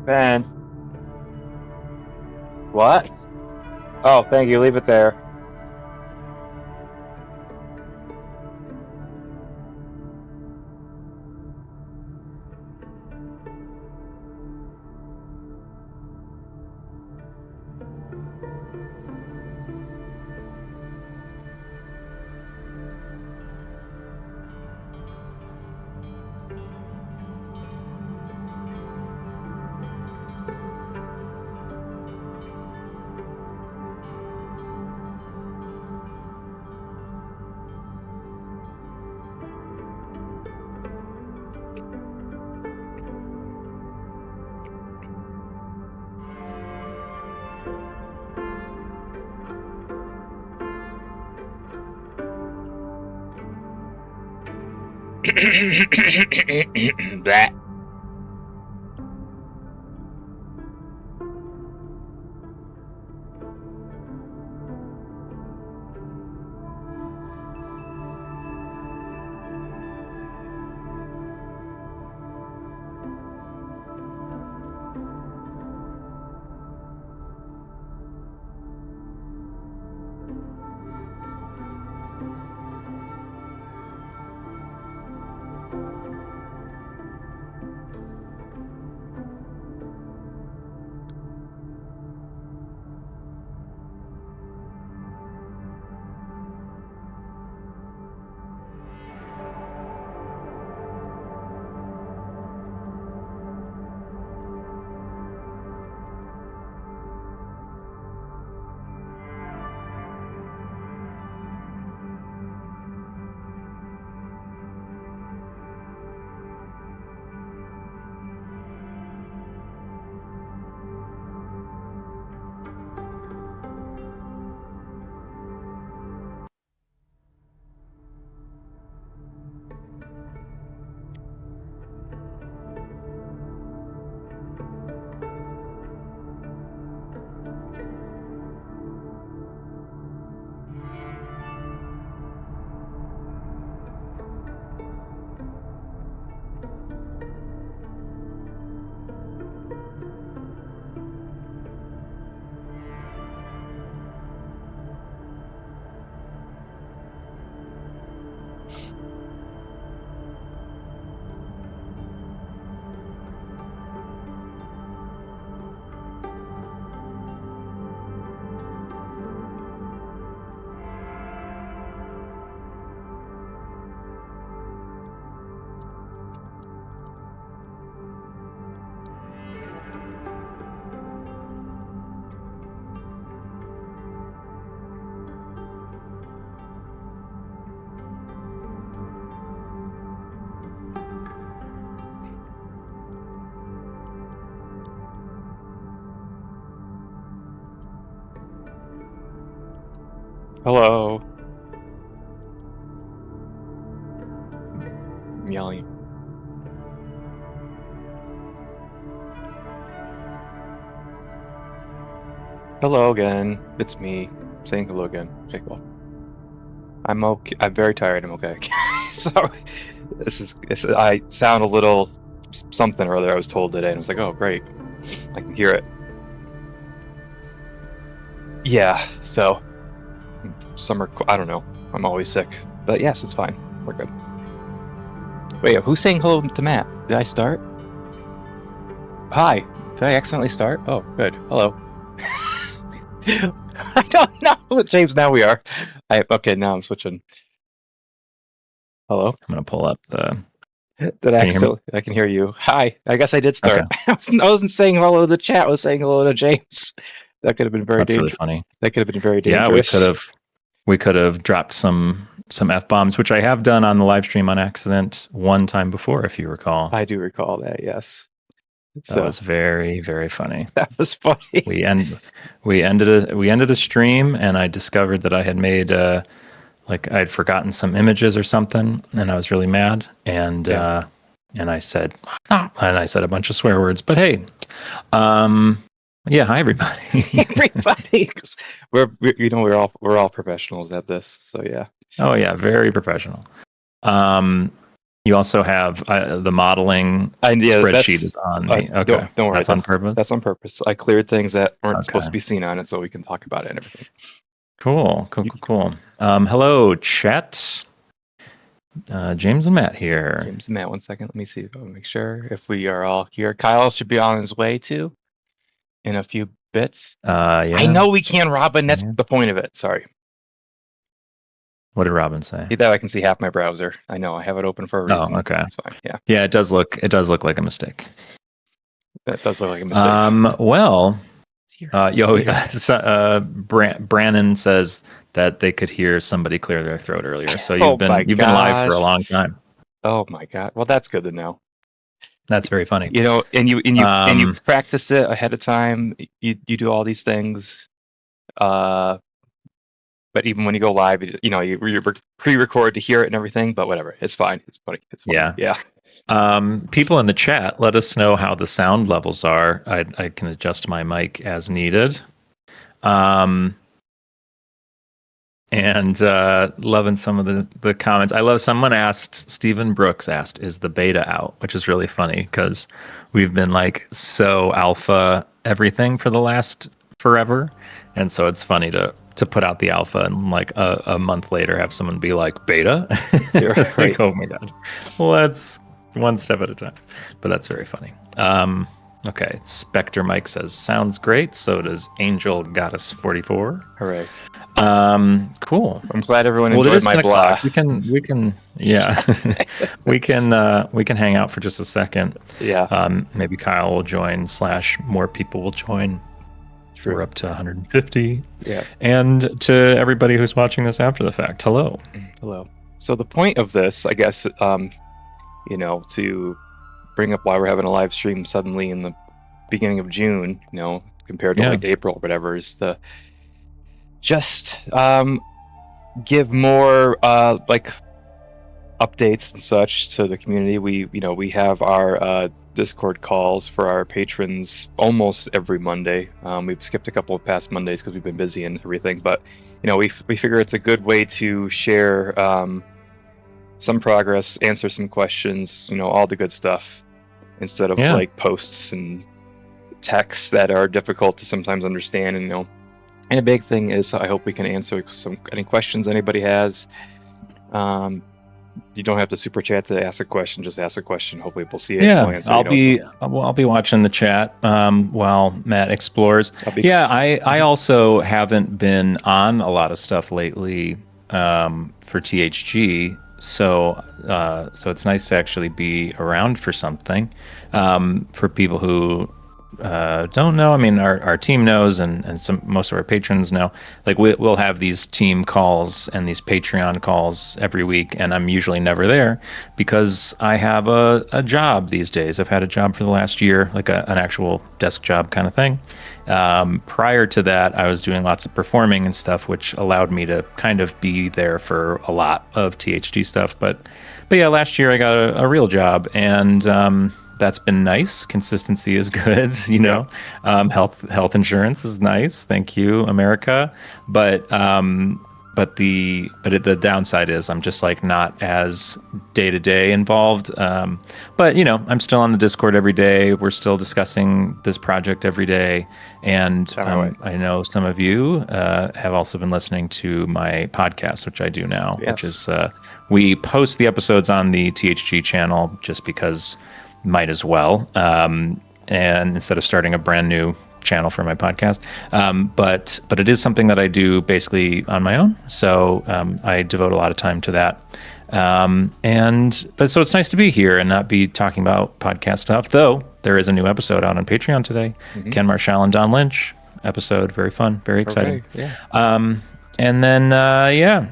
Ben. What? Oh, thank you. Leave it there. Blah. Hello. I'm yelling. Hello again. It's me saying hello again. Okay, cool. I'm okay. I'm very tired. I'm okay. Sorry. I sound a little something or other. I was told today, and I was like, oh, great. I can hear it. Yeah. So summer. I don't know. I'm always sick, but yes, it's fine. We're good. Wait, who's saying hello to Matt? Did I start? Hi. Did I accidentally start? Oh, good. Hello. I don't know, James. Now we are. Okay. Now I'm switching. Hello. I'm gonna pull up the. I can hear you. Hi. I guess I did start. Okay. I wasn't saying hello to the chat. I was saying hello to James. That could have been very dangerous. Really funny. That could have been very dangerous. Yeah, we could have dropped some F-bombs, which I have done on the live stream on accident one time before, if you recall. I do recall that. Yes. That was very, very funny. That was funny. We ended a stream, and I discovered that I had made I'd forgotten some images or something, and I was really mad. And I said a bunch of swear words. But hey, hi everybody. Everybody, we're all professionals at this. So yeah. Oh yeah, very professional. You also have the modeling spreadsheet is on me. Okay, don't worry. That's on purpose? That's on purpose. I cleared things that weren't supposed to be seen on it so we can talk about it and everything. Cool. Hello, chat. James and Matt here. James and Matt, 1 second. Let me see. I'll make sure if we are all here. Kyle should be on his way too in a few bits. Yeah. I know we can, Robin. That's the point of it. Sorry. What did Robin say? That I can see half my browser. I know I have it open for a reason. Oh, okay. That's fine. Yeah. Yeah, it does look like a mistake. That does look like a mistake. Brannon says that they could hear somebody clear their throat earlier. So you've been live for a long time. Oh my god! Well, that's good to know. That's very funny. And you practice it ahead of time. You do all these things. But even when you go live, you pre-record to hear it and everything. But whatever, it's fine. It's funny. It's funny. Yeah. People in the chat, let us know how the sound levels are. I can adjust my mic as needed. And loving some of the comments. I love someone asked, Stephen Brooks asked, is the beta out? Which is really funny because we've been like so alpha everything for the last forever. And so it's funny to put out the alpha and like a month later have someone be like beta. Right. Like, oh my god. Well, that's one step at a time. But that's very funny. Okay. Spectre Mike says sounds great. So does Angel Goddess 44. Hooray. Cool. I'm glad everyone enjoyed my blah. We can we can hang out for just a second. Yeah. Maybe Kyle will join / more people will join. We're up to 150. Yeah. And to everybody who's watching this after the fact, hello. Hello. So the point of this, I guess, to bring up why we're having a live stream suddenly in the beginning of June, compared to like April or whatever, is to just give more updates and such to the community. We have our Discord calls for our patrons almost every Monday. We've skipped a couple of past Mondays because we've been busy and everything, but we figure it's a good way to share some progress, answer some questions, all the good stuff, instead of like posts and texts that are difficult to sometimes understand. And and a big thing is I hope we can answer any questions anybody has. You don't have to super chat to ask a question. Just ask a question. Hopefully, we'll see it. Yeah, We'll answer, I'll be watching the chat while Matt explores. I'll be Yeah, I also haven't been on a lot of stuff lately for THG, so it's nice to actually be around for something. For people who don't know, I mean, our team knows, and most of our patrons know. Like we'll have these team calls and these Patreon calls every week, and I'm usually never there because I have a job these days. I've had a job for the last year, like an actual desk job kind of thing. Prior to that, I was doing lots of performing and stuff, which allowed me to kind of be there for a lot of THG stuff. But yeah, last year I got a real job, and that's been nice. Consistency is good, you know. Health insurance is nice. Thank you, America. But the downside is I'm just like not as day to day involved. But you know, I'm still on the Discord every day. We're still discussing this project every day, and I know some of you have also been listening to my podcast, which I do now, which is we post the episodes on the THG channel just because. Might as well, and instead of starting a brand new channel for my podcast, but it is something that I do basically on my own. So I devote a lot of time to that, so it's nice to be here and not be talking about podcast stuff. Though there is a new episode out on Patreon today, Ken Marshall and Don Lynch episode, very fun, very exciting. And then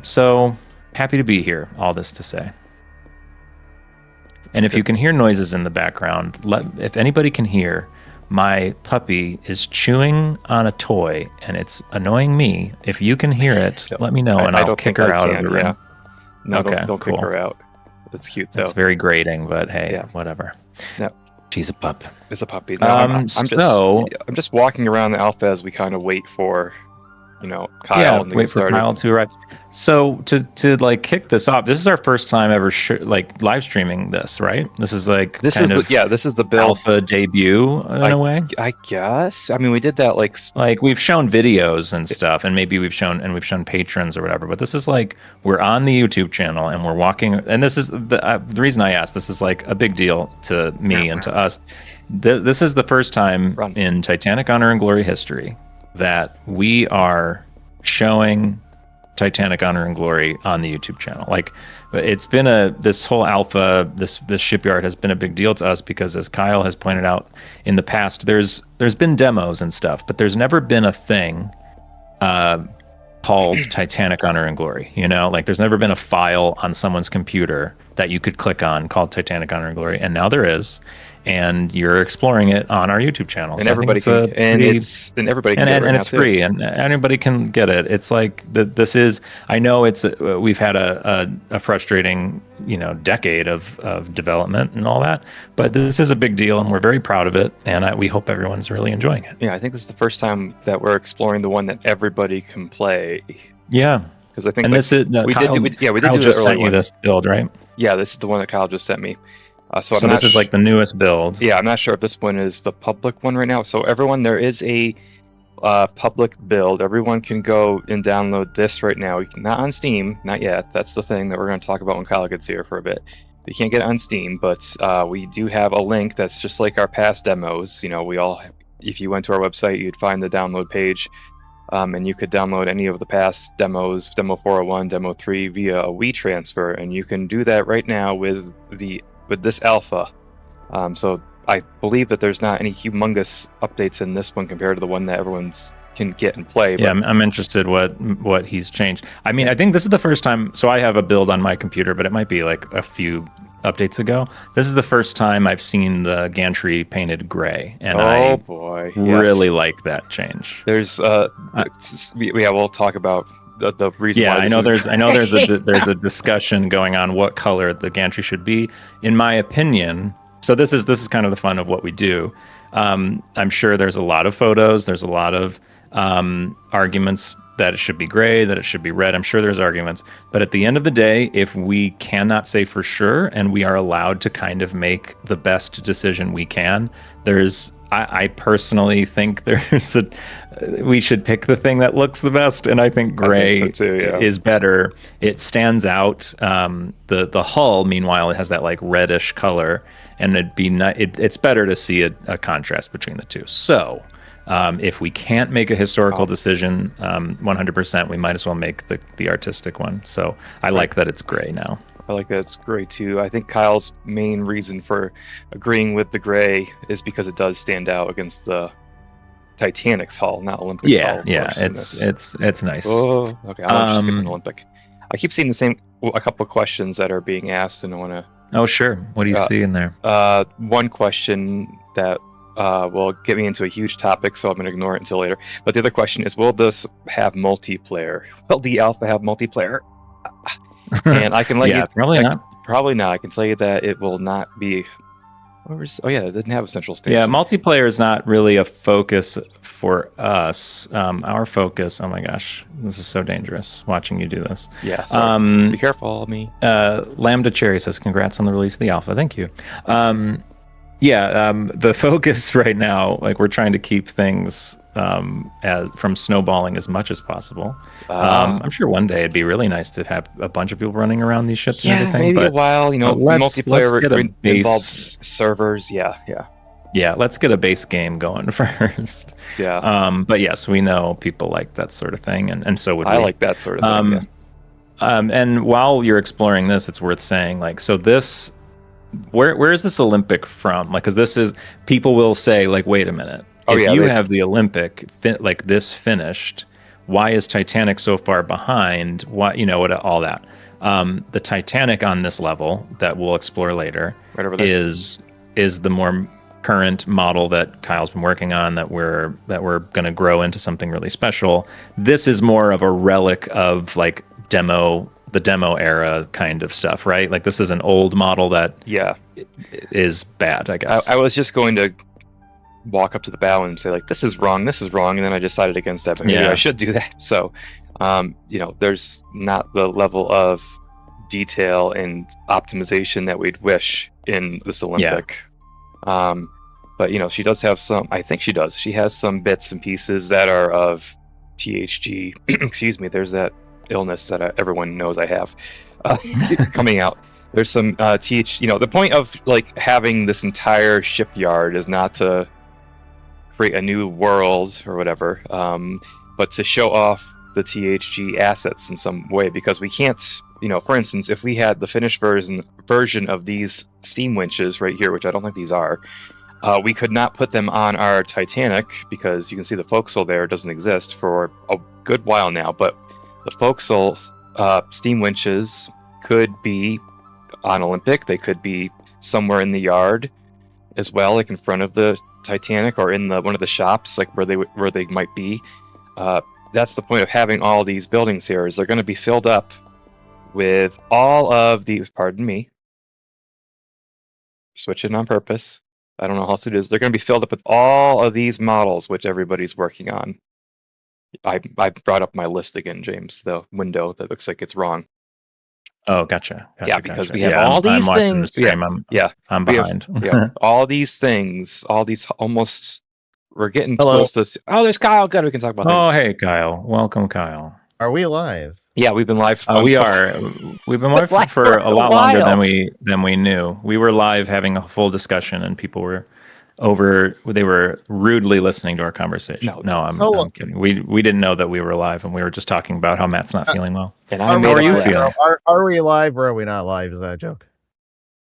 so happy to be here. All this to say. And if you can hear noises in the background, if anybody can hear, my puppy is chewing on a toy, and it's annoying me. If you can hear it, let me know, and I'll kick her out of the room. Yeah. No, okay, don't cool. kick her out. That's cute, though. It's very grating, but hey, whatever. No. She's a pup. It's a puppy. No, I'm just walking around the alpha as we kind of wait for, Kyle. Yeah, wait for Kyle to arrive. So to like kick this off, this is our first time ever live streaming this, right? This is like this is the build alpha debut in a way. I guess. I mean, we did that like we've shown videos and stuff, and maybe we've shown patrons or whatever. But this is like we're on the YouTube channel and we're walking. And this is the reason I asked. This is like a big deal to me and to us. This is the first time in Titanic Honor and Glory history that we are showing Titanic Honor and Glory on the YouTube channel. Like it's been this whole alpha, this shipyard has been a big deal to us because, as Kyle has pointed out in the past, there's been demos and stuff, but there's never been a thing called Titanic Honor and Glory. Like there's never been a file on someone's computer that you could click on called Titanic Honor and Glory, and now there is. And you're exploring it on our YouTube channel, and everybody can, and it's free, and anybody can get it. It's like this is. I know we've had a frustrating, decade of development and all that, but this is a big deal, and we're very proud of it, and we hope everyone's really enjoying it. Yeah, I think this is the first time that we're exploring the one that everybody can play. Yeah, because I think we did just sent you this build, right? Yeah, this is the one that Kyle just sent me. So this is like the newest build. Yeah, I'm not sure if this one is the public one right now. So everyone, there is a public build. Everyone can go and download this right now. Not on Steam, not yet. That's the thing that we're going to talk about when Kyle gets here for a bit. You can't get it on Steam, but we do have a link that's just like our past demos. If you went to our website, you'd find the download page, and you could download any of the past demos, Demo 401, Demo 3, via a WeTransfer, and you can do that right now with this alpha. So I believe that there's not any humongous updates in this one compared to the one that everyone's can get and play. But... Yeah, I'm interested what he's changed. I mean, I think this is the first time. So I have a build on my computer, but it might be like a few updates ago. This is the first time I've seen the gantry painted gray, and really like that change. There's we'll talk about the reason. Yeah, I know there's a discussion going on what color the gantry should be. In my opinion, so this is kind of the fun of what we do. I'm sure there's a lot of photos. There's a lot of arguments that it should be gray, that it should be red. I'm sure there's arguments. But at the end of the day, if we cannot say for sure and we are allowed to kind of make the best decision we can, I personally think there's we should pick the thing that looks the best, and I think gray so too, yeah. is better. It stands out. The hull, meanwhile, it has that like reddish color, and it's better to see a contrast between the two. So, if we can't make a historical decision 100%, we might as well make the artistic one. So I like that it's gray now. I like that it's gray too. I think Kyle's main reason for agreeing with the gray is because it does stand out against the Titanic's hull, not Olympic's hull. Yeah, it's nice. Oh, okay. I'm just skipping Olympic. I keep seeing a couple of questions that are being asked, and I want to. Oh, sure. What do you see in there? One question that will get me into a huge topic, so I'm going to ignore it until later. But the other question is, will this have multiplayer? Will the alpha have multiplayer? And I can let you. Probably not. Probably not. I can tell you that it will not be. Oh yeah, it didn't have a central station. Yeah, multiplayer is not really a focus for us. Our focus. Oh my gosh, this is so dangerous watching you do this. Yeah. Sorry. Be careful, me. Lambda Cherry says, "Congrats on the release of the alpha." Thank you. The focus right now, like we're trying to keep things as from snowballing as much as possible. I'm sure one day it'd be really nice to have a bunch of people running around these ships and everything. Maybe but, a while, multiplayer involves base servers. Yeah. Let's get a base game going first. Yeah. But yes, we know people like that sort of thing, and so would we. I like that sort of thing. And while you're exploring this, it's worth saying, like, so this. Where is this Olympic from? Like, because this is, people will say, like, wait a minute. You have the Olympic like this finished, why is Titanic so far behind? Why, all that. The Titanic on this level that we'll explore later is the more current model that Kyle's been working on, that we're going to grow into something really special. This is more of a relic of like the demo era kind of stuff, right? Like this is an old model that is bad, I guess. I was just going to walk up to the bow and say like, this is wrong, and then I decided against that, but maybe I should do that. So, there's not the level of detail and optimization that we'd wish in this Olympic. But she does have some, I think she does. She has some bits and pieces that are of THG. Excuse me, there's that illness that everyone knows I have coming out. There's some the point of like having this entire shipyard is not to create a new world or whatever, but to show off the THG assets in some way, because we can't, for instance, if we had the finished version of these steam winches right here, which I don't think these are, we could not put them on our Titanic, because you can see the forecastle there doesn't exist for a good while now, but the forecastle steam winches could be on Olympic. They could be somewhere in the yard as well, like in front of the Titanic or in one of the shops, like where they might be. That's the point of having all these buildings here, is they're going to be filled up with all of these. Pardon me. Switching on purpose. I don't know how else it is. They're going to be filled up with all of these models, which everybody's working on. I brought up my list again, James. The window that looks like it's wrong. Oh, gotcha. Because we have all these things. I'm behind. All these things. All these almost. We're getting close to. Oh, there's Kyle. Good, we can talk about this. Oh, hey, Kyle. Welcome, Kyle. Are we live? Yeah, we've been live. We are. We've been live for a lot longer than we knew. We were live having a full discussion, and people were they were rudely listening to our conversation. No, I'm kidding. We didn't know that we were live, and we were just talking about how Matt's not feeling well. And how are you feeling? Are we live or are we not live? Is that a joke?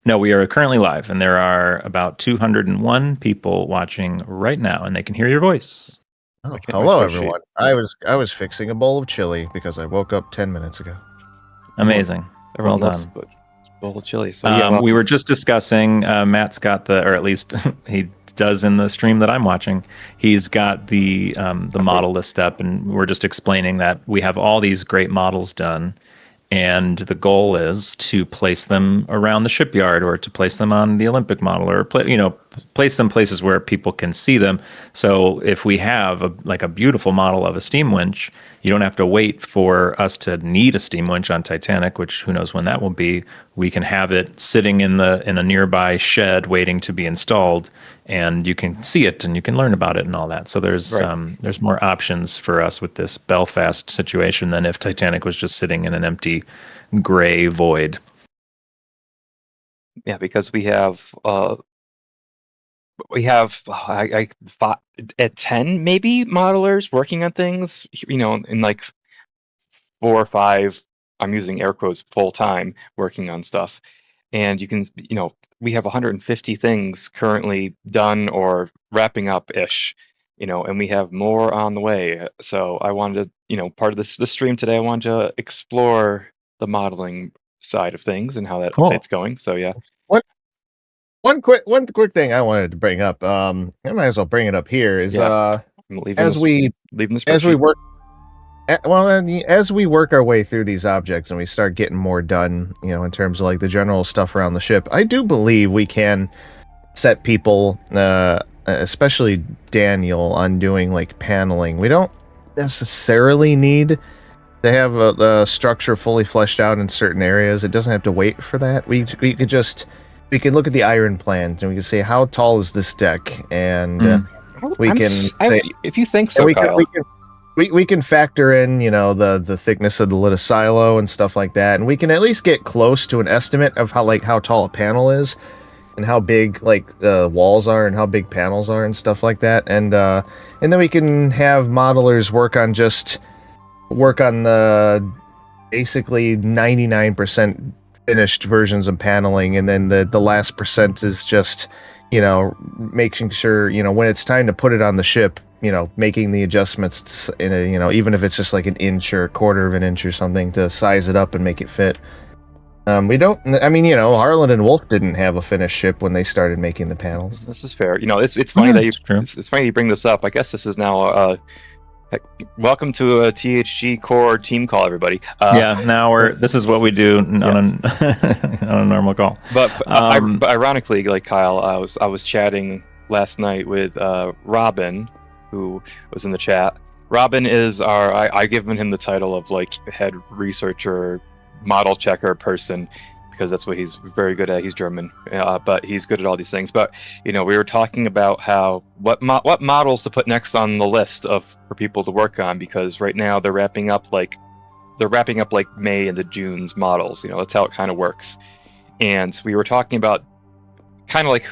No, we are currently live, and there are about 201 people watching right now, and they can hear your voice. Oh, hello, everyone. I was fixing a bowl of chili because I woke up 10 minutes ago. Amazing. Well done. Bowl of chili. So we were just discussing. Matt's got or at least he does in the stream that I'm watching. He's got the model list up, and we're just explaining that we have all these great models done, and the goal is to place them around the shipyard, or to place them on the Olympic model, or place them places where people can see them. So if we have a beautiful model of a steam winch, you don't have to wait for us to need a steam winch on Titanic, which who knows when that will be. We can have it sitting in a nearby shed waiting to be installed, and you can see it and you can learn about it and all that. So there's more options for us with this Belfast situation than if Titanic was just sitting in an empty gray void. Yeah, because we have I at 10 maybe modelers working on things, in like 4 or 5, I'm using air quotes, full time working on stuff. And you can, we have 150 things currently done or wrapping up ish, and we have more on the way. So I wanted to, part of this stream today, I wanted to explore the modeling side of things and how that update's going. So yeah. One quick thing I wanted to bring up. I might as well bring it up here. Is as we work our way through these objects and we start getting more done, in terms of like the general stuff around the ship, I do believe we can set people, especially Daniel, on doing like paneling. We don't necessarily need to have the structure fully fleshed out in certain areas. It doesn't have to wait for that. We can look at the iron plans and we can say, how tall is this deck? And if you think so, Kyle. We can factor in, the thickness of the lid of silo and stuff like that. And we can at least get close to an estimate of how tall a panel is and how big the walls are and how big panels are and stuff like that. And then we can have modelers work on the basically 99% finished versions of paneling, and then the last percent is just making sure when it's time to put it on the ship, making the adjustments in even if it's just like an inch or a quarter of an inch or something to size it up and make it fit. Harlan and Wolf didn't have a finished ship when they started making the panels. This is fair. It's funny that it's funny you bring this up. I guess this is now welcome to a THG core team call, everybody. This is what we do on a normal call. But ironically, like Kyle, I was chatting last night with Robin, who was in the chat. Robin is I given him the title of like head researcher, model checker person, because that's what he's very good at. He's German, but he's good at all these things. But we were talking about what models to put next on the list for people to work on, because right now they're wrapping up like May and the June's models. That's how it kind of works. And we were talking about kind of like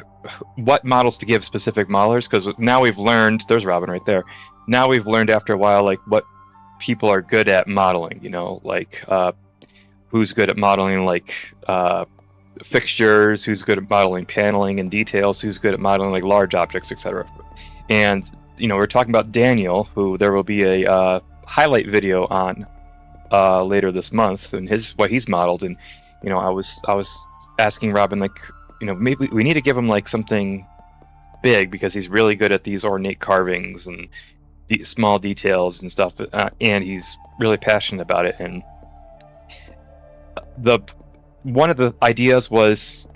what models to give specific modelers, because now we've learned. There's Robin right there. Now we've learned after a while like what people are good at modeling. Who's good at modeling like fixtures, who's good at modeling paneling and details, who's good at modeling like large objects, etc. And we're talking about Daniel, who there will be a highlight video on later this month, and what he's modeled. And I was asking Robin, like, maybe we need to give him like something big, because he's really good at these ornate carvings and small details and stuff, and he's really passionate about it. And one of the ideas was,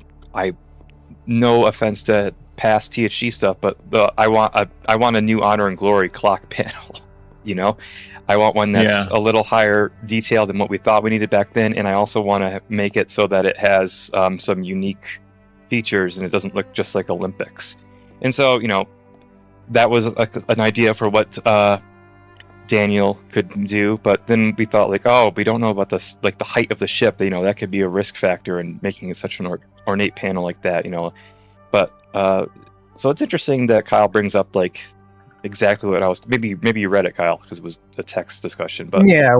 no offense to past THG stuff, but I want a new Honor and Glory clock panel. I want one that's a little higher detail than what we thought we needed back then, and I also want to make it so that it has some unique features and it doesn't look just like Olympics. And so that was an idea for what Daniel could do, but then we thought like, we don't know about this, like the height of the ship. That could be a risk factor in making it such an ornate panel like that. But so it's interesting that Kyle brings up like exactly what I was. Maybe you read it, Kyle, because it was a text discussion. But yeah,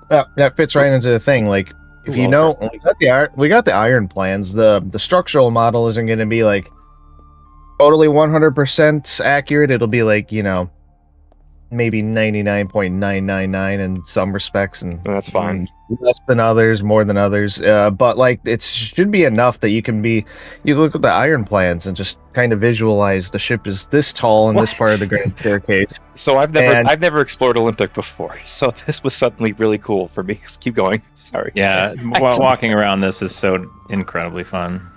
that fits right into the thing. Like if we got the iron plans, the structural model isn't going to be like totally 100% accurate. It'll be like maybe 99.999 in some respects, and that's fine. Less than others, more than others. But like it should be enough that you look at the iron plans and just kind of visualize the ship is this tall in this part of the grand staircase. So I've never explored Olympic before, so this was suddenly really cool for me. Keep going. Sorry. Yeah, walking around this is so incredibly fun.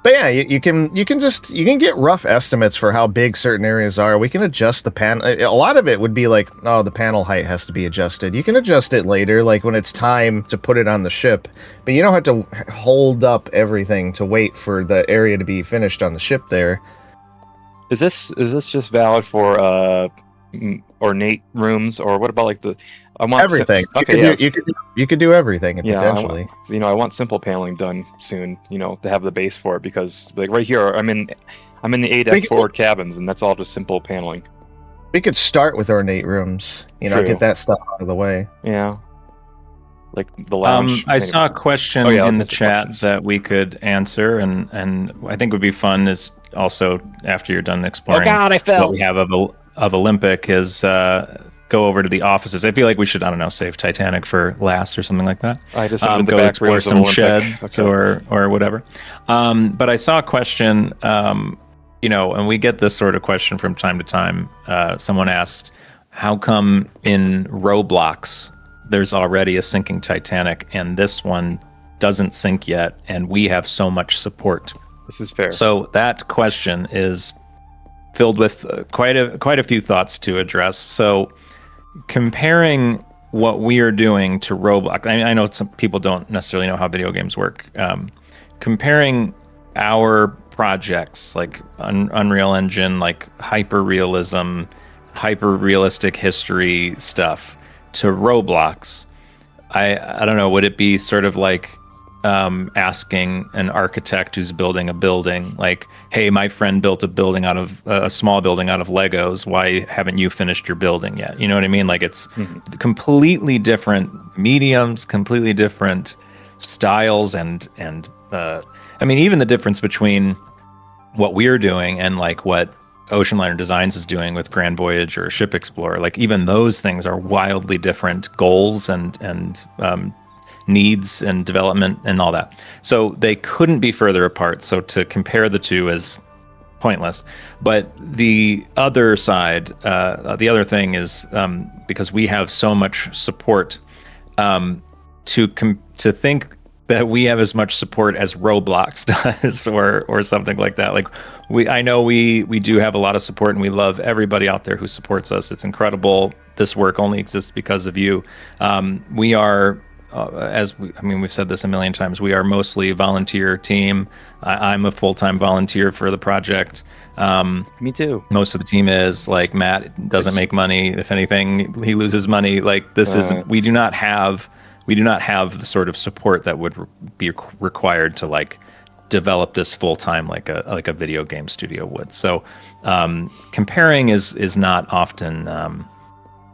But yeah, you can get rough estimates for how big certain areas are. We can adjust the panel. A lot of it would be like, oh, the panel height has to be adjusted. You can adjust it later, like when it's time to put it on the ship. But you don't have to hold up everything to wait for the area to be finished on the ship there. Is this just valid for ornate rooms, or what about like the? I want everything. You could do everything potentially. I want simple paneling done soon. To have the base for it, because like right here, I'm in the A deck forward cabins, and that's all just simple paneling. We could start with ornate rooms. Get that stuff out of the way. Yeah. Like the lounge. I saw a question in the chat that we could answer, and I think would be fun is also after you're done exploring. Oh God, I fell. What we have of Olympic is go over to the offices. I feel like we should, I don't know, save Titanic for last or something like that. I just go explore some sheds or whatever. But I saw a question, and we get this sort of question from time to time. Someone asked, how come in Roblox there's already a sinking Titanic and this one doesn't sink yet, and we have so much support? This is fair. So that question is filled with quite a few thoughts to address. So comparing what we are doing to Roblox, I know some people don't necessarily know how video games work. Comparing our projects like Unreal Engine, like hyper-realism, hyper-realistic history stuff to Roblox, I don't know, would it be sort of like asking an architect who's building a building, like, hey, my friend built a small building out of Legos. Why haven't you finished your building yet? You know what I mean? Like, it's completely different mediums, completely different styles, and I mean, even the difference between what we're doing and like what Ocean Liner Designs is doing with Grand Voyage or Ship Explorer, like even those things are wildly different goals and needs and development and all that. So they couldn't be further apart. So to compare the two is pointless. But the other side, the other thing is because we have so much support, to think that we have as much support as Roblox does or something like that. Like I know we do have a lot of support, and we love everybody out there who supports us. It's incredible. This work only exists because of you. We are we've said this a million times, we are mostly a volunteer team. I'm a full-time volunteer for the project. Me too. Most of the team is, like, Matt doesn't make money. If anything, he loses money. Like, this is, we do not have the sort of support that would be required to like develop this full-time like a video game studio would. So comparing is not often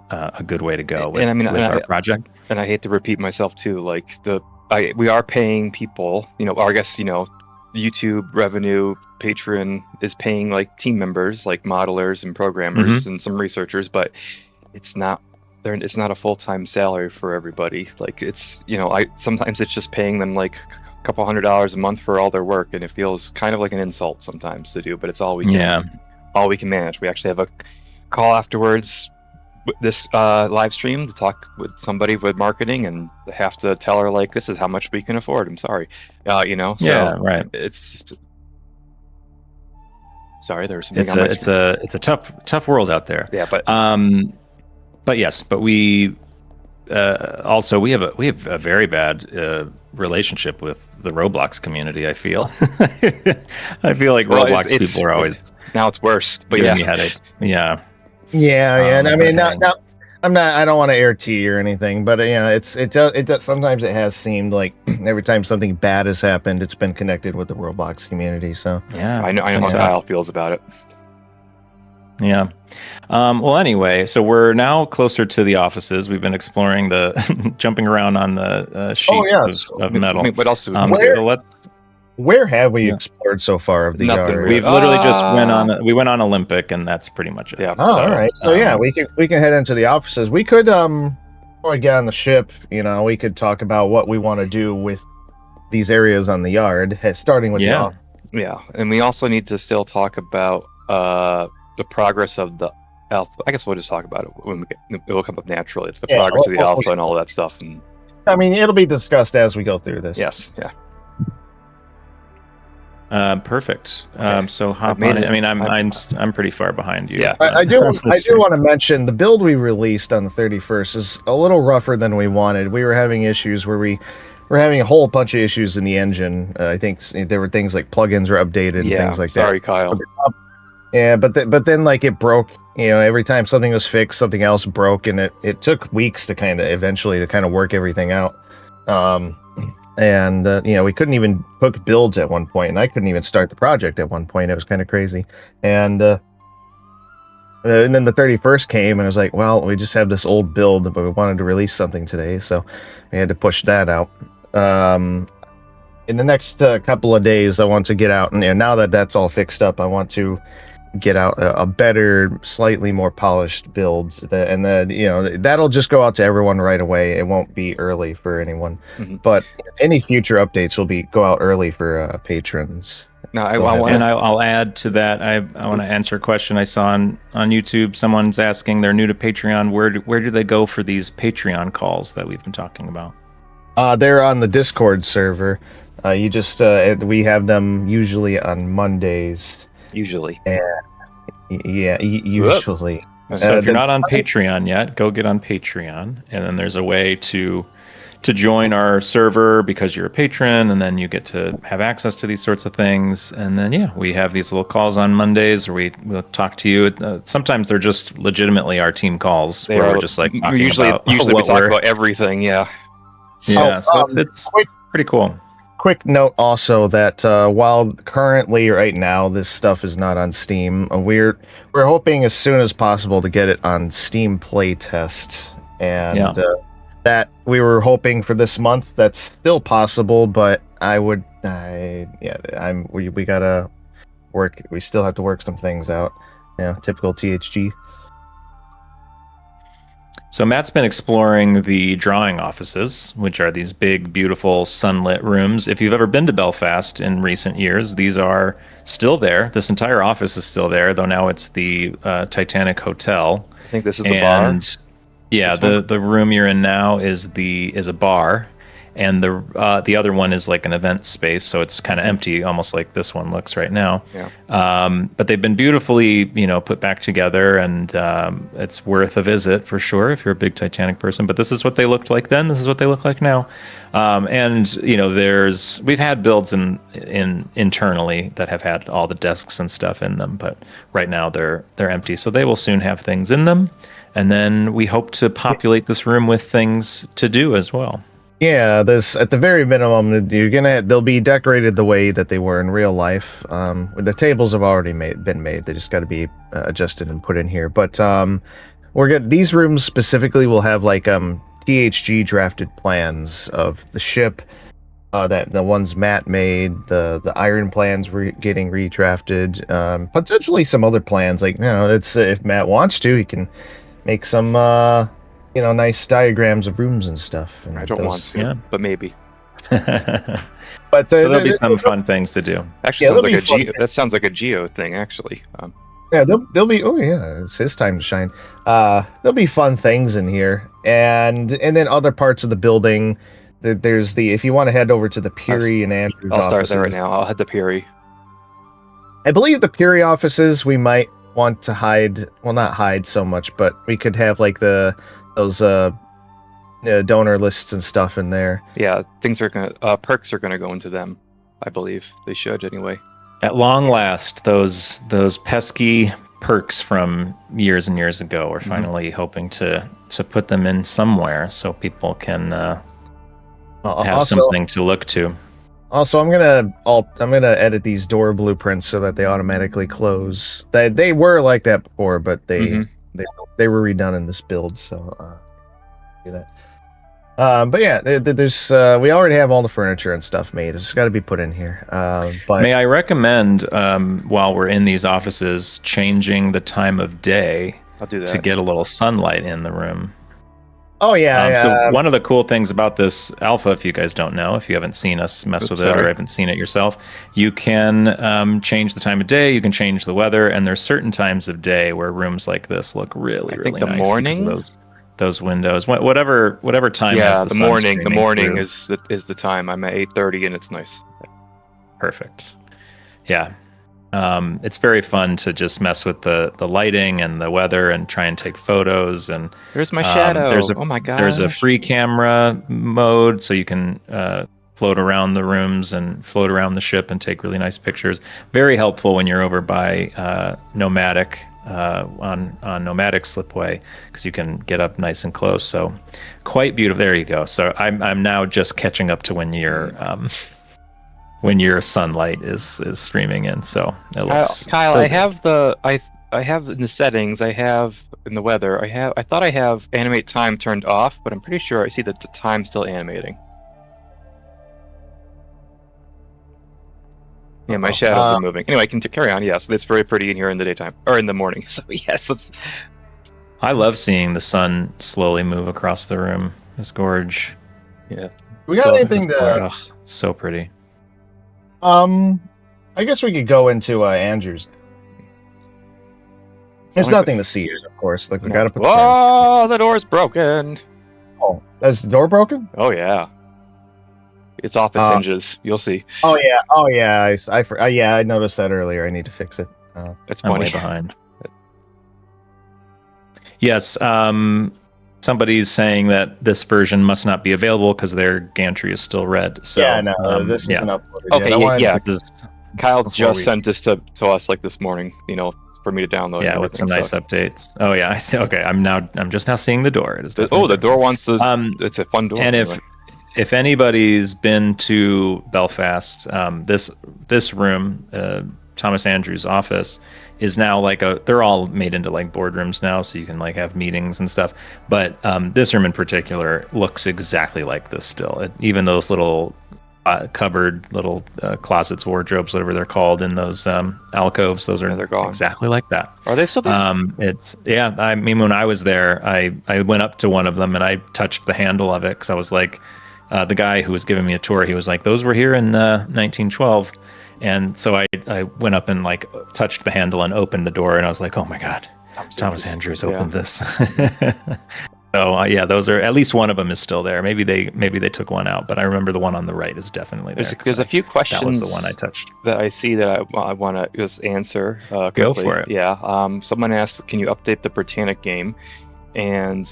a good way to go with our project. And I hate to repeat myself too, like we are paying people, or I guess, YouTube revenue, Patreon is paying like team members, like modelers and programmers and some researchers, but it's not a full-time salary for everybody. Like, it's, sometimes it's just paying them like a couple $100 a month for all their work, and it feels kind of like an insult sometimes to do, but it's all we can manage. We actually have a call afterwards this live stream to talk with somebody with marketing, and have to tell her, like, this is how much we can afford. I'm sorry. So yeah, right. It's just sorry, there's something it's a tough world out there. Yeah, but yes, but we also we have a very bad relationship with the Roblox community. I feel I feel like Roblox people are always now it's worse, but giving me headaches. Yeah. And I mean, now I don't want to air tea or anything, but it does sometimes it has seemed like every time something bad has happened, it's been connected with the Roblox community. So yeah, I know how Kyle feels about it. Yeah. Well, anyway, so we're now closer to the offices. We've been exploring jumping around on the sheets of metal. What else do where have we explored so far of the Nothing yard? We've literally just went on Olympic, and that's pretty much it. Yeah. Oh, all right. So we can head into the offices. We could before we get on the ship, we could talk about what we want to do with these areas on the yard, starting with the office. Yeah, and we also need to still talk about the progress of the alpha. I guess we'll just talk about it when it will come up naturally. It's the progress of the alpha and all that stuff. And I mean, it'll be discussed as we go through this. Yes. Yeah. Perfect. Okay. So hop made on it. it. I mean, I'm pretty far behind you. Yeah. I do want to mention the build we released on the 31st is a little rougher than we wanted. We were having issues where we were having a whole bunch of issues in the engine. I think there were things like plugins were updated and things like that. Sorry, Kyle. Yeah, but then like it broke. Every time something was fixed, something else broke, and it took weeks to eventually work everything out. And we couldn't even hook builds at one point, and I couldn't even start the project at one point. It was kind of crazy. And then the 31st came, and I was like, well, we just have this old build, but we wanted to release something today, so we had to push that out. In the next couple of days, I want to get out, and now that that's all fixed up, I want to get out a better, slightly more polished build, and that'll just go out to everyone right away. It won't be early for anyone, but any future updates will go out early for patrons. No, I'll add to that. I want to answer a question I saw on YouTube. Someone's asking, they're new to Patreon. Where do they go for these Patreon calls that we've been talking about? They're on the Discord server. You just we have them usually on Mondays. Usually. Usually. So if you're not on Patreon yet, go get on Patreon, and then there's a way to join our server because you're a patron, and then you get to have access to these sorts of things. And then we have these little calls on Mondays where we'll talk to you. Sometimes they're just legitimately our team calls where we're just like talking usually we talk about everything. So it's pretty cool. Quick note also that while currently right now this stuff is not on Steam, we're hoping as soon as possible to get it on Steam Playtest, and that we were hoping for this month. That's still possible, but we gotta work. We still have to work some things out. Typical THG. So Matt's been exploring the drawing offices, which are these big, beautiful, sunlit rooms. If you've ever been to Belfast in recent years, these are still there. This entire office is still there, though now it's the Titanic Hotel. I think this is the bar. Yeah, the room you're in now is a bar, and the other one is like an event space, so it's kind of empty, almost like this one looks right now. Yeah. But they've been beautifully, put back together, and it's worth a visit for sure if you're a big Titanic person. But this is what they looked like then. This is what they look like now. And we've had builds internally that have had all the desks and stuff in them, but right now they're empty. So they will soon have things in them, and then we hope to populate this room with things to do as well. Yeah, this at the very minimum, they'll be decorated the way that they were in real life. The tables have already been made; they just got to be adjusted and put in here. But these rooms specifically will have like THG drafted plans of the ship, that the ones Matt made, the iron plans were getting redrafted, potentially some other plans. Like it's if Matt wants to, he can make some. Nice diagrams of rooms and stuff. And I don't want to, but maybe. But so there'll be some fun things to do. Actually, that sounds like a Geo thing, actually. Yeah, there'll be. Oh yeah, it's his time to shine. There'll be fun things in here, and then other parts of the building. There's if you want to head over to the Peary and Andrews. I'll start there right now. I'll head to Peary. I believe the Peary offices we might want to hide. Well, not hide so much, but we could have like those donor lists and stuff in there. Yeah, perks are gonna go into them. I believe they should anyway. At long last, those pesky perks from years and years ago are finally hoping to put them in somewhere so people can have something to look to. Also, I'm gonna edit these door blueprints so that they automatically close. They were like that before, but they were redone in this build, so do that. But yeah, there's we already have all the furniture and stuff made. It's got to be put in here. But may I recommend, while we're in these offices, changing the time of day I'll do that. to get a little sunlight in the room. Oh yeah, one of the cool things about this alpha, if you guys don't know, if you haven't seen us mess with it or haven't seen it yourself, you can change the time of day, you can change the weather, and there's certain times of day where rooms like this look really nice. The morning, those windows, whatever time. Yeah, the morning is the time. I'm at 8:30 and it's nice. Perfect. Yeah. It's very fun to just mess with the lighting and the weather and try and take photos. And There's my shadow. Oh my there's a gosh. free camera mode, so you can float around the rooms and float around the ship and take really nice pictures. Very helpful when you're over by Nomadic on Nomadic Slipway, because you can get up nice and close. So quite beautiful. There you go. So I'm now just catching up to when your sunlight is streaming in, so it looks Kyle, so I good. have I have in the settings, I have in the weather, I thought I have animate time turned off, but I'm pretty sure I see that the time's still animating. Yeah, my shadows are moving. Anyway, I can carry on. Yes, it's very pretty in here in the daytime or in the morning. So yes, I love seeing the sun slowly move across the room. It's gorge. Yeah. We got anything to? Ugh, so pretty. I guess we could go into Andrews. There's nothing to see here, of course. Like, we gotta put. Oh, the door's broken. Oh, is the door broken? Oh yeah, it's off its hinges. You'll see. Oh yeah. I noticed that earlier. I need to fix it. It's I'm funny. way behind. Yes. Somebody's saying that this version must not be available because their gantry is still red. So yeah, no, this isn't uploaded. Okay, yet. Kyle just sent this to us like this morning. For me to download. Yeah, with some nice updates. Oh yeah, I see. Okay, I'm just now seeing the door. It is the door wants to. It's a fun door. And if anybody's been to Belfast, this room, Thomas Andrews' office, is now like they're all made into like boardrooms now, so you can like have meetings and stuff. But this room in particular looks exactly like this still. Even those little cupboard, little closets, wardrobes, whatever they're called, in those alcoves, they're exactly like that. Are they still there? I mean, when I was there, I went up to one of them and I touched the handle of it because I was like, the guy who was giving me a tour, he was like, those were here in 1912. And so I went up and like touched the handle and opened the door, and I was like, oh my God, Thomas Andrews opened this. So those are, at least one of them is still there. Maybe they took one out, but I remember the one on the right is definitely there. There's a few questions. That was the one I touched. That I see that I want to just answer. Go for it. Yeah. Someone asked, can you update the Titanic game? And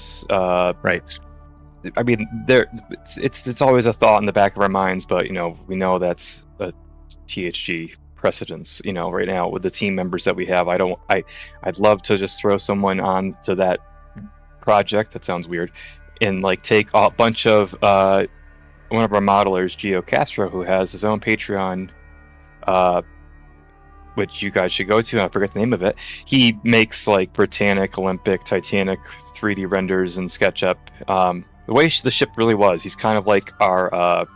right. I mean, it's always a thought in the back of our minds, but we know that's a THG precedence. Right now with the team members that we have, I'd love to just throw someone on to that project. That sounds weird, and like take a bunch of one of our modelers, Gio Castro, who has his own Patreon, which you guys should go to. I forget the name of it. He makes like Britannic, Olympic, Titanic 3D renders and SketchUp. The way the ship really was, he's kind of like our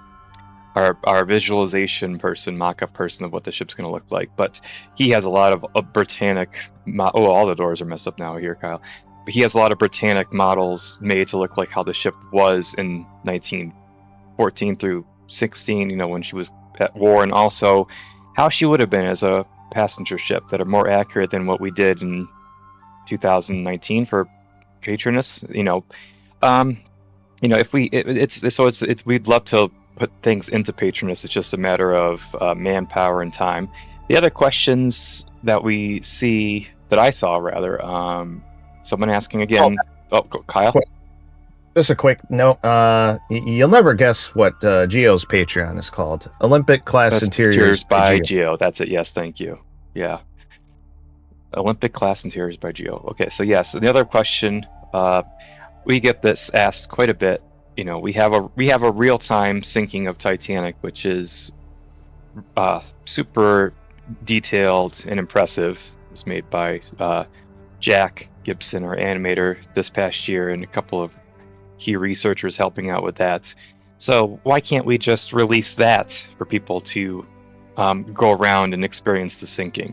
visualization person, mock-up person of what the ship's going to look like. But he has a lot of Britannic. All the doors are messed up now here, Kyle. He has a lot of Britannic models made to look like how the ship was in 1914 through 16, when she was at war, and also how she would have been as a passenger ship, that are more accurate than what we did in 2019 for Patronus. We'd love to put things into Patronus. It's just a matter of manpower and time. The other questions that we see, that I saw rather, someone asking again. Kyle? Just a quick note. You'll never guess what Gio's Patreon is called. Olympic Class Interiors by Gio. That's it. Yes, thank you. Yeah. Olympic Class Interiors by Gio. Okay, so yes, the other question, we get this asked quite a bit. We have a real-time syncing of Titanic, which is super detailed and impressive. It was made by Jack Gibson, our animator, this past year, and a couple of key researchers helping out with that. So why can't we just release that for people to go around and experience the syncing?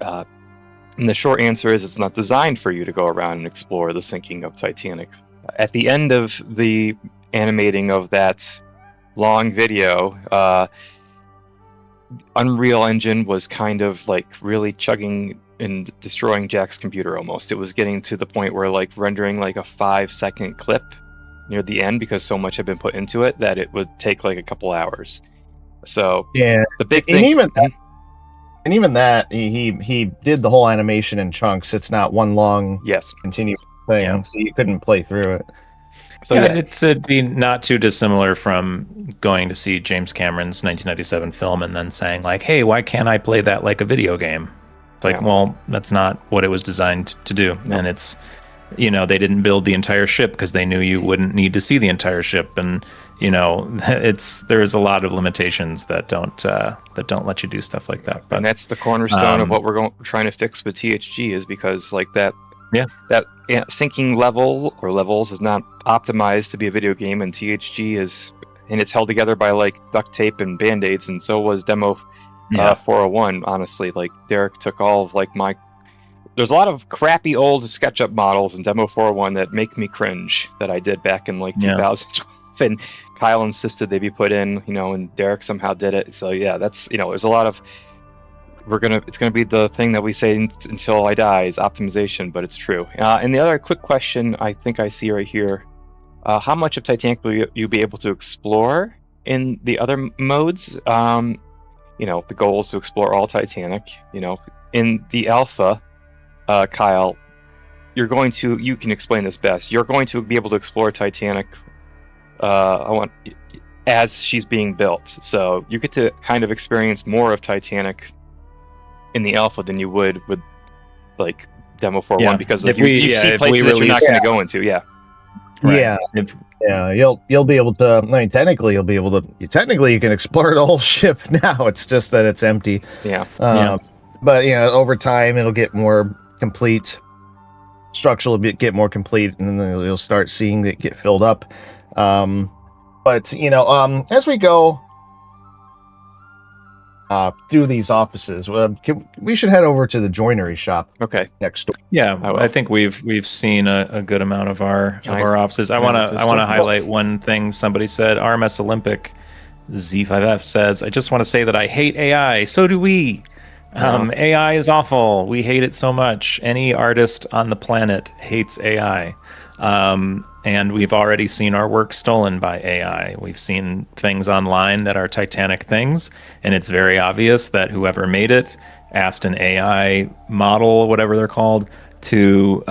And the short answer is, it's not designed for you to go around and explore the syncing of Titanic. At the end of the animating of that long video, Unreal Engine was kind of like really chugging and destroying Jack's computer almost. It was getting to the point where like rendering like a 5-second clip near the end, because so much had been put into it, that it would take like a couple hours. So yeah, the big thing. And even that, he did the whole animation in chunks. It's not one long Yes. continuous thing, Yeah. so you couldn't play through it. So yeah, it'd be not too dissimilar from going to see James Cameron's 1997 film and then saying like, "Hey, why can't I play that like a video game?" It's like, Yeah. well, that's not what it was designed to do. Nope. And it's, they didn't build the entire ship because they knew you wouldn't need to see the entire ship, and there's a lot of limitations that don't let you do stuff like that. But and that's the cornerstone of what we're trying to fix with THG, is because like that syncing levels is not optimized to be a video game, and THG is, and it's held together by like duct tape and band-aids, and so was Demo 401. Honestly, like Derek took all of like there's a lot of crappy old SketchUp models in Demo 401 that make me cringe that I did back in like 2012, and Kyle insisted they be put in, and Derek somehow did it. So yeah, that's, there's a lot of, it's gonna be the thing that we say until I die is optimization, but it's true. And the other quick question I think I see right here, how much of Titanic will you be able to explore in the other modes? The goal is to explore all Titanic. In the alpha, Kyle, you can explain this best. You're going to be able to explore Titanic as she's being built. So you get to kind of experience more of Titanic in the alpha than you would with like Demo 401, because like, you see places that you're not going to go into. Yeah. Right. Yeah. You'll be able to. I mean, technically, you'll be able to. Technically, you can explore the whole ship now. It's just that it's empty. Yeah. But over time, it'll get more complete. Structure will get more complete, and then you'll start seeing it get filled up. But as we go through these offices, we should head over to the joinery shop. Okay. Next door. Yeah, I think we've seen a good amount of our offices. I want to highlight one thing somebody said. RMS Olympic Z5F says, "I just want to say that I hate AI. So do we. AI is awful. We hate it so much. Any artist on the planet hates AI." And we've already seen our work stolen by AI. We've seen things online that are Titanic things, and it's very obvious that whoever made it asked an AI model, whatever they're called, to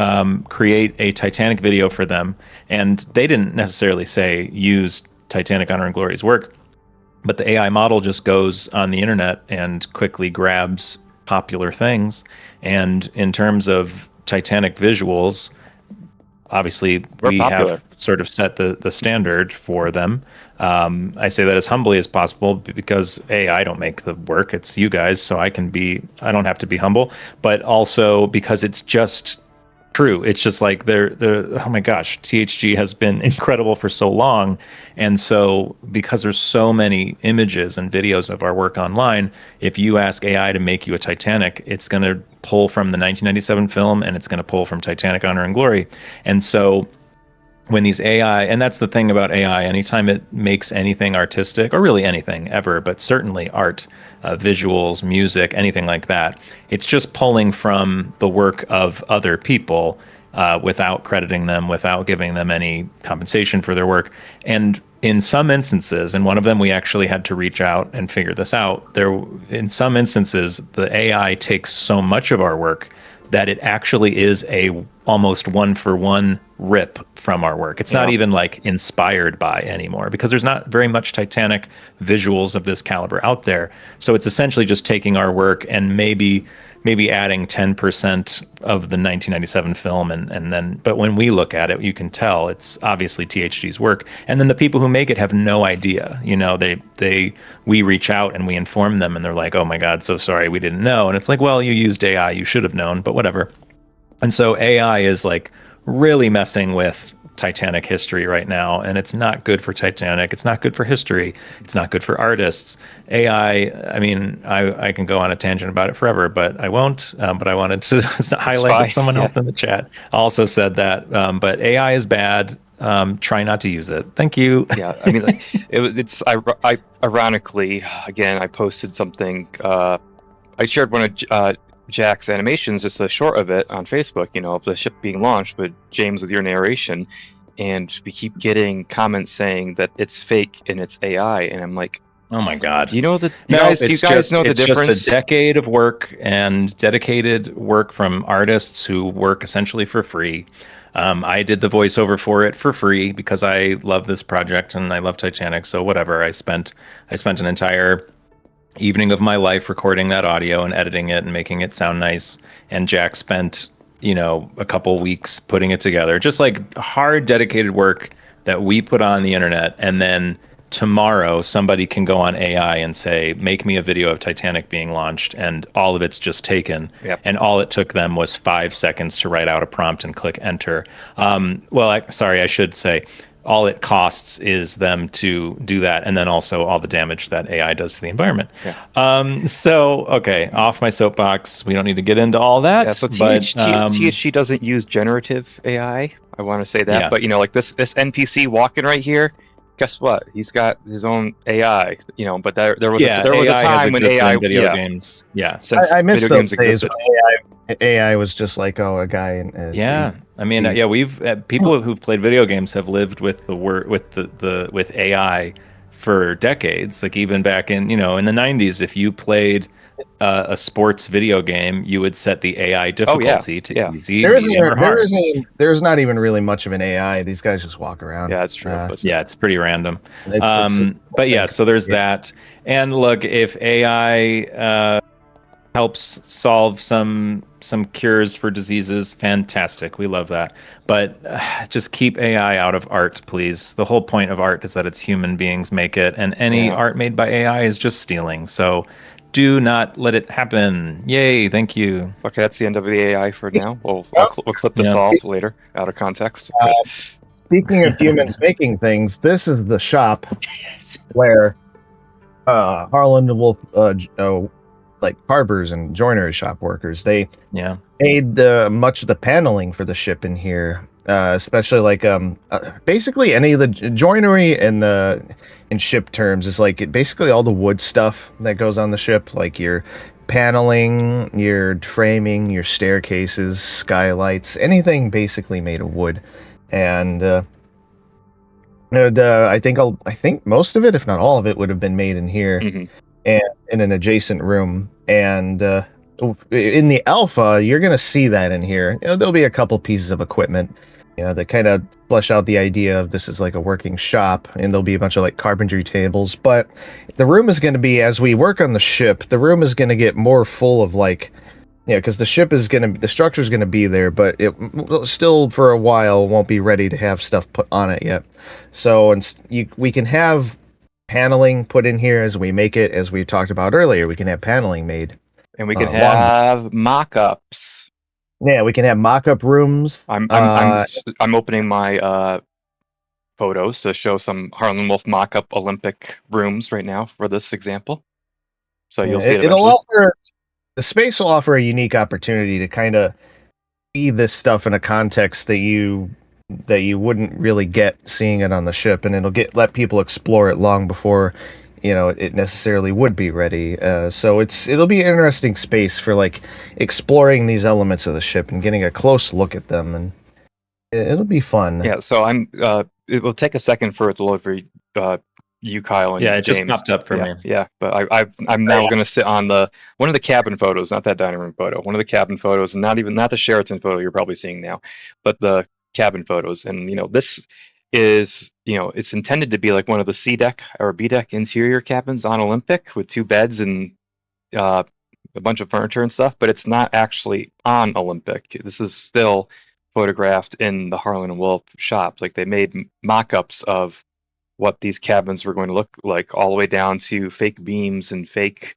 create a Titanic video for them. And they didn't necessarily say use Titanic Honor and Glory's work, but the AI model just goes on the internet and quickly grabs popular things. And in terms of Titanic visuals, obviously we have sort of set the standard for them. I say that as humbly as possible because I don't make the work, it's you guys, so I don't have to be humble, but also because it's just true. It's just like oh my gosh, THG has been incredible for so long. And so because there's so many images and videos of our work online, if you ask AI to make you a Titanic, it's going to pull from the 1997 film and it's going to pull from Titanic Honor and Glory. And so when these AI, and that's the thing about AI, anytime it makes anything artistic, or really anything ever, but certainly art, visuals, music, anything like that, it's just pulling from the work of other people without crediting them, without giving them any compensation for their work. And in some instances, and one of them we actually had to reach out and figure this out, in some instances, the AI takes so much of our work that it actually is a almost one-for-one rip from our work. It's not even like inspired by anymore because there's not very much Titanic visuals of this caliber out there. So it's essentially just taking our work and maybe adding 10% of the 1997 film, and then, but when we look at it, you can tell it's obviously THG's work. And then the people who make it have no idea. We reach out and we inform them, and they're like, "Oh my God, so sorry, we didn't know." And it's like, well, you used AI, you should have known, but whatever. And so AI is like really messing with Titanic history right now, and it's not good for Titanic. It's not good for history. It's not good for artists. AI, I mean, I can go on a tangent about it forever, but I won't. But I wanted to highlight that someone else in the chat also said that. But AI is bad. Try not to use it. Thank you. Yeah, I mean, ironically, again, I posted something. I shared one of Jack's animations, just a short of it on Facebook, of the ship being launched, but James with your narration, and we keep getting comments saying that it's fake and it's AI, and I'm like, Oh my God. Do you know the? No, Do you guys know the it's difference? just a decade of work and dedicated work from artists who work essentially for free. I did the voiceover for it for free because I love this project and I love Titanic. So whatever, I spent an entire evening of my life recording that audio and editing it and making it sound nice. And Jack spent, a couple weeks putting it together. Just like hard, dedicated work that we put on the internet, and then tomorrow somebody can go on AI and say, make me a video of Titanic being launched, and all of it's just taken. Yep. And all it took them was 5 seconds to write out a prompt and click enter. I should say all it costs is them to do that, and then also all the damage that AI does to the environment. Yeah. Okay, off my soapbox. We don't need to get into all that. Yeah, so THG doesn't use generative AI. I want to say that, Yeah. but like this NPC walking right here. Guess what? He's got his own AI. But there was a time when AI in video games. Yeah, since I missed video games those days existed. when AI was just like, oh, a guy. I mean, we've people who've played video games have lived with with AI for decades. Like even back in in the 90s, if you played a sports video game, you would set the AI difficulty to easy. There's not even really much of an AI. These guys just walk around. Yeah, that's true. It's pretty random. So there's that. And look, if AI helps solve some cures for diseases, fantastic. We love that. But just keep AI out of art, please. The whole point of art is that it's human beings make it, and any art made by AI is just stealing. So do not let it happen. Yay, thank you. Okay, that's the end of the AI for now. We'll clip this off later out of context. Speaking of humans making things, this is the shop where Harlan Wolf, like barbers and joinery shop workers, they made much of the paneling for the ship in here, especially like basically any of the joinery in ship terms is like basically all the wood stuff that goes on the ship, like your paneling, your framing, your staircases, skylights, anything basically made of wood. And I think most of it, if not all of it, would have been made in here. Mm-hmm. And in an adjacent room. And in the alpha, you're going to see that in here. There'll be a couple pieces of equipment, that kind of flesh out the idea of this is like a working shop, and there'll be a bunch of like carpentry tables. But the room is going to be, as we work on the ship, the room is going to get more full of like, because the structure is going to be there, but it still for a while won't be ready to have stuff put on it yet. So we can have paneling put in here as we make it, as we talked about earlier. We can have paneling made, and we can have mock-ups. Yeah, we can have mock-up rooms. I'm opening my photos to show some Harlan Wolf mock-up Olympic rooms right now for this example. So you'll see the space will offer a unique opportunity to kind of see this stuff in a context that you wouldn't really get seeing it on the ship, and let people explore it long before it necessarily would be ready. So it'll be an interesting space for like exploring these elements of the ship and getting a close look at them, and it'll be fun. Yeah, so it will take a second for it to load for you, Kyle, and it James. just popped up for me. Yeah, but I'm now going to sit on one of the cabin photos, not that dining room photo, one of the cabin photos, and not the Sheraton photo you're probably seeing now, but the cabin photos. And this is it's intended to be like one of the C deck or B deck interior cabins on Olympic with 2 beds and a bunch of furniture and stuff, but it's not actually on Olympic. This is still photographed in the Harlan and Wolf shop. Like they made mock-ups of what these cabins were going to look like, all the way down to fake beams and fake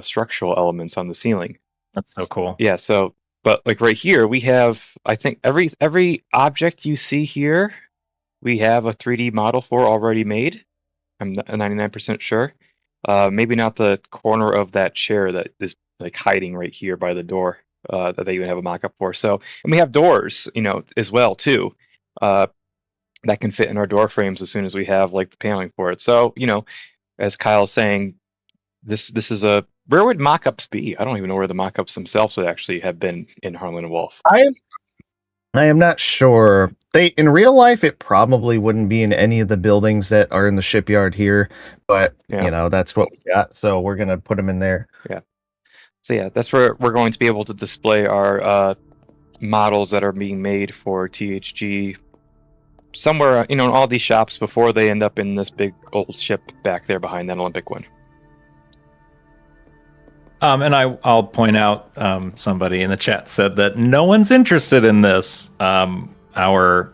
structural elements on the ceiling. That's so cool. Yeah, so but like right here, we have, I think every object you see here, we have a 3D model for already made. I'm 99% sure. Maybe not the corner of that chair that is like hiding right here by the door that they even have a mock-up for. So, and we have doors, as well too, that can fit in our door frames as soon as we have like the paneling for it. So, as Kyle's saying, this is where would mock-ups be? I don't even know where the mock-ups themselves would actually have been in Harlan and Wolf. I am not sure. In real life, it probably wouldn't be in any of the buildings that are in the shipyard here, but Yeah. that's what we got, so we're gonna put them in there. Yeah. So yeah, that's where we're going to be able to display our models that are being made for THG somewhere, in all these shops before they end up in this big old ship back there behind that Olympic one. And I'll point out, somebody in the chat said that no one's interested in this. Our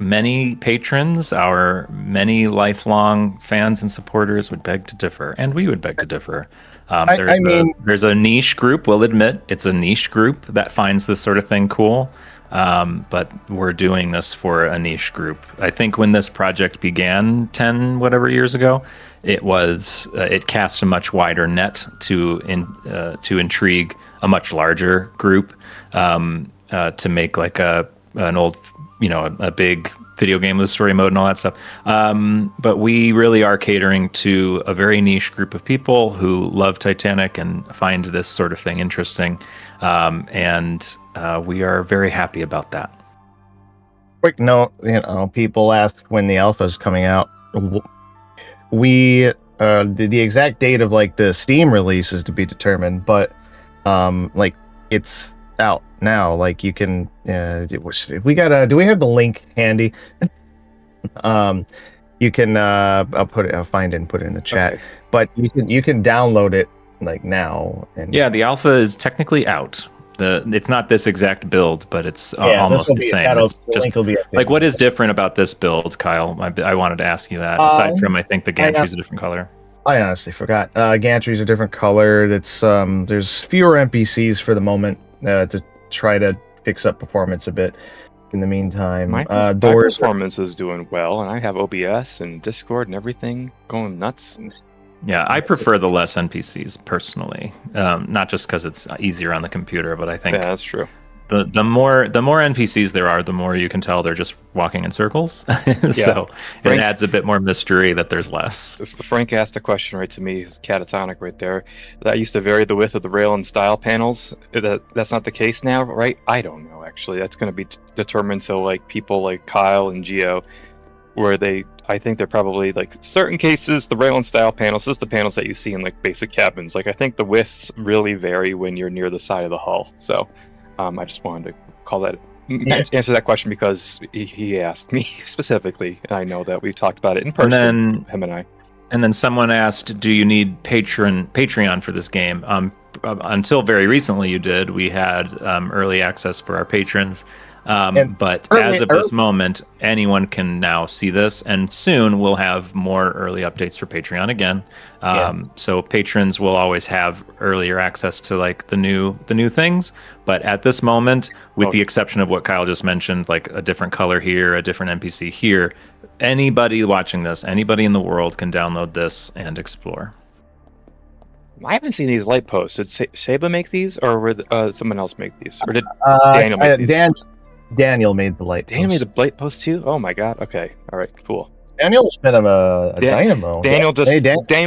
many patrons, our many lifelong fans and supporters would beg to differ, and we would beg to differ. There's a niche group, we'll admit, it's a niche group that finds this sort of thing cool. But we're doing this for a niche group. I think when this project began 10 whatever years ago, it cast a much wider net to intrigue a much larger group, to make like an old, a big video game with story mode and all that stuff. But we really are catering to a very niche group of people who love Titanic and find this sort of thing interesting. And we are very happy about that. Quick note, people ask when the alpha is coming out. We the exact date of like the Steam release is to be determined, but like it's out now. Like you can do we have the link handy? You can I'll find it and put it in the chat. Okay. But you can download it like now. And yeah, the alpha is technically out. It's not this exact build, but it's almost the same. It's just like, what is different about this build, Kyle? I wanted to ask you that. Aside from, I think the gantry's a different color. I honestly forgot. Gantry's a different color. That's there's fewer NPCs for the moment to try to fix up performance a bit. In the meantime, my performance is doing well, and I have OBS and Discord and everything going nuts. Yeah, I prefer the less NPCs personally, not just because it's easier on the computer, but I think that's true. The more NPCs there are, the more you can tell they're just walking in circles. So Frank, it adds a bit more mystery that there's less. Frank asked a question right to me, catatonic right there. That used to vary the width of the rail and style panels. That's not the case now, right? I don't know, actually. That's going to be determined. So like people like Kyle and Geo, where I think they're probably like certain cases, the rail and style panels, this is the panels that you see in like basic cabins. Like I think the widths really vary when you're near the side of the hull. So I just wanted to call that, answer that question because he asked me specifically, and I know that we've talked about it in person, him and I. And then someone asked, do you need Patreon for this game? Until very recently you did. We had early access for our patrons. But as of this moment, anyone can now see this, and soon we'll have more early updates for Patreon again. So patrons will always have earlier access to like the new things. But at this moment, with the exception of what Kyle just mentioned, like a different color here, a different NPC here, anybody watching this, anybody in the world can download this and explore. I haven't seen these light posts. Did Sheba make these, or did someone else make these, or did Daniel make these? Daniel made the light post. Daniel made the light post too? Oh my god. Okay. All right. Cool. Daniel's been a dynamo. Daniel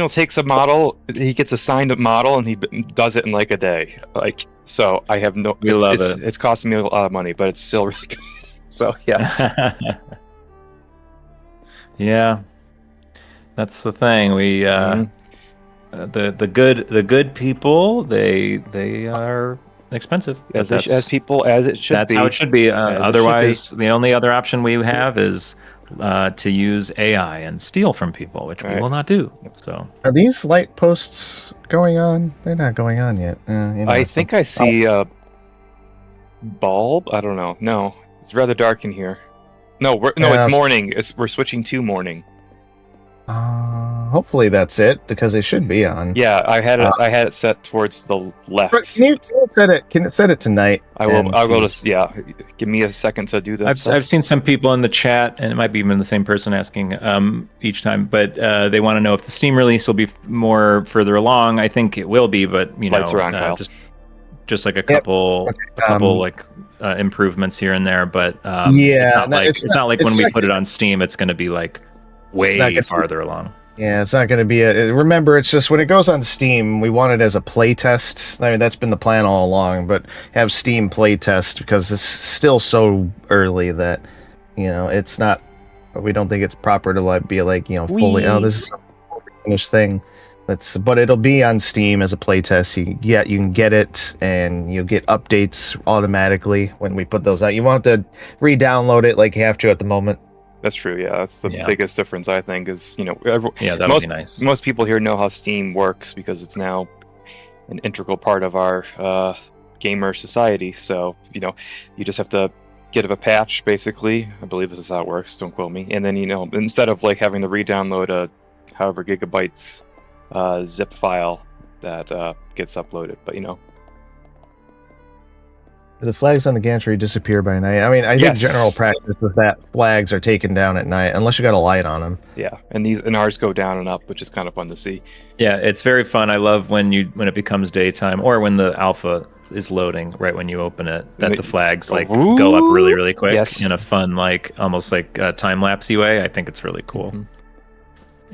takes a model. He gets assigned a model and he does it in like a day. Like so, I have no. We love it. It's costing me a lot of money, but it's still really good. So yeah. Yeah, that's the thing. We the good people they are expensive, as it should be. That's how it should be. Otherwise, the only other option we have is to use AI and steal from people, which we will not do. So, are these light posts going on? They're not going on yet. I think I see a bulb. I don't know. No, it's rather dark in here. No, it's morning. We're switching to morning. Hopefully that's it, because they should be on. Yeah, I had it set towards the left. Can it set it tonight? I'll go to give me a second to do that. I've seen some people in the chat, and it might be even the same person asking each time, but they want to know if the Steam release will be more further along. I think it will be, but lights are on, Kyle. Just like a couple improvements here and there, but it's not like when we put it on Steam, it's going to be like way farther along. Yeah, it's not going to be remember, it's just when it goes on Steam, we want it as a play test. I mean, that's been the plan all along, but have Steam play test because it's still so early that, it's not, we don't think it's proper to be like, fully, this is a finished thing. But it'll be on Steam as a play test. You can get it and you'll get updates automatically when we put those out. You won't have to re-download it like you have to at the moment. That's true. Yeah, that's the biggest difference, I think, is that'll be nice. Most people here know how Steam works because it's now an integral part of our gamer society. So you just have to get a patch, basically. I believe this is how it works. Don't quote me. And then instead of like having to re-download a however gigabytes zip file that gets uploaded, but the flags on the gantry disappear by night. I mean, I think general practice is that flags are taken down at night unless you got a light on them. Yeah, and ours go down and up, which is kind of fun to see. Yeah, it's very fun. I love when it becomes daytime or when the alpha is loading right when you open it, that the flags go up really, really quick in a fun, like almost like time-lapsey way. I think it's really cool. Mm-hmm.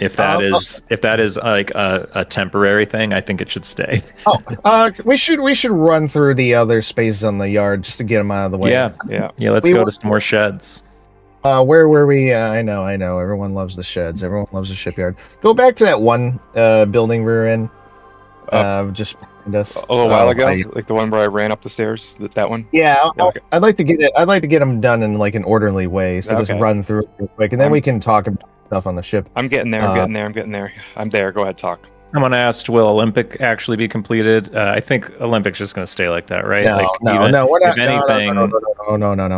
If that is like a temporary thing, I think it should stay. We should run through the other spaces on the yard just to get them out of the way. Yeah. Let's go to some more sheds. Where were we? I know. Everyone loves the sheds. Everyone loves the shipyard. Go back to that one building we were in. Just behind us. A little while ago, like the one where I ran up the stairs. That one. Yeah. Okay. I'd like to get it. I'd like to get them done in like an orderly way. So just run through it real quick, and then we can talk about stuff on the ship. I'm getting there. I'm there. Go ahead, talk. Someone asked, will Olympic actually be completed? I think Olympic's just going to stay like that, right? No, we're not. No,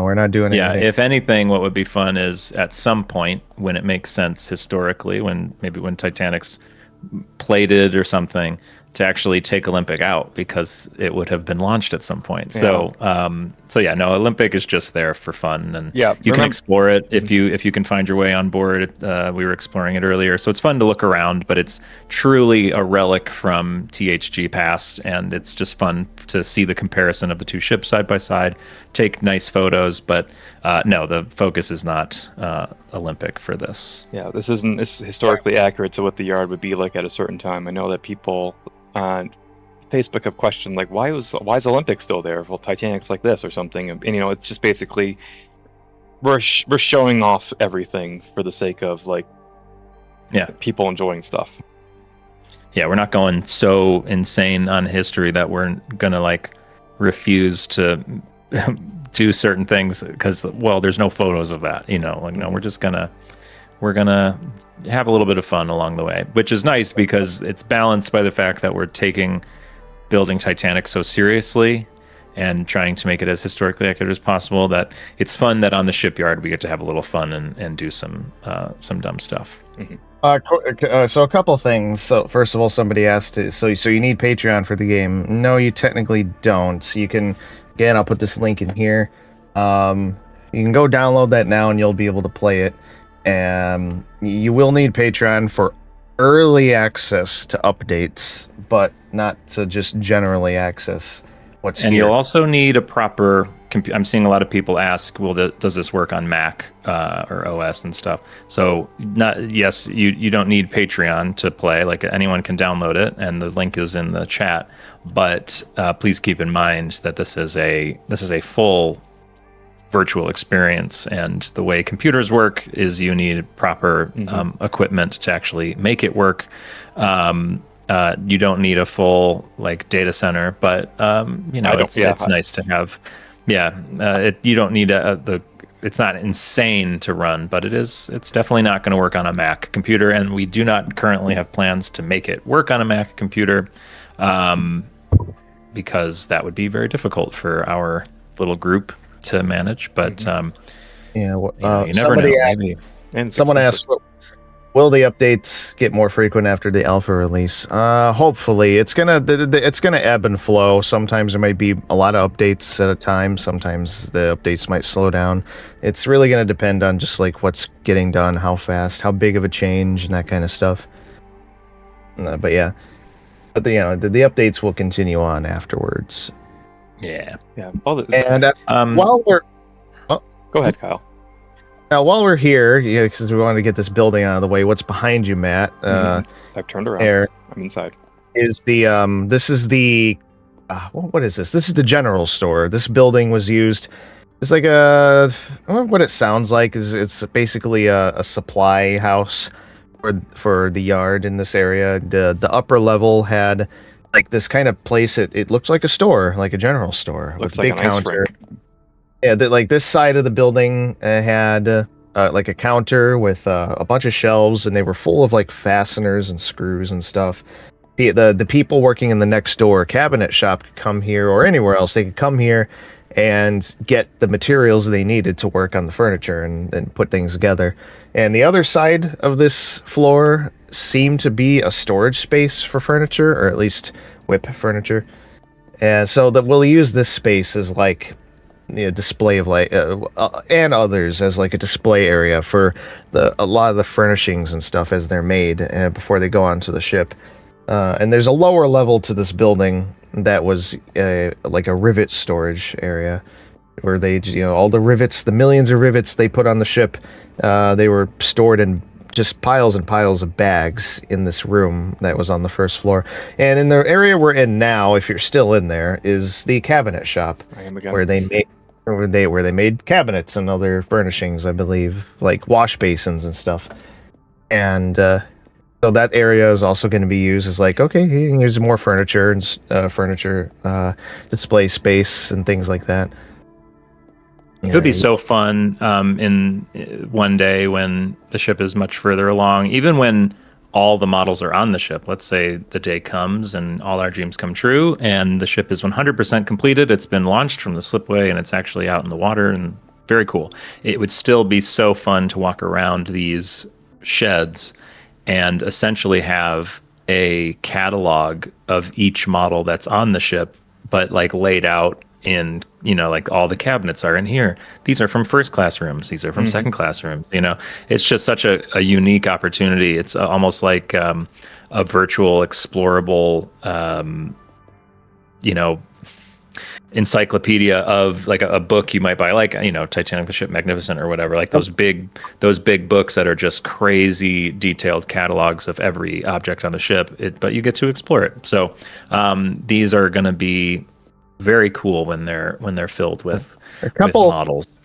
we're not doing anything. Yeah, if anything, what would be fun is at some point when it makes sense historically, when Titanic's plated or something, to actually take Olympic out because it would have been launched at some point. Yeah. Olympic is just there for fun, and you can explore it if you can find your way on board. We were exploring it earlier, so it's fun to look around, but it's truly a relic from THG past, and it's just fun to see the comparison of the two ships side by side, take nice photos, but no, the focus is not Olympic for this. Yeah, this isn't historically accurate to what the yard would be like at a certain time. I know that people on Facebook have questioned, like, why is Olympic still there? Well, Titanic's like this or something, and it's just basically we're showing off everything for the sake of people enjoying stuff. Yeah, we're not going so insane on history that we're gonna refuse to do certain things because there's no photos of that. We're gonna have a little bit of fun along the way, which is nice because it's balanced by the fact that we're taking building Titanic so seriously and trying to make it as historically accurate as possible, that it's fun that on the shipyard we get to have a little fun and do some dumb stuff. Mm-hmm. So a couple things. So first of all, somebody asked, so you need Patreon for the game? No, you technically don't. You can, again, I'll put this link in here. You can go download that now and you'll be able to play it. You will need Patreon for early access to updates, but not to just generally access what's and here. You'll also need a proper computer. I'm seeing a lot of people ask, well, does this work on Mac or OS and stuff? So you don't need Patreon to play. Like, anyone can download it, and the link is in the chat. But please keep in mind that this is a full virtual experience, and the way computers work is you need proper equipment to actually make it work. You don't need a full data center, but it's nice to have. You don't need it's not insane to run, but it's definitely not going to work on a Mac computer, and we do not currently have plans to make it work on a Mac computer, because that would be very difficult for our little group to manage. But you never know. Someone asked, will the updates get more frequent after the alpha release? Hopefully. It's gonna ebb and flow. Sometimes there might be a lot of updates at a time. Sometimes the updates might slow down. It's really gonna depend on just what's getting done, how fast, how big of a change, and that kind of stuff. But the updates will continue on afterwards. Yeah. And while we're go ahead, Kyle. Now, while we're here, because we wanted to get this building out of the way, what's behind you, Matt? I've turned around. There I'm inside. is the this is the what is this? This is the general store. This building was used. It's like I don't know what it sounds like. It's basically a supply house for the yard in this area. The upper level had like this kind of place. It looked like a store, like a general store. Looks with a like big an ice counter. rink. Yeah, like this side of the building had like a counter with a bunch of shelves, and they were full of like fasteners and screws and stuff. The people working in the next door cabinet shop could come here, or anywhere else. They could come here and get the materials they needed to work on the furniture and put things together. And the other side of this floor seemed to be a storage space for furniture, or at least whip furniture. And so that we'll use this space as like display of like and others as like a display area for a lot of the furnishings and stuff as they're made before they go onto the ship. And there's a lower level to this building that was like a rivet storage area where they, all the rivets, the millions of rivets they put on the ship, they were stored in just piles and piles of bags in this room that was on the first floor. And in the area we're in now, if you're still in there, is the cabinet shop where they made cabinets and other furnishings, I believe, like wash basins and stuff. And so that area is also going to be used as like, okay, here's more furniture and furniture display space and things like that. It would be so fun in one day when the ship is much further along, even when all the models are on the ship. Let's say the day comes and all our dreams come true and the ship is 100% completed. It's been launched from the slipway and it's actually out in the water, and very cool. It would still be so fun to walk around these sheds and essentially have a catalog of each model that's on the ship, but like laid out in, like all the cabinets are in here. These are from first class rooms. These are from second class rooms. It's just such a unique opportunity. It's almost like a virtual explorable, encyclopedia of like a book you might buy, like, Titanic, the Ship Magnificent or whatever, like those big books that are just crazy detailed catalogs of every object on the ship, but you get to explore it. So these are going to be very cool when they're filled with models.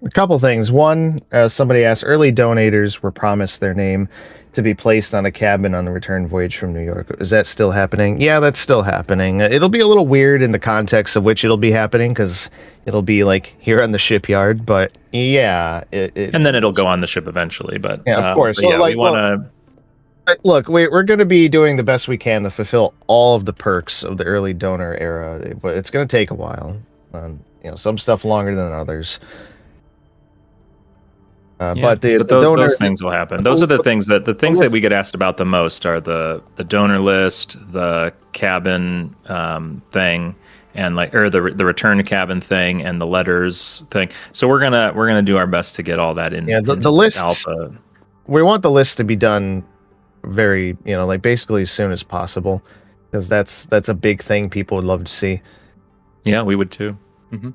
A couple things. One, somebody asked, early donators were promised their name to be placed on a cabin on the return voyage from New York. Is that still happening? Yeah, that's still happening. It'll be a little weird in the context of which it'll be happening, because it'll be like here on the shipyard, but yeah. And then it'll go on the ship eventually, but yeah, of course. So, yeah, we want to... Look, we're going to be doing the best we can to fulfill all of the perks of the early donor era, but it's going to take a while. Some stuff longer than others. But those things will happen. Those are the things that we get asked about the most are the donor list, the cabin thing, and the return to cabin thing, and the letters thing. So we're gonna do our best to get all that in. Yeah, the list. Alpha. We want the list to be done very, basically as soon as possible, because that's a big thing people would love to see. Yeah, we would too. Mm-hmm.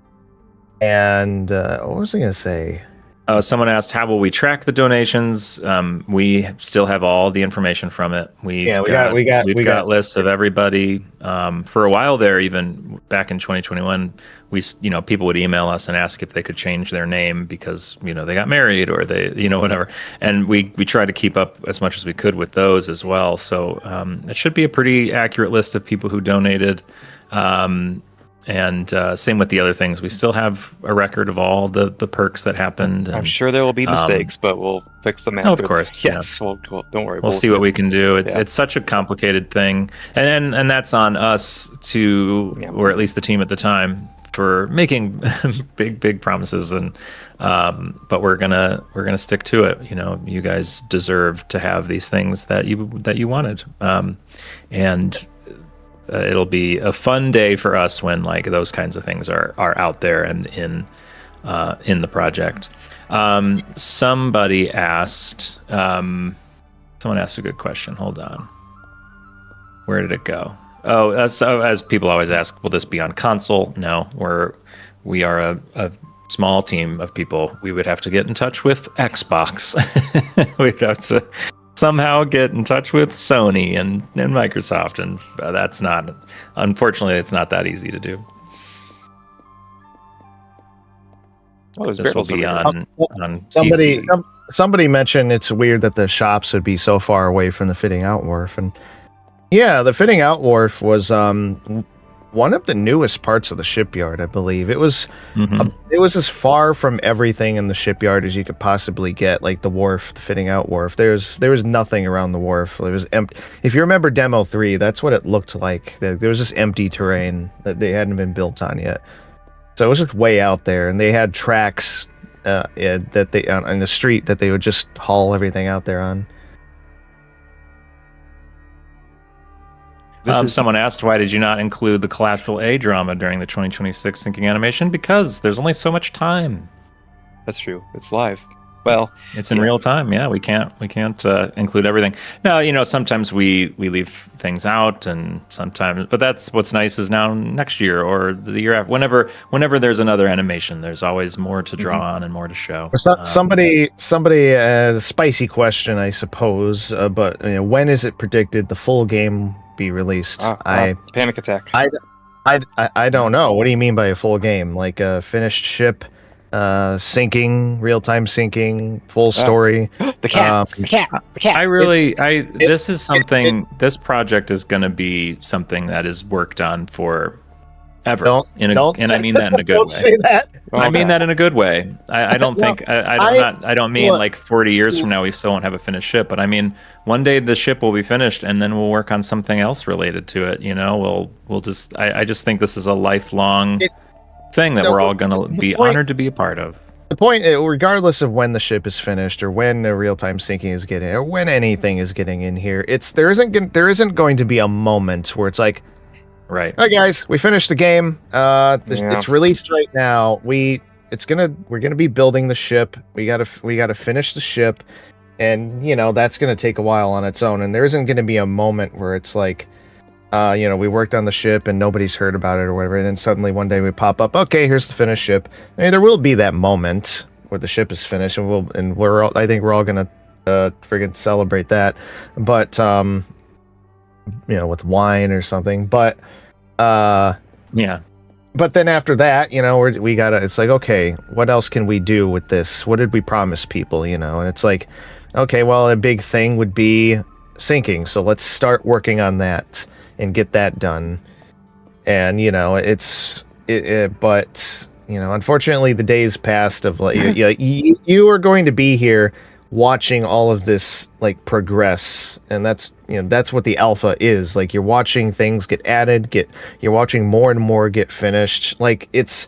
And what was I gonna say? Someone asked, how will we track the donations? We still have all the information from it. We've got lists of everybody. For a while there, even back in 2021, people would email us and ask if they could change their name because, they got married or they, whatever. And we tried to keep up as much as we could with those as well. So it should be a pretty accurate list of people who donated. And same with the other things. We still have a record of all the perks that happened. I'm sure there will be mistakes, but we'll fix them after. Oh, of course. Yes. Yeah. Don't worry. We'll see what we can do. It's such a complicated thing. And that's on us or at least the team at the time, for making big promises. And but we're gonna stick to it. You guys deserve to have these things that you wanted. And it'll be a fun day for us when like those kinds of things are out there and in the project. Somebody asked, someone asked a good question. Hold on. Where did it go? Oh, as people always ask, will this be on console? No, we are a small team of people, we would have to get in touch with Xbox. We'd have to somehow get in touch with Sony and Microsoft, and that's not, unfortunately, it's not that easy to do. Oh, this will be on somebody PC. Somebody mentioned it's weird that the shops would be so far away from the fitting out wharf, and yeah, the fitting out wharf was one of the newest parts of the shipyard, I believe. It was it was as far from everything in the shipyard as you could possibly get, like the wharf, the fitting out wharf. There was nothing around the wharf. It was empty. If you remember Demo 3, that's what it looked like. There was just empty terrain that they hadn't been built on yet. So it was just way out there, and they had tracks that they on the street that they would just haul everything out there on. Someone asked, why did you not include the Collateral A drama during the 2026 syncing animation? Because there's only so much time. That's true. It's live. Well, it's in real time. Yeah, we can't include everything. Now, sometimes we leave things out, and sometimes, but that's what's nice is now next year or the year after, whenever there's another animation, there's always more to draw on and more to show. Somebody a spicy question, I suppose, but when is it predicted the full game be released? Panic attack. I don't know. What do you mean by a full game? Like a finished ship? Syncing, real-time syncing, full story. The cat. This project is going to be something that is worked on for ever. I mean that in a good way. Say that. I mean that in a good way. I don't think I don't mean like 40 years from now we still won't have a finished ship, but I mean one day the ship will be finished and then we'll work on something else related to it. We'll just I just think this is a lifelong thing that we're all going to be honored to be a part of. The point, regardless of when the ship is finished or when the real-time syncing is getting, or when anything is getting in here, there isn't going to be a moment where it's like, right, all right, guys, we finished the game. It's released right now. We're gonna be building the ship. We gotta finish the ship, and that's gonna take a while on its own. And there isn't gonna be a moment where it's like, we worked on the ship and nobody's heard about it or whatever, and then suddenly one day we pop up, okay, here's the finished ship. I mean, there will be that moment where the ship is finished, and I think we're all gonna friggin' celebrate that, but with wine or something. But yeah. But then after that, it's like, okay, what else can we do with this? What did we promise people? And it's like, okay, well, a big thing would be syncing, so let's start working on that and get that done. And but unfortunately the days passed of like you are going to be here watching all of this like progress, and that's what the alpha is. Like, you're watching things get added, you're watching more and more get finished. Like it's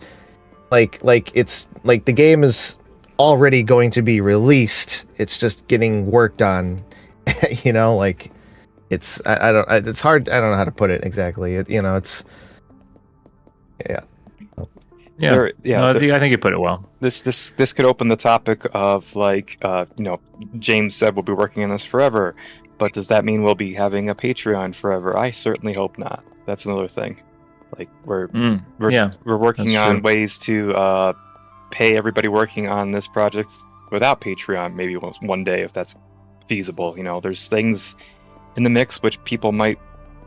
like the game is already going to be released, it's just getting worked on. It's it's hard. I don't know how to put it exactly. I think you put it well. This could open the topic of like, James said we'll be working on this forever, but does that mean we'll be having a Patreon forever? I certainly hope not. That's another thing. Like we're working on ways to pay everybody working on this project without Patreon. Maybe one day, if that's feasible. There's things in the mix which people might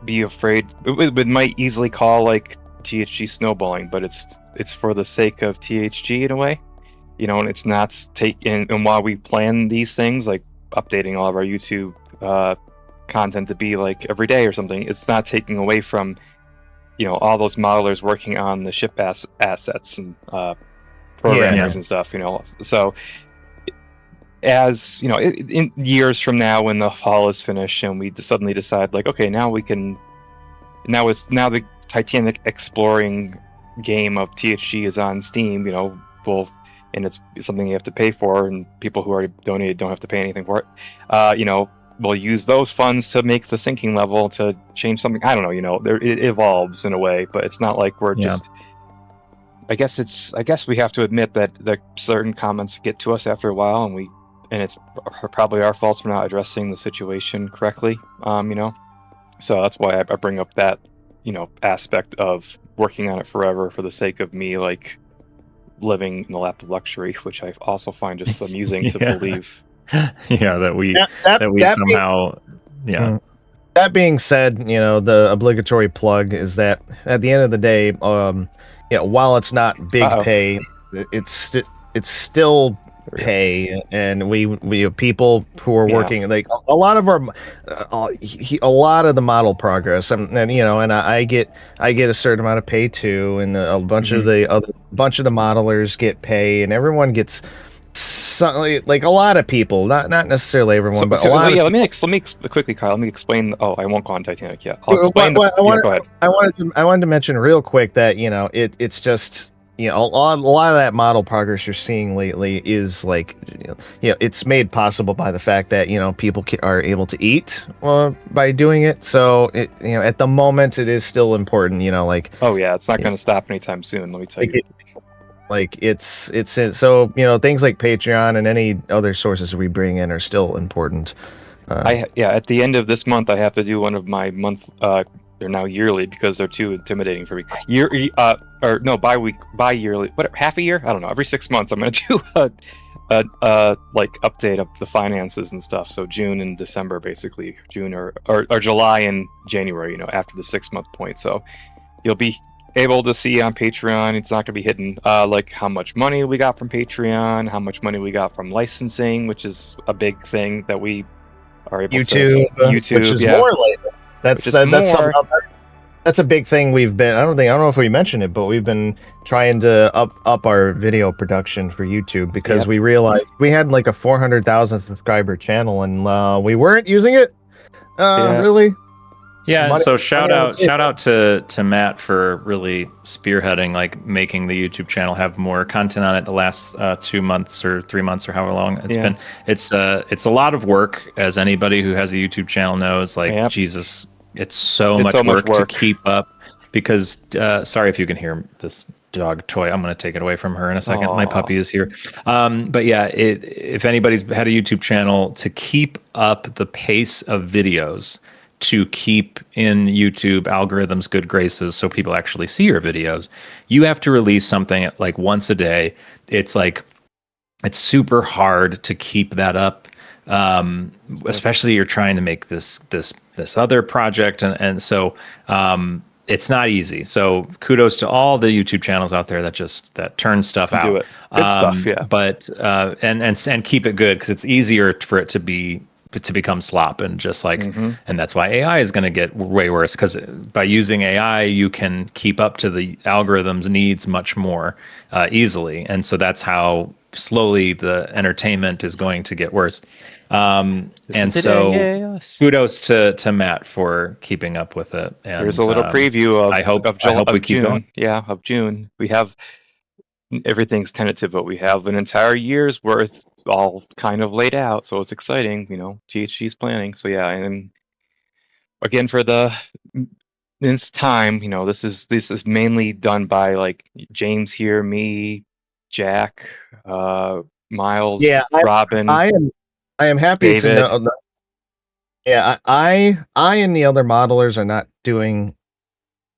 be afraid it might easily call like THG snowballing, but it's for the sake of THG in a way, and it's not and while we plan these things, like updating all of our YouTube content to be like every day or something, it's not taking away from all those modelers working on the ship assets and programmers and stuff. So as in years from now, when the haul is finished and we suddenly decide like, okay, now the Titanic exploring game of THG is on Steam, and it's something you have to pay for, and people who already donated don't have to pay anything for it. We'll use those funds to make the syncing level to change something. I don't know, it evolves in a way, but it's not like we're just. I guess we have to admit that the certain comments get to us after a while, and it's probably our fault for not addressing the situation correctly. So that's why I bring up that aspect of working on it forever for the sake of me, like living in the lap of luxury, which I also find just amusing to believe. Yeah, that we somehow That being said, the obligatory plug is that at the end of the day, while it's not big pay, it's still pay, and we have people who are working like a lot of a lot of the model progress, and I get a certain amount of pay too, and a bunch of the modelers get pay, and everyone gets. Like a lot of people, not necessarily everyone, but a lot. Let me quickly, Kyle. Let me explain. Oh, I won't go on Titanic yet. I'll explain. Go ahead. I wanted to mention real quick that it's just a lot of that model progress you're seeing lately is like it's made possible by the fact that people are able to eat by doing it. So at the moment it is still important. Oh yeah, it's not going to stop anytime soon. Let me tell you. It's so things like Patreon and any other sources we bring in are still important. At the end of this month I have to do one of my month. They're now yearly because they're too intimidating for me. Bi-yearly. What? Half a year? I don't know. Every 6 months I'm going to do a like update of the finances and stuff. So June and December, basically June or July and January. After the 6 month point. So you'll be able to see on Patreon. It's not going to be hidden, like how much money we got from Patreon, how much money we got from licensing, which is a big thing that we are able YouTube, which is more later. That's a big thing we've been. I don't know if we mentioned it, but we've been trying to up our video production for YouTube because we realized we had like a 400,000 subscriber channel and we weren't using it really. Yeah, and so shout out to Matt for really spearheading, like making the YouTube channel have more content on it the last 2 months or 3 months or however long it's been. It's a lot of work, as anybody who has a YouTube channel knows. Like Jesus, it's so much work to keep up. Because sorry if you can hear this dog toy. I'm going to take it away from her in a second. My puppy is here. But yeah, if anybody's had a YouTube channel, to keep up the pace of videos, to keep in YouTube algorithms good graces so people actually see your videos, you have to release something like once a day. It's super hard to keep that up, especially you're trying to make this other project, and so it's not easy. So kudos to all the YouTube channels out there that turn stuff out. Do it. Good stuff, yeah. But and keep it good, because it's easier for it to become slop, and just like and that's why AI is going to get way worse, because by using AI you can keep up to the algorithm's needs much more easily, and so that's how slowly the entertainment is going to get worse. And so kudos to Matt for keeping up with it. And there's a little preview of I hope we keep June. Going. Yeah, of June. We have everything's tentative, but we have an entire year's worth all kind of laid out, so it's exciting. THG's planning. So yeah, and again for the nth time, this is mainly done by like James here, me, Jack, Miles, Robin. I am happy David. to know. Yeah, I and the other modelers are not doing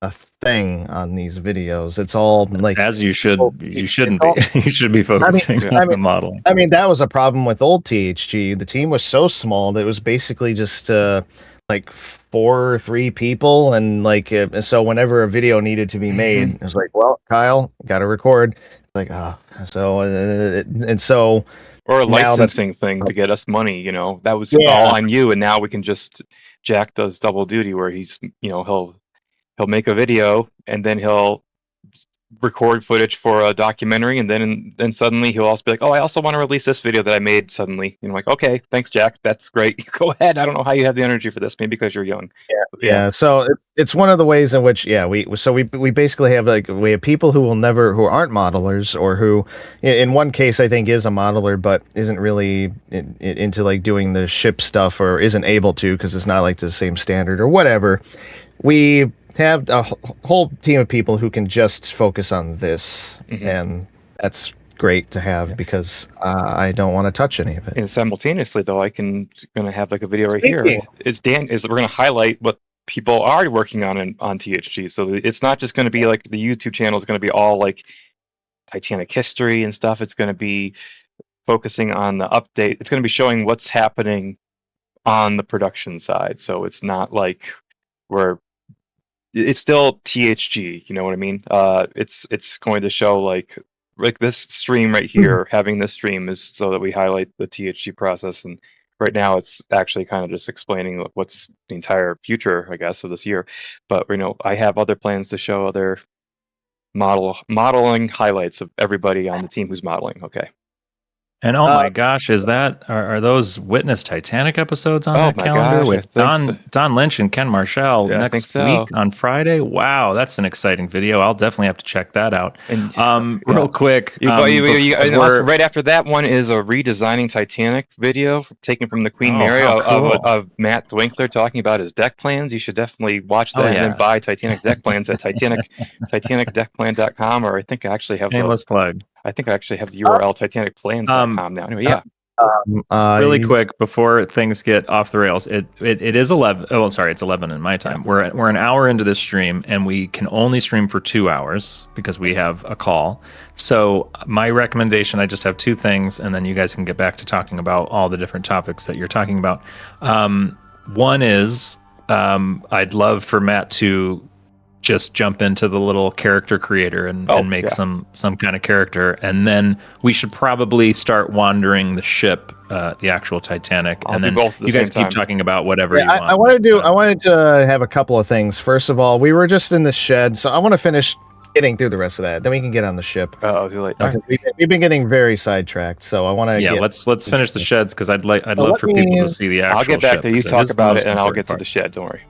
a thing on these videos. It's all like, as you should. You shouldn't be. You should be focusing on the modeling. I mean, that was a problem with old THG. The team was so small that it was basically just like 4 or 3 people, and like so whenever a video needed to be made, it was like, well, Kyle, got to record. Like, so and so. Or a licensing thing to get us money, that was all on you, and now we can just Jack does double duty where he's he'll make a video and then he'll record footage for a documentary, and then suddenly he'll also be like, oh, I also want to release this video that I made suddenly. I'm like, okay, thanks, Jack. That's great. Go ahead. I don't know how you have the energy for this. Maybe because you're young. Yeah. So it's one of the ways in which, we basically have we have people who aren't modelers, or who in one case I think is a modeler, but isn't really into like doing the ship stuff, or isn't able to, because it's not like the same standard or whatever. We have a whole team of people who can just focus on this, and that's great to have, because I don't want to touch any of it. And simultaneously, though, gonna have like a video right here. We're gonna highlight what people are working on THG. So it's not just gonna be like the YouTube channel is gonna be all like Titanic history and stuff. It's going to be focusing on the update. It's going to be showing what's happening on the production side. So it's not like it's still THG. You know what I mean? It's going to show like this stream right here. Having this stream is so that we highlight the THG process, and right now it's actually kind of just explaining what's the entire future, I guess, of this year. But I have other plans to show other modeling highlights of everybody on the team who's modeling. Okay. And oh my gosh, are those Witness Titanic episodes on that calendar with Don Lynch and Ken Marshall next week on Friday? Wow, that's an exciting video. I'll definitely have to check that out. And, real quick, right after that one is a redesigning Titanic video taken from the Queen Mary of Matt Dwinkler talking about his deck plans. You should definitely watch that and then buy Titanic deck plans at titanicdeckplan.com, or I think I actually have plug. I think I actually have the URL titanicplans.com now. Anyway, yeah. Really quick before things get off the rails, it is 11. Oh, sorry, it's 11 in my time. We're an hour into this stream, and we can only stream for 2 hours because we have a call. So my recommendation, I just have 2 things, and then you guys can get back to talking about all the different topics that you're talking about. One is I'd love for Matt to just jump into the little character creator and make some kind of character, and then we should probably start wandering the ship, the actual Titanic, and then you guys keep talking about whatever you want. I wanted to have a couple of things. First of all, we were just in the shed, so I want to finish getting through the rest of that. Then we can get on the ship. Too late. We've been getting very sidetracked, so I want to. Yeah, let's finish the sheds because I'd love for people to see the actual. I'll get back to you. Talk about it, and I'll get to the shed. Don't worry.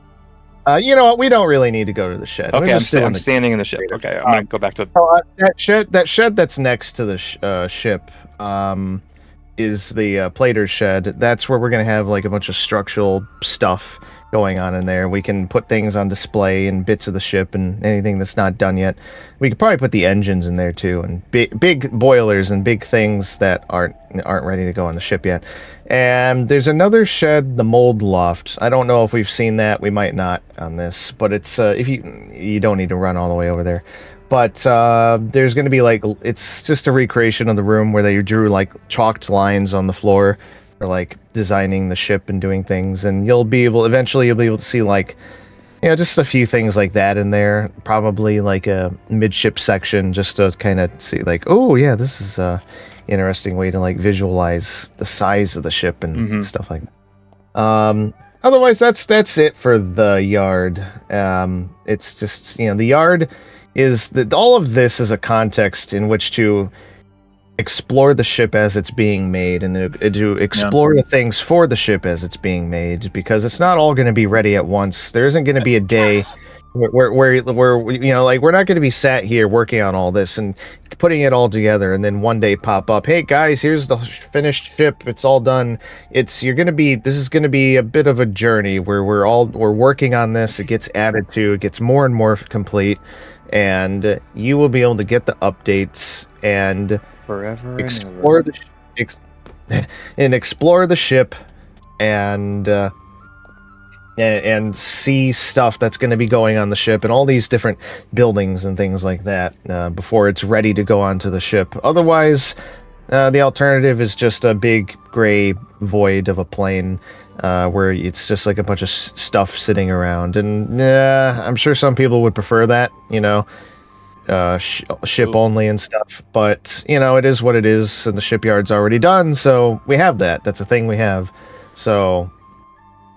You know what? We don't really need to go to the shed. Okay, I'm standing in the ship. Okay, I'm gonna go back to that shed that's next to the ship. Is the plater's shed. That's where we're gonna have like a bunch of structural stuff going on in there. We can put things on display and bits of the ship and anything that's not done yet. We could probably put the engines in there too, and big boilers and big things that aren't ready to go on the ship yet. And there's another shed, the mold loft. I don't know if we've seen that. We might not on this, but it's if you don't need to run all the way over there. But there's going to be like, it's just a recreation of the room where they drew like chalked lines on the floor for like designing the ship and doing things. And eventually you'll be able to see like, just a few things like that in there. Probably like a midship section just to kind of see like, oh yeah, this is interesting way to like visualize the size of the ship and stuff like that. Otherwise that's it for the yard. It's just the yard is that all of this is a context in which to explore the ship as it's being made and to explore the things for the ship as it's being made, because it's not all going to be ready at once. There isn't going to be a day where like we're not going to be sat here working on all this and putting it all together and then one day pop up, hey guys, here's the finished ship, it's all done. This is going to be a bit of a journey where we're working on this. It gets added to, it gets more and more complete, and you will be able to get the updates and forever explore explore the ship and see stuff that's going to be going on the ship and all these different buildings and things like that before it's ready to go onto the ship. Otherwise, the alternative is just a big gray void of a plane where it's just like a bunch of stuff sitting around. And I'm sure some people would prefer that, ship only and stuff. But, it is what it is, and the shipyard's already done, so we have that. That's a thing we have. So...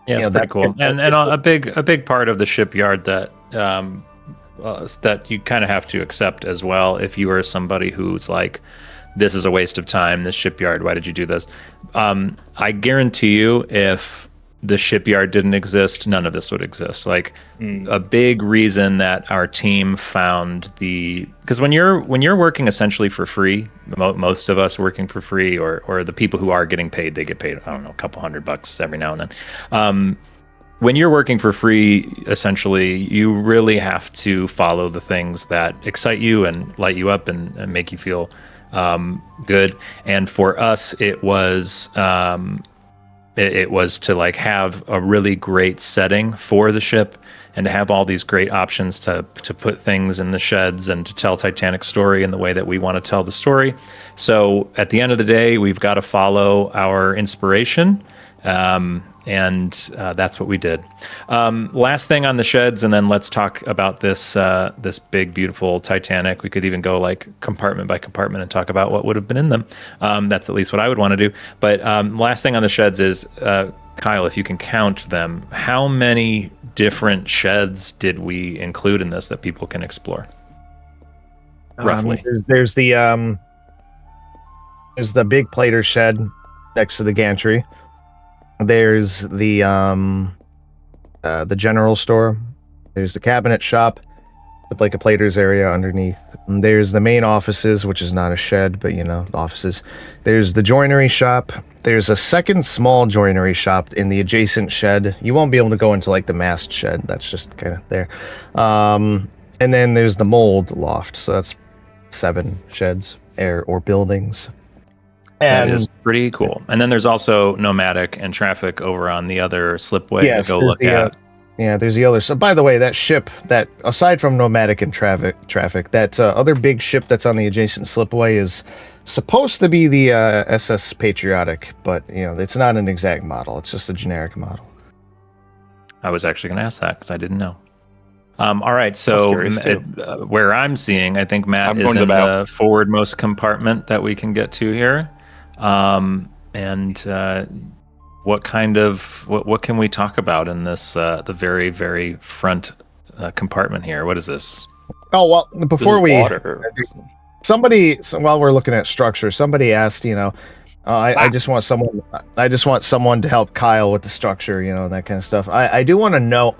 yeah, it's pretty cool, and a big part of the shipyard that that you kind of have to accept as well. If you are somebody who's like, this is a waste of time, this shipyard, why did you do this? I guarantee you, if the shipyard didn't exist, none of this would exist. Like a big reason that our team found because when you're working essentially for free, most of us working for free, or the people who are getting paid, they get paid, I don't know, a couple $100 every now and then. When you're working for free, essentially, you really have to follow the things that excite you and light you up and make you feel good. And for us, it was to like have a really great setting for the ship and to have all these great options to put things in the sheds and to tell Titanic's story in the way that we want to tell the story. So at the end of the day, we've got to follow our inspiration. And that's what we did. Last thing on the sheds, and then let's talk about this this big, beautiful Titanic. We could even go like compartment by compartment and talk about what would have been in them. That's at least what I would want to do. But last thing on the sheds is, Kyle, if you can count them, how many different sheds did we include in this that people can explore? Roughly. There's the big plater shed next to the gantry. There's the general store. There's the cabinet shop with like a plater's area underneath. And there's the main offices, which is not a shed, but offices. There's the joinery shop. There's a second small joinery shop in the adjacent shed. You won't be able to go into like the mast shed. That's just kind of there. And then there's the mold loft. So that's 7 sheds or buildings. That is pretty cool. And then there's also Nomadic and Traffic over on the other slipway to go look at. Yeah, there's the other. So, by the way, that ship, that aside from Nomadic and Traffic, that other big ship that's on the adjacent slipway is supposed to be the SS Patriotic, but it's not an exact model. It's just a generic model. I was actually going to ask that because I didn't know. All right, so where I'm seeing, I think Matt is in the forwardmost compartment that we can get to here. What can we talk about in this the very, very front compartment here? What is this? Oh, well, before while we're looking at structure, somebody asked, I just want someone to help Kyle with the structure, that kind of stuff. I do want to know,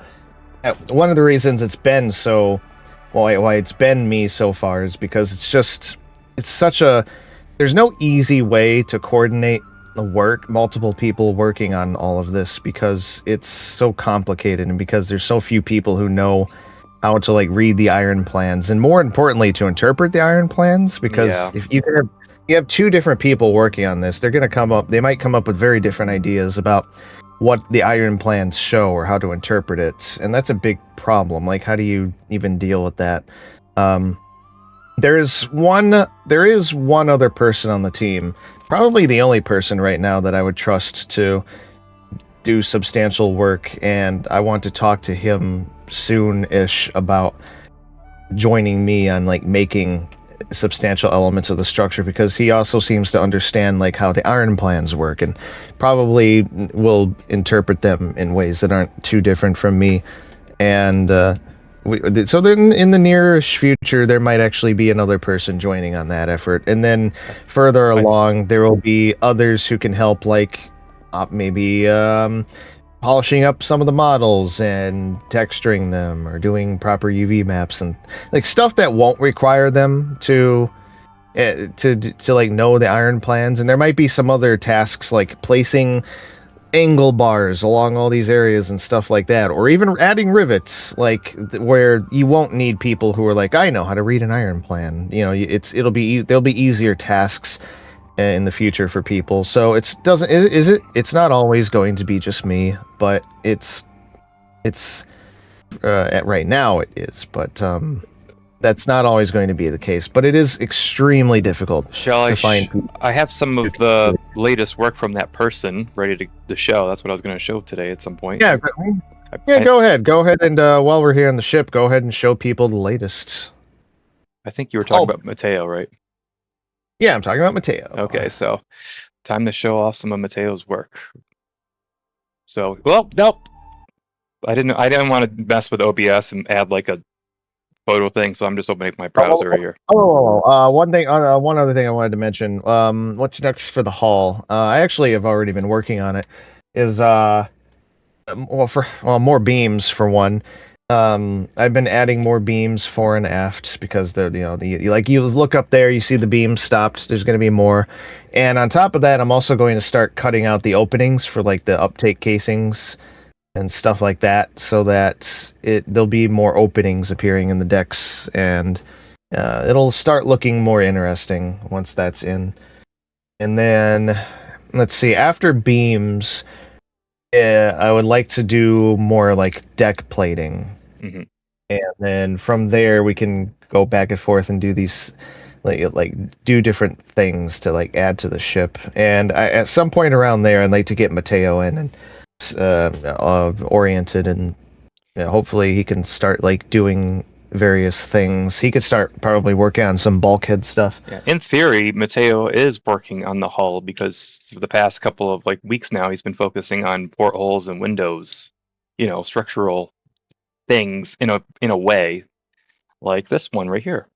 one of the reasons it's been why it's been me so far is because there's no easy way to coordinate the work, multiple people working on all of this, because it's so complicated and because there's so few people who know how to read the iron plans, and more importantly to interpret the iron plans, because if you have 2 different people working on this, they might come up with very different ideas about what the iron plans show or how to interpret it, and that's a big problem. How do you even deal with that? There is one other person on the team, probably the only person right now that I would trust to do substantial work, and I want to talk to him soon-ish about joining me on making substantial elements of the structure, because he also seems to understand how the iron plans work and probably will interpret them in ways that aren't too different from me. And so then in the nearish future, there might actually be another person joining on that effort. And then further along, there will be others who can help, maybe polishing up some of the models and texturing them, or doing proper UV maps and stuff that won't require them to know the iron plans. And there might be some other tasks like placing angle bars along all these areas and stuff like that, or even adding rivets, where you won't need people who are I know how to read an iron plan. There'll be easier tasks in the future for people. So it's not always going to be just me, but it's right now it is, but that's not always going to be the case, but it is extremely difficult to find people. I have some of the latest work from that person ready to show. That's what I was going to show today at some point. Yeah, go ahead, and while we're here on the ship, go ahead and show people the latest. I think you were talking about Mateo, right? Yeah, I'm talking about Mateo. Okay, so time to show off some of Mateo's work. So, well, nope. I didn't want to mess with OBS and add a photo thing, so I'm just opening my browser here. One other thing I wanted to mention. What's next for the hall? I actually have already been working on it. Is more beams for one. I've been adding more beams fore and aft, because they're you look up there, you see the beam stopped. There's going to be more, and on top of that, I'm also going to start cutting out the openings for the uptake casings and stuff like that, so that there'll be more openings appearing in the decks, and it'll start looking more interesting once that's in. And then let's see, after beams, I would like to do more deck plating. Mhm. And then from there we can go back and forth and do these like do different things to like add to the ship. And at some point around there, I'd like to get Mateo in and oriented, and hopefully he can start like doing various things. He could start probably working on some bulkhead stuff. Yeah. In theory, Mateo is working on the hull because for the past couple of like weeks now, he's been focusing on portholes and windows, structural things in a way, like this one right here.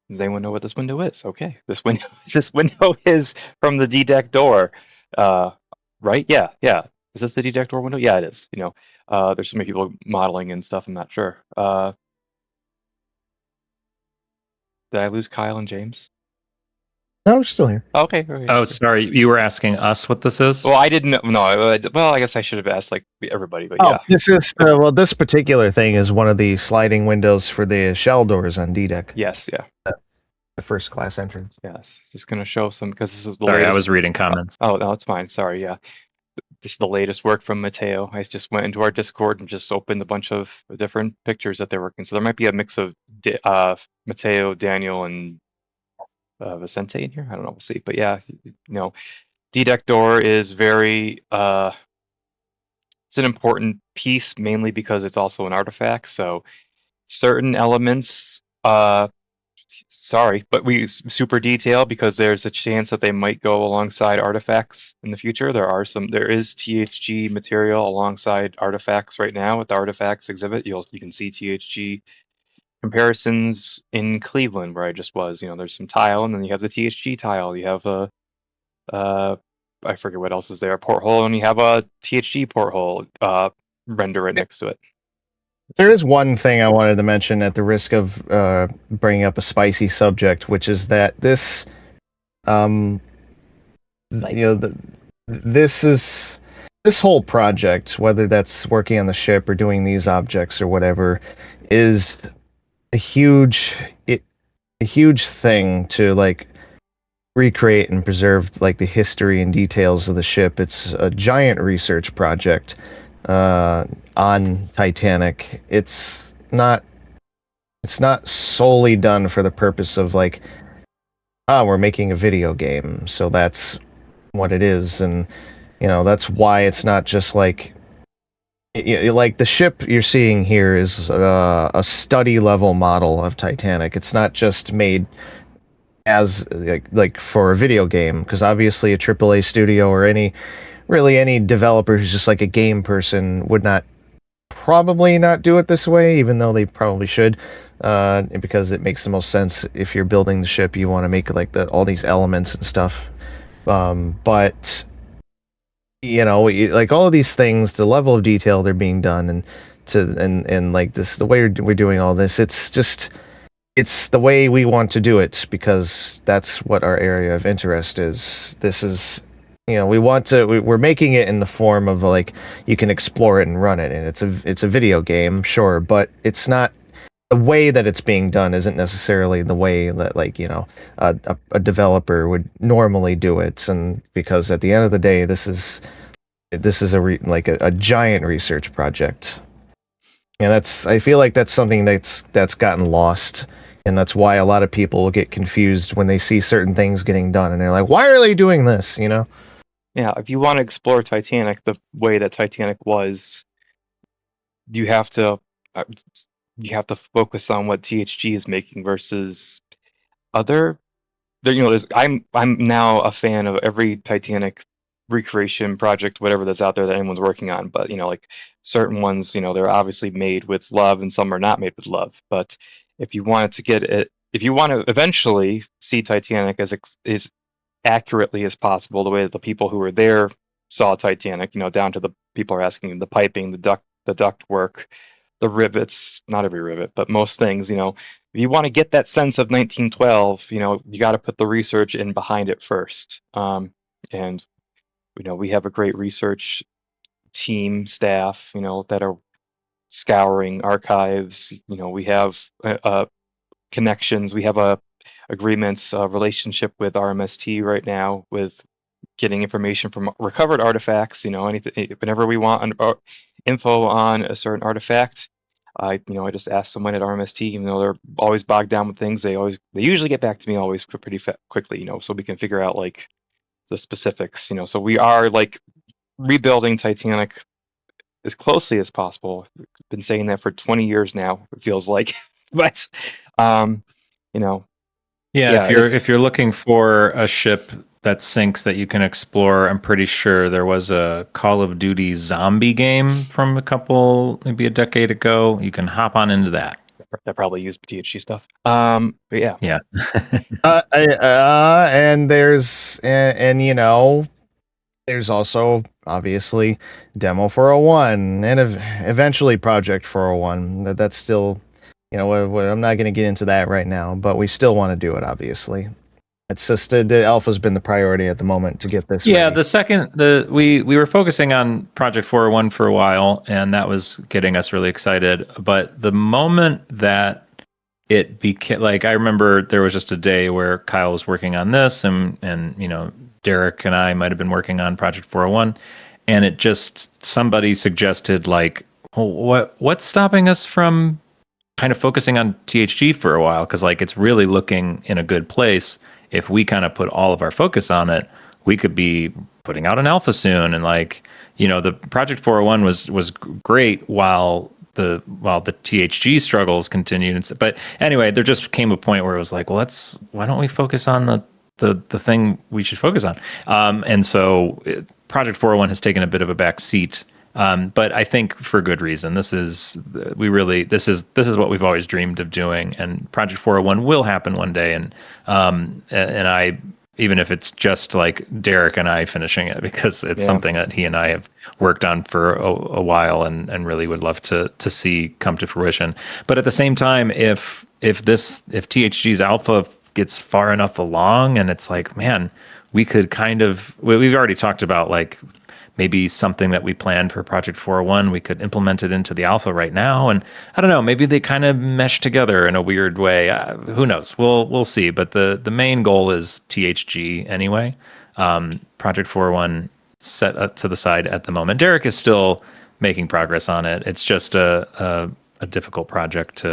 Does anyone know what this window is? Okay, this window this window is from the D-deck door. Right? Yeah, yeah. Is this the D-deck door window? Yeah, it is. There's so many people modeling and stuff, I'm not sure. Did I lose Kyle and James? No, we're still here. Okay. Okay. Oh, sorry. You were asking us what this is? Well, I didn't know. No, well, I guess I should have asked like everybody, but Oh, yeah. this is this particular thing is one of the sliding windows for the shell doors on D-deck. Yes, yeah. The first class entrance. Yes. Just gonna show some because this is the Sorry, latest. I was reading comments. Oh, no, it's fine. Sorry, yeah. This is the latest work from Mateo. I just went into our Discord and just opened a bunch of different pictures that they're working. So there might be a mix of Mateo, Daniel, and Vicente in here. I don't know. We'll see. But yeah, D-deck door is very. It's an important piece mainly because it's also an artifact. So certain elements. Sorry, but we super detail because there's a chance that they might go alongside artifacts in the future. There is THG material alongside artifacts right now with the artifacts exhibit. You can see THG comparisons in Cleveland where I just was. There's some tile, and then you have the THG tile. You have I forget what else is there, a porthole, and you have a THG porthole render right next to it. There is one thing I wanted to mention at the risk of bringing up a spicy subject, which is that this, this whole project, whether that's working on the ship or doing these objects or whatever, is a huge thing to like recreate and preserve like the history and details of the ship. It's a giant research project on Titanic. It's not solely done for the purpose of like, we're making a video game, so that's what it is. And that's why it's not just like like the ship you're seeing here is a study level model of Titanic. It's not just made as like for a video game, because obviously a AAA studio or any developer who's just like a game person would probably not do it this way, even though they probably should, because it makes the most sense. If you're building the ship, you want to make like all these elements and stuff, but like all of these things, the level of detail they're being done, and like this, the way we're doing all this, it's the way we want to do it, because that's what our area of interest is. This is, we're making it in the form of like, you can explore it and run it, and it's a video game, sure, but it's not, the way that it's being done isn't necessarily the way that like, a developer would normally do it. And because at the end of the day, this is a giant research project. And I feel like that's something that's gotten lost. And that's why a lot of people get confused when they see certain things getting done, and they're like, why are they doing this? Yeah, if you want to explore Titanic the way that Titanic was, you have to focus on what THG is making versus other. I'm now a fan of every Titanic recreation project, whatever that's out there that anyone's working on. But like certain ones, they're obviously made with love, and some are not made with love. But if you want to eventually see Titanic as accurately as possible, the way that the people who were there saw Titanic, down to the people are asking the piping, the duct work, the rivets, not every rivet, but most things, if you want to get that sense of 1912, you got to put the research in behind it first. And we have a great research team staff, that are scouring archives. We have connections. We have a agreements relationship with RMST right now with getting information from recovered artifacts. Anything, whenever we want info on a certain artifact, I just ask someone at RMST. Even though they're always bogged down with things, they usually get back to me always pretty quickly. So we can figure out like the specifics. So we are like rebuilding Titanic as closely as possible. I've been saying that for 20 years now. It feels like, but Yeah, if you're looking for a ship that sinks that you can explore, I'm pretty sure there was a Call of Duty zombie game from maybe a decade ago. You can hop on into that. That probably used THG stuff. But yeah. Yeah. And there's there's also obviously Demo 401 and eventually Project 401. That's still, I'm not going to get into that right now, but we still want to do it, obviously. It's just the alpha's been the priority at the moment to get this. Yeah, ready. we were focusing on Project 401 for a while, and that was getting us really excited. But the moment that it became like, I remember there was just a day where Kyle was working on this, and Derek and I might have been working on Project 401, and it just, somebody suggested like, well, what's stopping us from kind of focusing on THG for a while? Because like it's really looking in a good place. If we kind of put all of our focus on it, we could be putting out an alpha soon. And like, the Project 401 was great while the THG struggles continued. But anyway, there just came a point where it was like, well, why don't we focus on the thing we should focus on? And so Project 401 has taken a bit of a back seat. But I think for good reason. This is what we've always dreamed of doing, and Project 401 will happen one day. And I, even if it's just like Derek and I finishing it, because it's something that he and I have worked on for a while and really would love to see come to fruition. But at the same time, if THG's alpha gets far enough along, and it's like, man, we could we've already talked about like, maybe something that we planned for Project 401, we could implement it into the alpha right now. And I don't know, maybe they kind of mesh together in a weird way. Who knows? We'll see. But the main goal is THG anyway. Project 401 set up to the side at the moment. Derek is still making progress on it. It's just a difficult project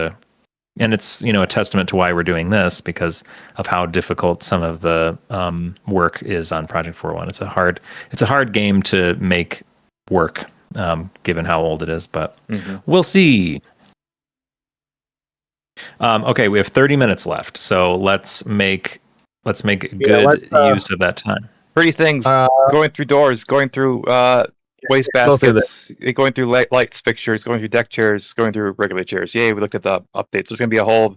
and it's a testament to why we're doing this, because of how difficult some of the work is on Project 401. It's a hard game to make work, given how old it is. But we'll see. Okay, we have 30 minutes left, so let's make good use of that time. Pretty things, going through doors, going through waste baskets, going through lights, fixtures, going through deck chairs, going through regular chairs. Yay, we looked at the updates. There's going to be a whole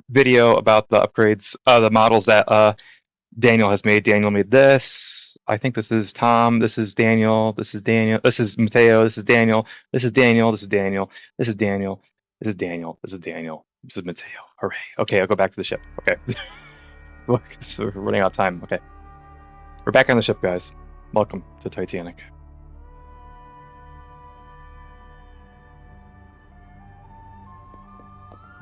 video about the upgrades, the models that Daniel has made. Daniel made this. I think this is Tom. This is Daniel. This is Daniel. This is Mateo. This is Daniel. This is Daniel. This is Daniel. This is Daniel. This is Daniel. This is Daniel. This is Mateo. Hooray. Okay, I'll go back to the ship. Okay. So we're running out of time. Okay. We're back on the ship, guys. Welcome to Titanic.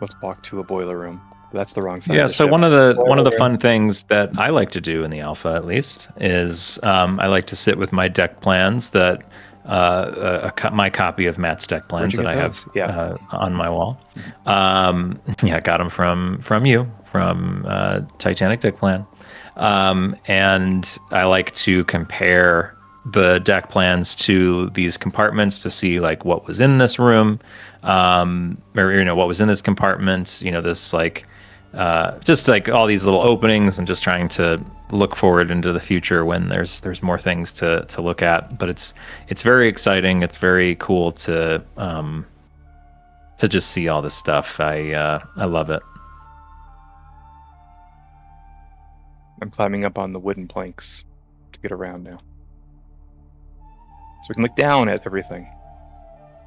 Let's walk to a boiler room. That's the wrong side. Yeah. Of the so ship. one of the fun things that I like to do in the alpha, at least, is I like to sit with my deck plans that my copy of Matt's deck plans that I have on my wall. I got them from you, from Titanic deck plan, and I like to compare the deck plans to these compartments to see like what was in this room, or what was in this compartment. This like just like all these little openings, and just trying to look forward into the future when there's more things to look at. But it's very exciting. It's very cool to just see all this stuff. I love it. I'm climbing up on the wooden planks to get around now, so we can look down at everything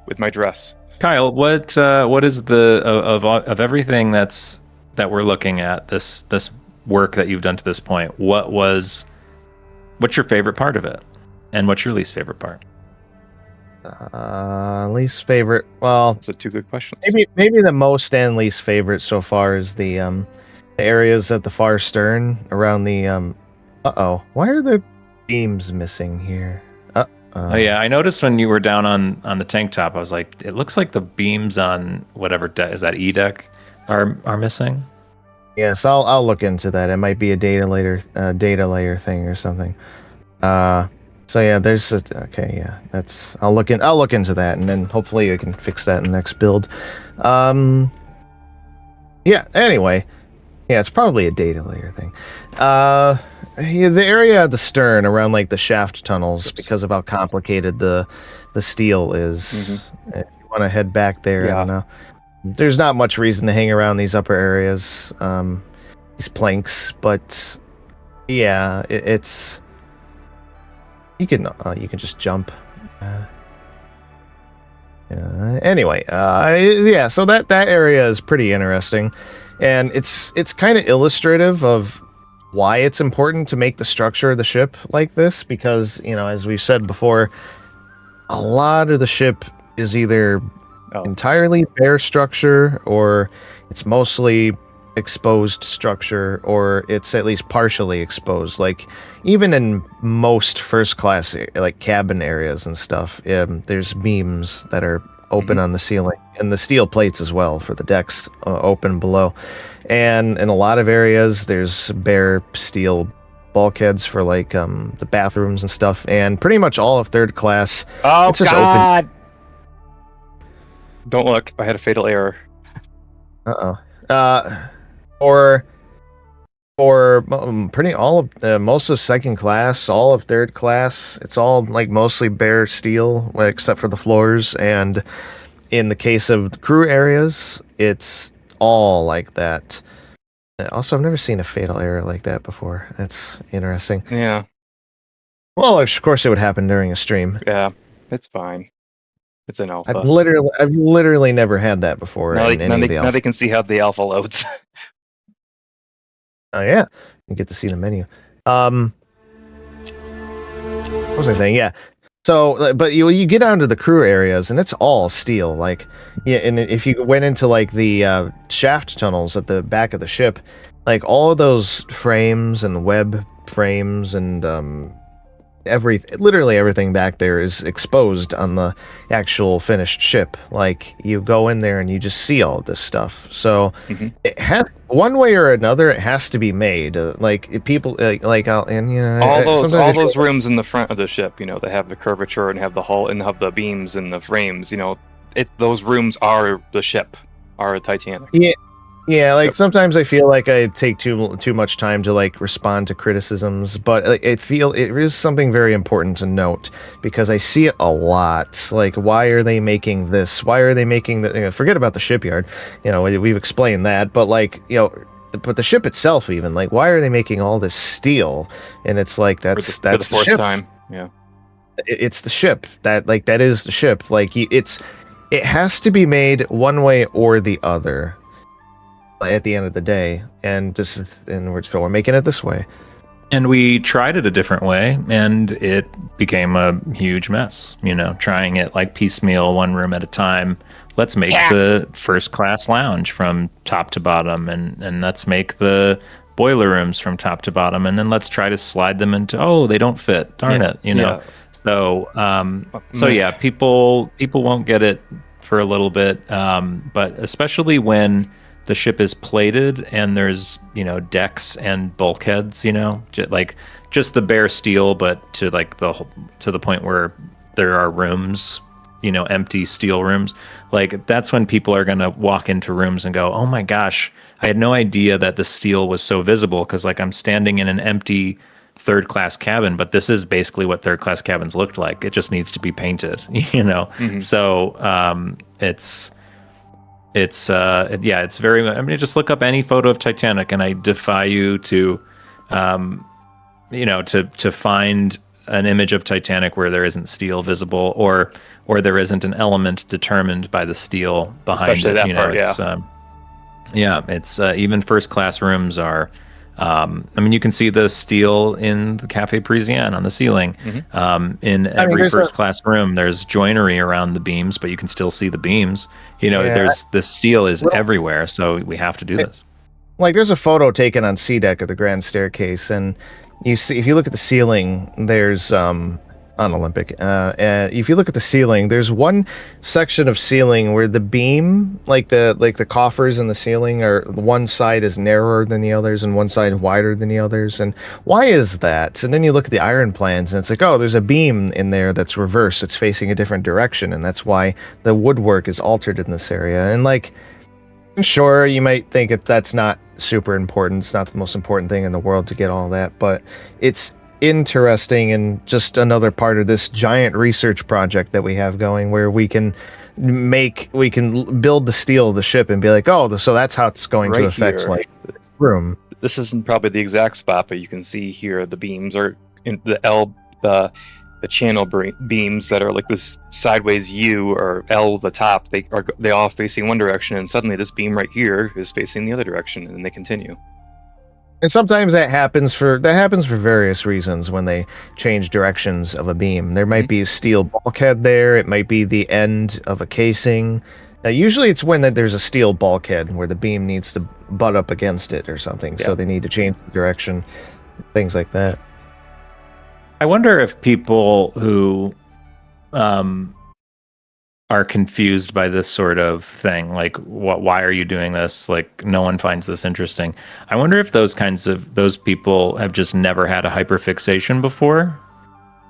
with my dress. Kyle, what is the of everything that we're looking at, this work that you've done to this point, what's your favorite part of it, and what's your least favorite part? Least favorite, well, those are two good questions. Maybe the most and least favorite so far is the areas at the far stern around the why are the beams missing here. Oh yeah, I noticed when you were down on the tank top, I was like, it looks like the beams on whatever is that E deck are missing. Yes, I'll look into that. It might be a data layer thing or something. So yeah, there's okay, yeah. I'll look into that, and then hopefully I can fix that in the next build. Yeah. Anyway, yeah, it's probably a data layer thing. Yeah, the area at the stern around like the shaft tunnels, because of how complicated the steel is. If you want to head back there, Yeah. I don't know. There's not much reason to hang around these upper areas, these planks, but yeah, it's you can just jump. Anyway, yeah, so that area is pretty interesting, and it's kind of illustrative of why it's important to make the structure of the ship like this, because as we've said before, a lot of the ship is either entirely bare structure, or it's mostly exposed structure, or it's at least partially exposed. Like even in most first class like cabin areas and stuff, there's beams that are open on the ceiling, and the steel plates as well for the decks open below. And in a lot of areas there's bare steel bulkheads for like the bathrooms and stuff, and pretty much all of third class, it's just open. Don't look, I had a fatal error. Or pretty all of most of second class, all of third class, it's all like mostly bare steel, except for the floors. And in the case of the crew areas, it's all like that. Also, I've never seen a fatal error like that before. That's interesting. Yeah. Well, of course it would happen during a stream. Yeah, it's fine. It's an alpha. I've literally never had that before. Now they can see how the alpha loads. Oh yeah, you get to see the menu. What was I saying? Yeah. So, but you get down to the crew areas, and it's all steel. Like, yeah, and if you went into like the shaft tunnels at the back of the ship, like all of those frames and web frames and literally everything back there is exposed on the actual finished ship. Like you go in there and you just see all this stuff. So it has, one way or another, it has to be made. Like people all those rooms in the front of the ship, they have the curvature and have the hull and have the beams and the frames. Those rooms are the ship, are a Titanic. Yeah, like sometimes I feel like I take too much time to like respond to criticisms, but it is something very important to note, because I see it a lot. Like, why are they making this? Why are they making the? Forget about the shipyard. We've explained that, but like but the ship itself, even like, why are they making all this steel? And it's like that's for the fourth ship. time. Yeah, it's the ship that is the ship. Like it has to be made one way or the other at the end of the day, and we're making it this way. And we tried it a different way, and it became a huge mess. Trying it like piecemeal, one room at a time. Let's make the first class lounge from top to bottom, and let's make the boiler rooms from top to bottom, and then let's try to slide them into, they don't fit. Darn it, Yeah. So yeah, people won't get it for a little bit, but especially when the ship is plated and there's decks and bulkheads, like just the bare steel, but to the point where there are rooms, empty steel rooms. Like that's when people are going to walk into rooms and go, oh my gosh, I had no idea that the steel was so visible, because like I'm standing in an empty third class cabin, but this is basically what third class cabins looked like. It just needs to be painted, So it's very, just look up any photo of Titanic, and I defy you to to find an image of Titanic where there isn't steel visible, or there isn't an element determined by the steel behind Especially it. That part, It's even first class rooms are. You can see the steel in the Cafe Parisien on the ceiling. In every first class room, there's joinery around the beams, but you can still see the beams. There's the steel is everywhere, so we have to do this. Like there's a photo taken on C deck of the grand staircase, and you see, if you look at the ceiling, there's on Olympic. If you look at the ceiling, there's one section of ceiling where the beam, like the coffers in the ceiling, are one side is narrower than the others and one side wider than the others. And why is that? And then you look at the iron plans, and it's like, oh, there's a beam in there that's reversed. It's facing a different direction, and that's why the woodwork is altered in this area. And like, sure, you might think that's not super important. It's not the most important thing in the world to get all that, but it's interesting and just another part of this giant research project that we have going, where we can build the steel of the ship and be like, oh, so that's how it's going to affect here, like room. This isn't probably the exact spot, but you can see here the beams are in the the channel beams that are like this sideways U or L, the top. They all facing one direction, and suddenly this beam right here is facing the other direction, and they continue. And sometimes that happens for various reasons when they change directions of a beam. There might be a steel bulkhead there. It might be the end of a casing. Usually it's when there's a steel bulkhead where the beam needs to butt up against it or something. Yeah. So they need to change direction, things like that. I wonder if people who are confused by this sort of thing, like why are you doing this? Like, no one finds this interesting. I wonder if those people have just never had a hyperfixation before.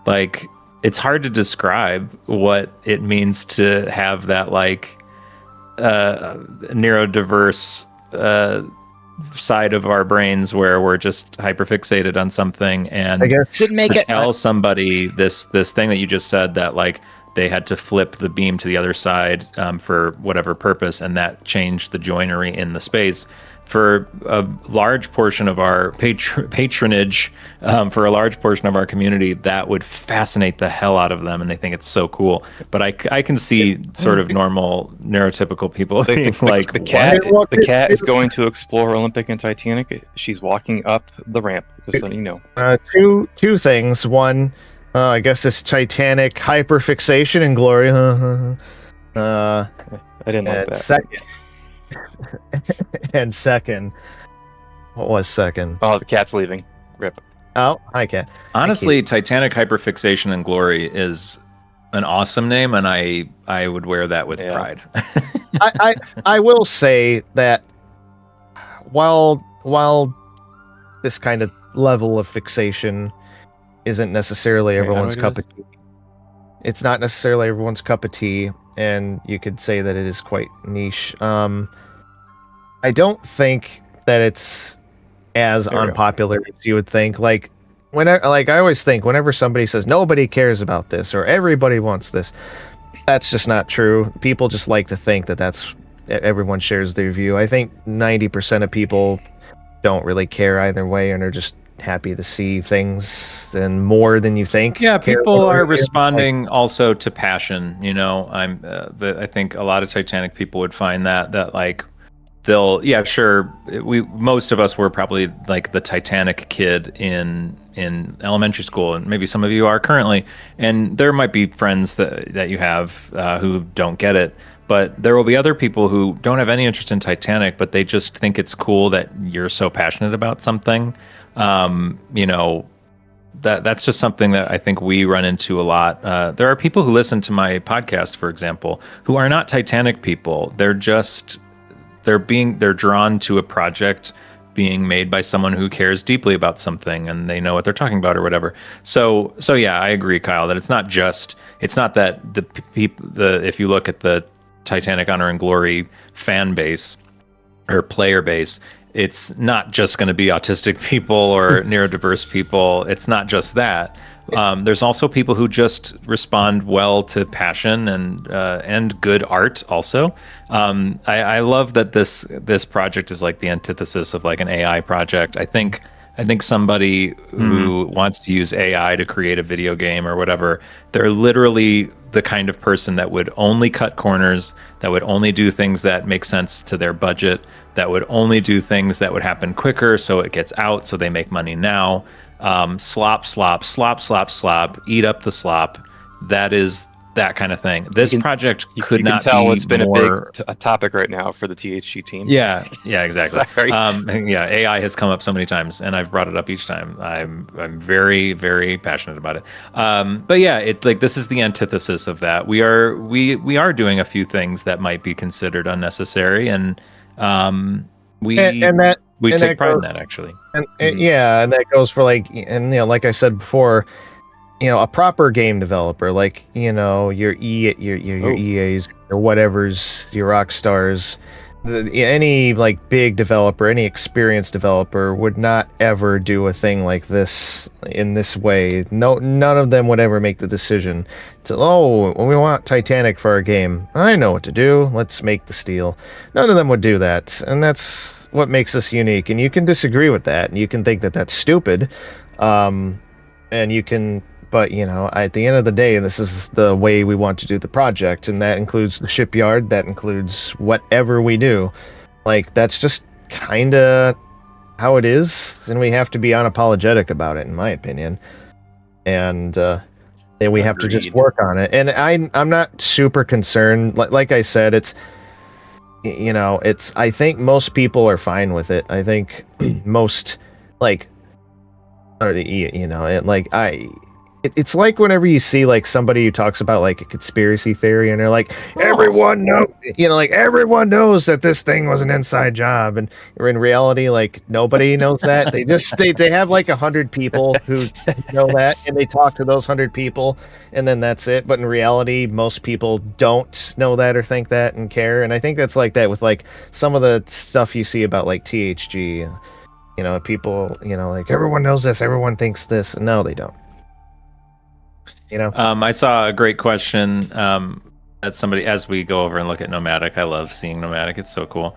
Like, it's hard to describe what it means to have that like neurodiverse side of our brains where we're just hyperfixated on something. And I guess to tell somebody this thing that you just said, that like they had to flip the beam to the other side for whatever purpose, and that changed the joinery in the space. For a large portion of our patronage, for a large portion of our community, that would fascinate the hell out of them, and they think it's so cool. But I can see sort of normal, neurotypical people being like, the cat is going to explore Olympic and Titanic. She's walking up the ramp, just so you know. Two things. One, I guess this Titanic hyperfixation and glory. I didn't like that. Second, what was second? Oh, the cat's leaving. Rip. Oh, hi, cat. Honestly, Titanic hyperfixation and glory is an awesome name, and I would wear that with pride. I will say that while this kind of level of fixation isn't necessarily everyone's cup of tea. It's not necessarily everyone's cup of tea, and you could say that it is quite niche. I don't think that it's as unpopular as you would think. Like I always think whenever somebody says nobody cares about this or everybody wants this, that's just not true. People just like to think that everyone shares their view. I think 90% of people don't really care either way and are just happy to see things and more than you think. Yeah, people are responding also to passion. You know, I think a lot of Titanic people would find that like most of us were probably like the Titanic kid in elementary school, and maybe some of you are currently, and there might be friends that you have who don't get it. But there will be other people who don't have any interest in Titanic, but they just think it's cool that you're so passionate about something. You know, that's just something that I think we run into a lot. There are people who listen to my podcast, for example, who are not Titanic people. They're drawn to a project being made by someone who cares deeply about something, and they know what they're talking about or whatever. So yeah, I agree, Kyle, that it's not that if you look at the Titanic Honor and Glory fan base or player base, it's not just going to be autistic people or neurodiverse people. It's not just that. There's also people who just respond well to passion and good art also. I love that this project is like the antithesis of like an AI project. I think somebody who wants to use AI to create a video game or whatever, they're literally the kind of person that would only cut corners, that would only do things that make sense to their budget, that would only do things that would happen quicker so it gets out so they make money now. Slop, eat up the slop. That is that kind of thing. This project could you not can tell be it's been more... a topic right now for the THG team. Yeah, exactly. Sorry. Yeah, AI has come up so many times, and I've brought it up each time. I'm very, very passionate about it. But yeah, this is the antithesis of that. We are doing a few things that might be considered unnecessary, and we take pride in that, actually. And and that goes for like I said before, a proper game developer, like your EAs, your whatever's, your Rockstars, any like big developer, any experienced developer would not ever do a thing like this in this way. No, none of them would ever make the decision to, we want Titanic for our game. I know what to do. Let's make the steel. None of them would do that, and that's what makes us unique. And you can disagree with that, and you can think that that's stupid, and you can. But, at the end of the day, this is the way we want to do the project, and that includes the shipyard, that includes whatever we do. Like, that's just kind of how it is, and we have to be unapologetic about it, in my opinion. And we have to just work on it. And I'm not super concerned. Like I said, it's, I think most people are fine with it. I think most, it's like whenever you see like somebody who talks about like a conspiracy theory and they're like, everyone knows that this thing was an inside job, and in reality, like nobody knows that. They have like 100 people who know that, and they talk to those 100 people, and then that's it. But in reality, most people don't know that or think that and care. And I think that's like that with like some of the stuff you see about like THG. People, like everyone knows this, everyone thinks this. No, they don't. I saw a great question that somebody, as we go over and look at Nomadic, I love seeing Nomadic, it's so cool.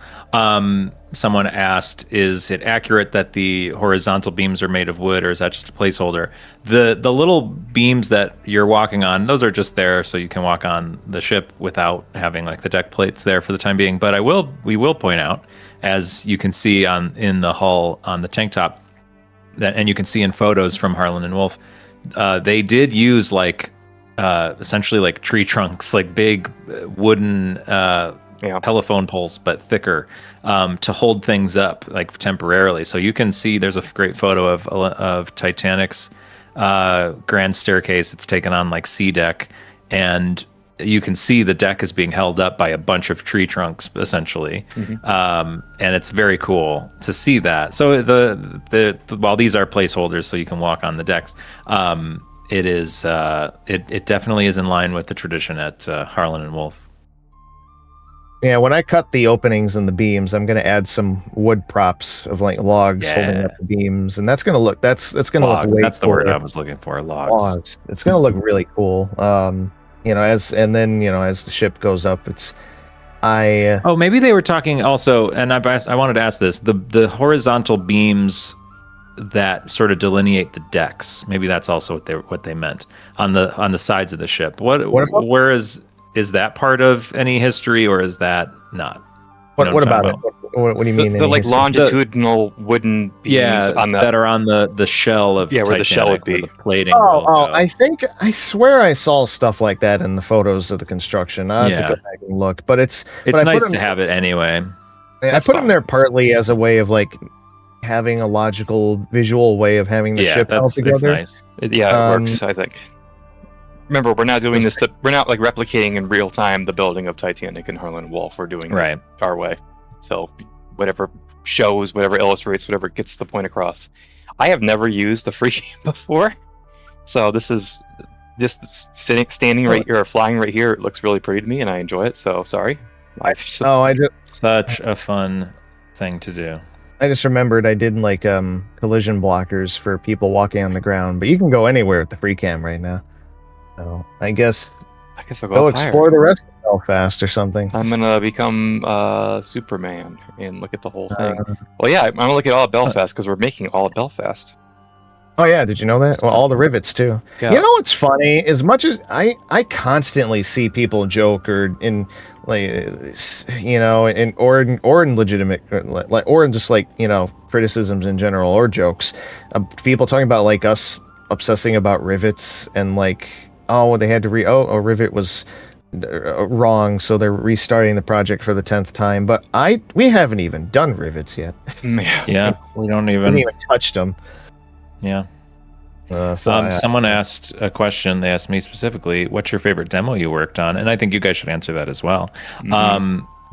Someone asked, is it accurate that the horizontal beams are made of wood, or is that just a placeholder? The little beams that you're walking on, those are just there so you can walk on the ship without having like the deck plates there for the time being. But we will point out, as you can see in the hull on the tank top, and you can see in photos from Harlan and Wolf, they did use like essentially like tree trunks, like big wooden telephone poles, but thicker, to hold things up like temporarily. So you can see there's a great photo of Titanic's grand staircase. It's taken on like sea deck, and you can see the deck is being held up by a bunch of tree trunks, essentially. And it's very cool to see that. So while these are placeholders so you can walk on the decks, it is it definitely is in line with the tradition at Harlan and Wolf. Yeah, when I cut the openings and the beams, I'm going to add some wood props of like logs holding up the beams, and that's going to look that's going to look way That's the word I was looking for. Logs. It's going to look really cool. As the ship goes up, maybe they were talking also, and I wanted to ask this, the horizontal beams that sort of delineate the decks, maybe that's also what they meant on the sides of the ship. Where is that part of any history, or is that not? What about it? What do you mean? The like longitudinal wooden beams that are on the shell of where the shell would be. The plating. I swear I saw stuff like that in the photos of the construction. I have to go back and look, but it's nice to have it anyway. I put them there partly as a way of like having a logical visual way of having the ship all together. Nice. It works, I think. Remember, we're not doing we're not like replicating in real time the building of Titanic and Harlan and Wolf. We're doing it our way. So whatever shows, whatever illustrates, whatever gets the point across. I have never used the free game before, so this is just standing right here or flying right here. It looks really pretty to me, and I enjoy it. So sorry. Such a fun thing to do. I just remembered I did like collision blockers for people walking on the ground, but you can go anywhere with the free cam right now. So I guess I'll go explore the rest of Belfast or something. I'm gonna become Superman and look at the whole thing. I'm gonna look at all of Belfast because we're making all of Belfast. Oh yeah, did you know that? Well, all the rivets too. Yeah. You know what's funny? As much as I constantly see people joke or in legitimate or in just criticisms in general or jokes, people talking about like us obsessing about rivets and like they had to Rivet was wrong, so they're restarting the project for the 10th time. But we haven't even done rivets yet. Yeah, we don't We haven't even touched them. Yeah. Someone asked a question. They asked me specifically, "What's your favorite demo you worked on?" And I think you guys should answer that as well.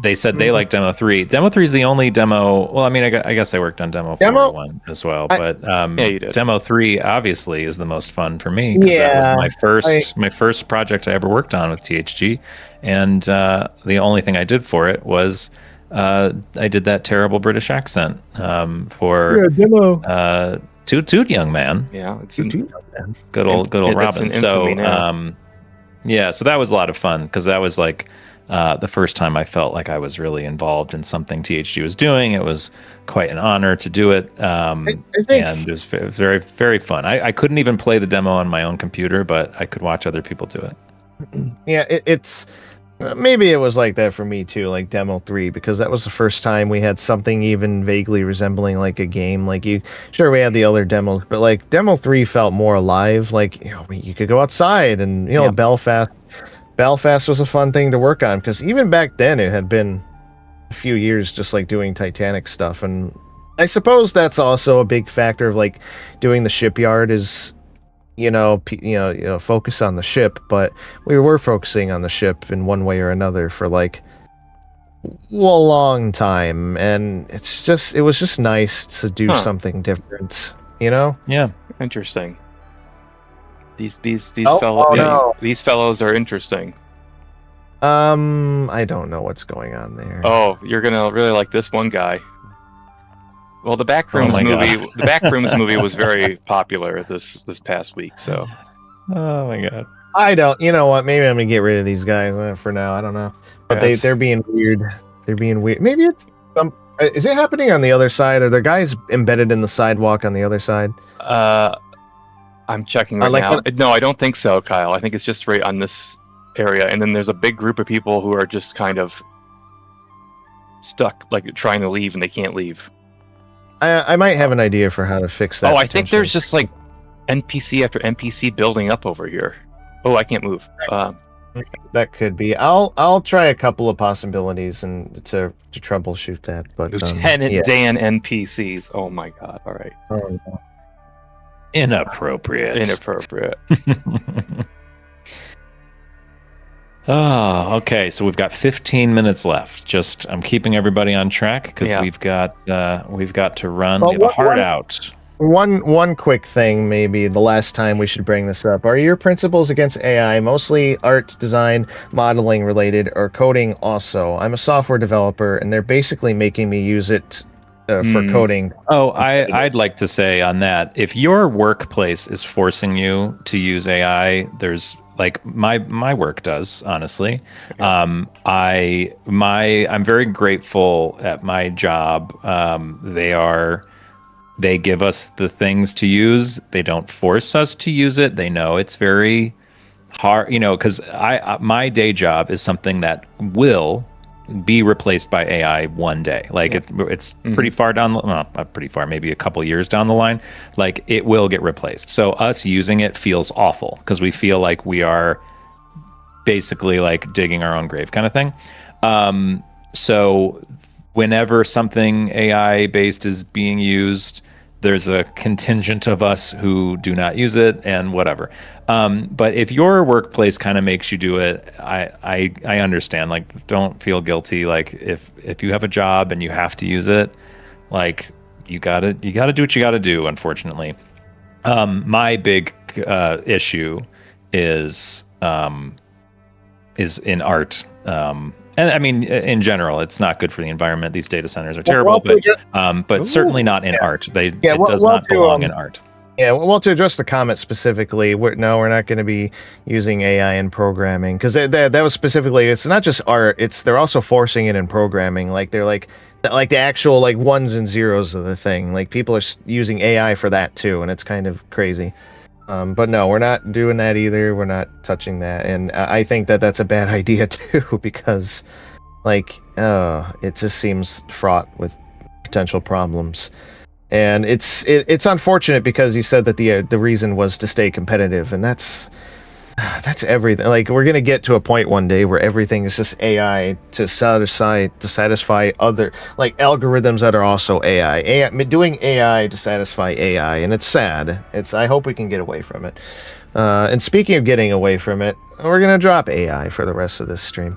They said they like Demo 3. Demo 3 is the only demo. Well, I mean, I guess I worked on Demo 1 as well, but you did. Demo 3 obviously is the most fun for me. That was my first project I ever worked on with THG, and the only thing I did for it was I did that terrible British accent for demo. Toot Young Man. Yeah, it's good old Robin. So yeah, so that was a lot of fun because that was like the first time I felt like I was really involved in something THG was doing. It was quite an honor to do it, and it was very, very fun. I couldn't even play the demo on my own computer, but I could watch other people do it. Yeah, it's maybe it was like that for me too, like Demo 3, because that was the first time we had something even vaguely resembling like a game. Like sure we had the other demos, but like Demo 3 felt more alive. Like you could go outside, and Belfast was a fun thing to work on, because even back then it had been a few years just like doing Titanic stuff, and I suppose that's also a big factor of like doing the shipyard is focus on the ship, but we were focusing on the ship in one way or another for like a long time, and it was just nice to do something different, Yeah, interesting. These fellows are interesting. I don't know what's going on there. Oh, you're gonna really like this one guy. Well, the Backrooms movie was very popular this past week. So, oh my god, I don't. You know what? Maybe I'm gonna get rid of these guys for now. I don't know, but they're being weird. They're being weird. Maybe it's is it happening on the other side? Are there guys embedded in the sidewalk on the other side? I'm checking right now. No, I don't think so, Kyle. I think it's just right on this area, and then there's a big group of people who are just kind of stuck, like trying to leave and they can't leave. I might have an idea for how to fix that. Oh, I think there's just like NPC after NPC building up over here. Oh, I can't move. That could be. I'll try a couple of possibilities and to troubleshoot that. But Lieutenant Dan NPCs. Oh my god! All right. Oh, no. Inappropriate. Oh, okay. So we've got 15 minutes left. I'm keeping everybody on track because we've got to run. We have a hard out. One quick thing, maybe the last time we should bring this up. Are your principles against AI mostly art, design, modeling related, or coding also? I'm a software developer, and they're basically making me use it for coding. Oh, I'd like to say on that, if your workplace is forcing you to use AI, there's like my work does, honestly. I'm very grateful at my job. They give us the things to use. They don't force us to use it. They know it's very hard, because my day job is something that will be replaced by AI one day. Like it's pretty far down, not pretty far, maybe a couple years down the line. Like it will get replaced. So us using it feels awful because we feel like we are basically like digging our own grave kind of thing. So whenever something AI based is being used, there's a contingent of us who do not use it and whatever. But if your workplace kind of makes you do it, I understand. Like, don't feel guilty. Like if you have a job and you have to use it, like you gotta do what you gotta do. Unfortunately, my big issue is in art. And I mean, in general, it's not good for the environment. These data centers are terrible, but certainly not in art. It does not belong in art. Yeah, well, to address the comment specifically, we're not going to be using AI in programming because that was specifically. It's not just art; they're also forcing it in programming. Like they're like the actual like ones and zeros of the thing. Like people are using AI for that too, and it's kind of crazy. But no, we're not doing that either. We're not touching that, and I think that that's a bad idea too because, like, it just seems fraught with potential problems. And it's unfortunate because you said that the reason was to stay competitive, and that's That's everything. Like we're gonna get to a point one day where everything is just AI to satisfy other like algorithms that are also AI. Doing AI to satisfy AI, and it's sad. I hope we can get away from it. And speaking of getting away from it, we're gonna drop AI for the rest of this stream.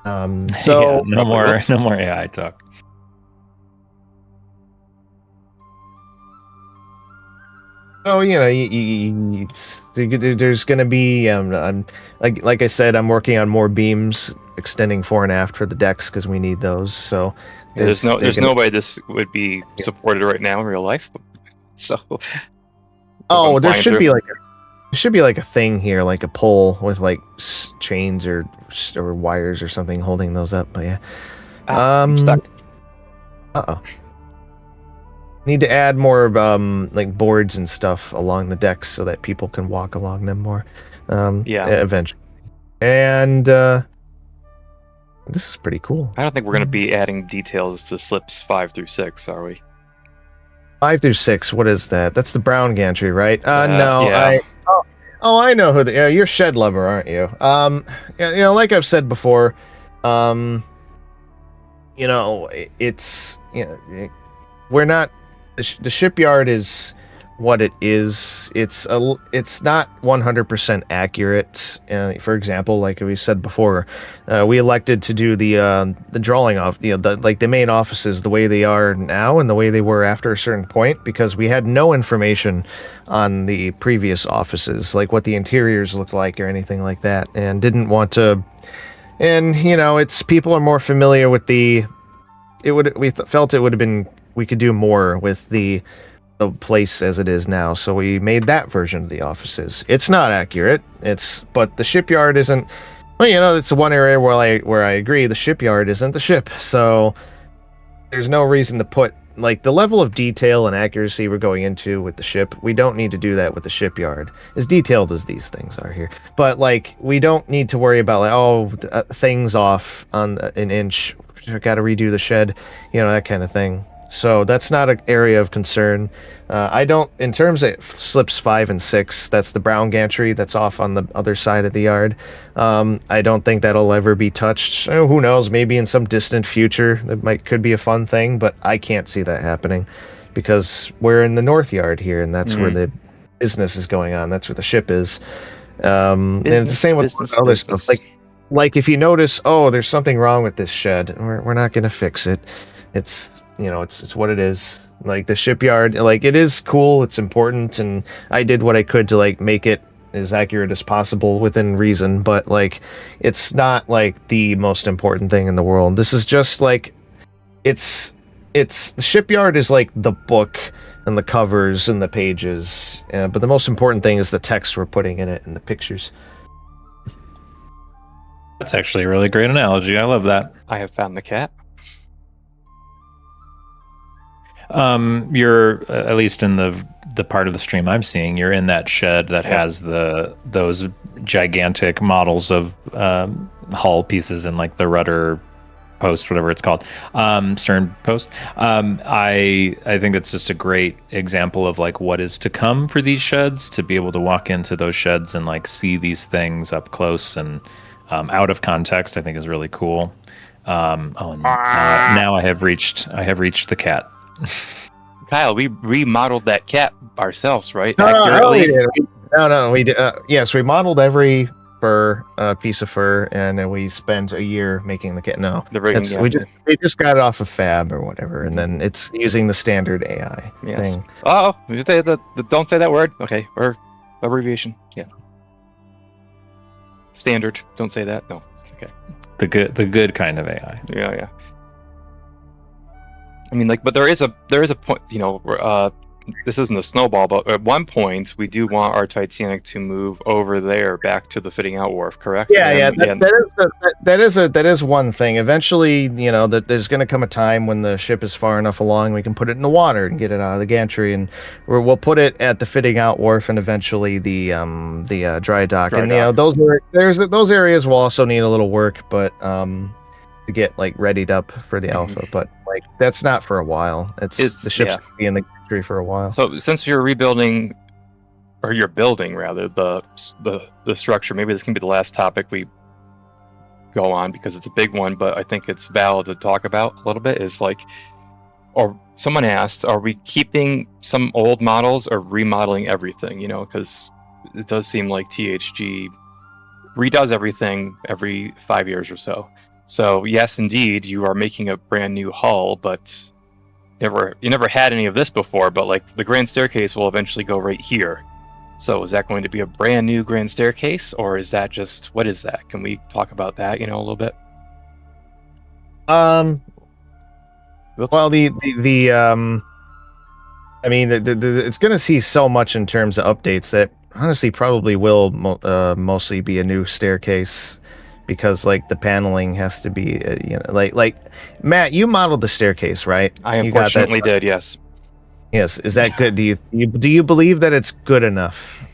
So no more AI talk. So there's going to be I'm like I said, I'm working on more beams extending fore and aft for the decks because we need those. So there's no way this would be supported right now in real life. So there should be like a thing here, like a pole with like chains or wires or something holding those up. But yeah, I'm stuck. Need to add more like boards and stuff along the decks so that people can walk along them more. Eventually. And this is pretty cool. I don't think we're going to be adding details to slips 5 through 6, are we? 5 through 6. What is that? That's the brown gantry, right? No. Yeah. I know who you're shed lover, aren't you? Like I've said before, it's we're not. The shipyard is what it is. It's not 100% accurate. For example, like we said before, we elected to do the drawing off, the main offices the way they are now and the way they were after a certain point, because we had no information on the previous offices, like what the interiors looked like or anything like that, and didn't want to. And it's people are more familiar with we felt it would have been. We could do more with the place as it is now, so we made that version of the offices. It's not accurate. But the shipyard isn't. Well, it's the one area where I agree. The shipyard isn't the ship, so there's no reason to put like the level of detail and accuracy we're going into with the ship. We don't need to do that with the shipyard, as detailed as these things are here. But like, we don't need to worry about things off on an inch. Got to redo the shed, that kind of thing. So that's not an area of concern. I don't, in terms of slips 5 and 6, that's the brown gantry that's off on the other side of the yard. I don't think that'll ever be touched. Who knows? Maybe in some distant future that could be a fun thing, but I can't see that happening because we're in the north yard here, and that's where the business is going on. That's where the ship is. And it's the same with other stuff. Like if you notice, there's something wrong with this shed, we're not going to fix it. It's what it is. Like the shipyard, like it is cool, it's important, and I did what I could to like make it as accurate as possible within reason, but like it's not like the most important thing in the world. This is just like it's the shipyard is like the book and the covers and the pages, but the most important thing is the text we're putting in it and the pictures. That's actually a really great analogy. I love that. I have found the cat. You're at least in the part of the stream I'm seeing, you're in that shed that has those gigantic models of hull pieces and like the rudder post, whatever it's called, stern post. I think that's just a great example of like what is to come for these sheds, to be able to walk into those sheds and like see these things up close and out of context. I think is really cool. Now I have reached the cat. Kyle, we remodeled that cat ourselves, right? No, we did. Yes, we modeled every piece of fur, and then we spent a year making the cat. No, we just got it off of Fab or whatever, and then it's using the standard AI thing. Oh, don't say that word. Okay, or abbreviation. Yeah, standard. Don't say that. No. Okay. The good kind of AI. Yeah. I mean, like, but there is a point, this isn't a snowball, but at one point we do want our Titanic to move over there back to the fitting out wharf, correct? That is one thing. Eventually, there's going to come a time when the ship is far enough along we can put it in the water and get it out of the gantry, and we'll put it at the fitting out wharf and eventually the dry dock. Those areas will also need a little work, but to get like readied up for the alpha, but like that's not for a while. The ship's gonna be in the country for a while. So since you're rebuilding or your building rather, the structure. Maybe this can be the last topic we go on because it's a big one, but I think it's valid to talk about a little bit. Is like, or someone asked, are we keeping some old models or remodeling everything? You know, because it does seem like THG redoes everything every 5 years or so. So yes, indeed, you are making a brand new hull, but you never had any of this before. But like the grand staircase will eventually go right here. So is that going to be a brand new grand staircase, or is that just, what is that? Can we talk about that, a little bit? Whoops. Well, I mean, it's going to see so much in terms of updates that honestly probably will mostly be a new staircase, because like the paneling has to be, like Matt, you modeled the staircase, right? I unfortunately did, yes. Yes, is that good? Do you believe that it's good enough?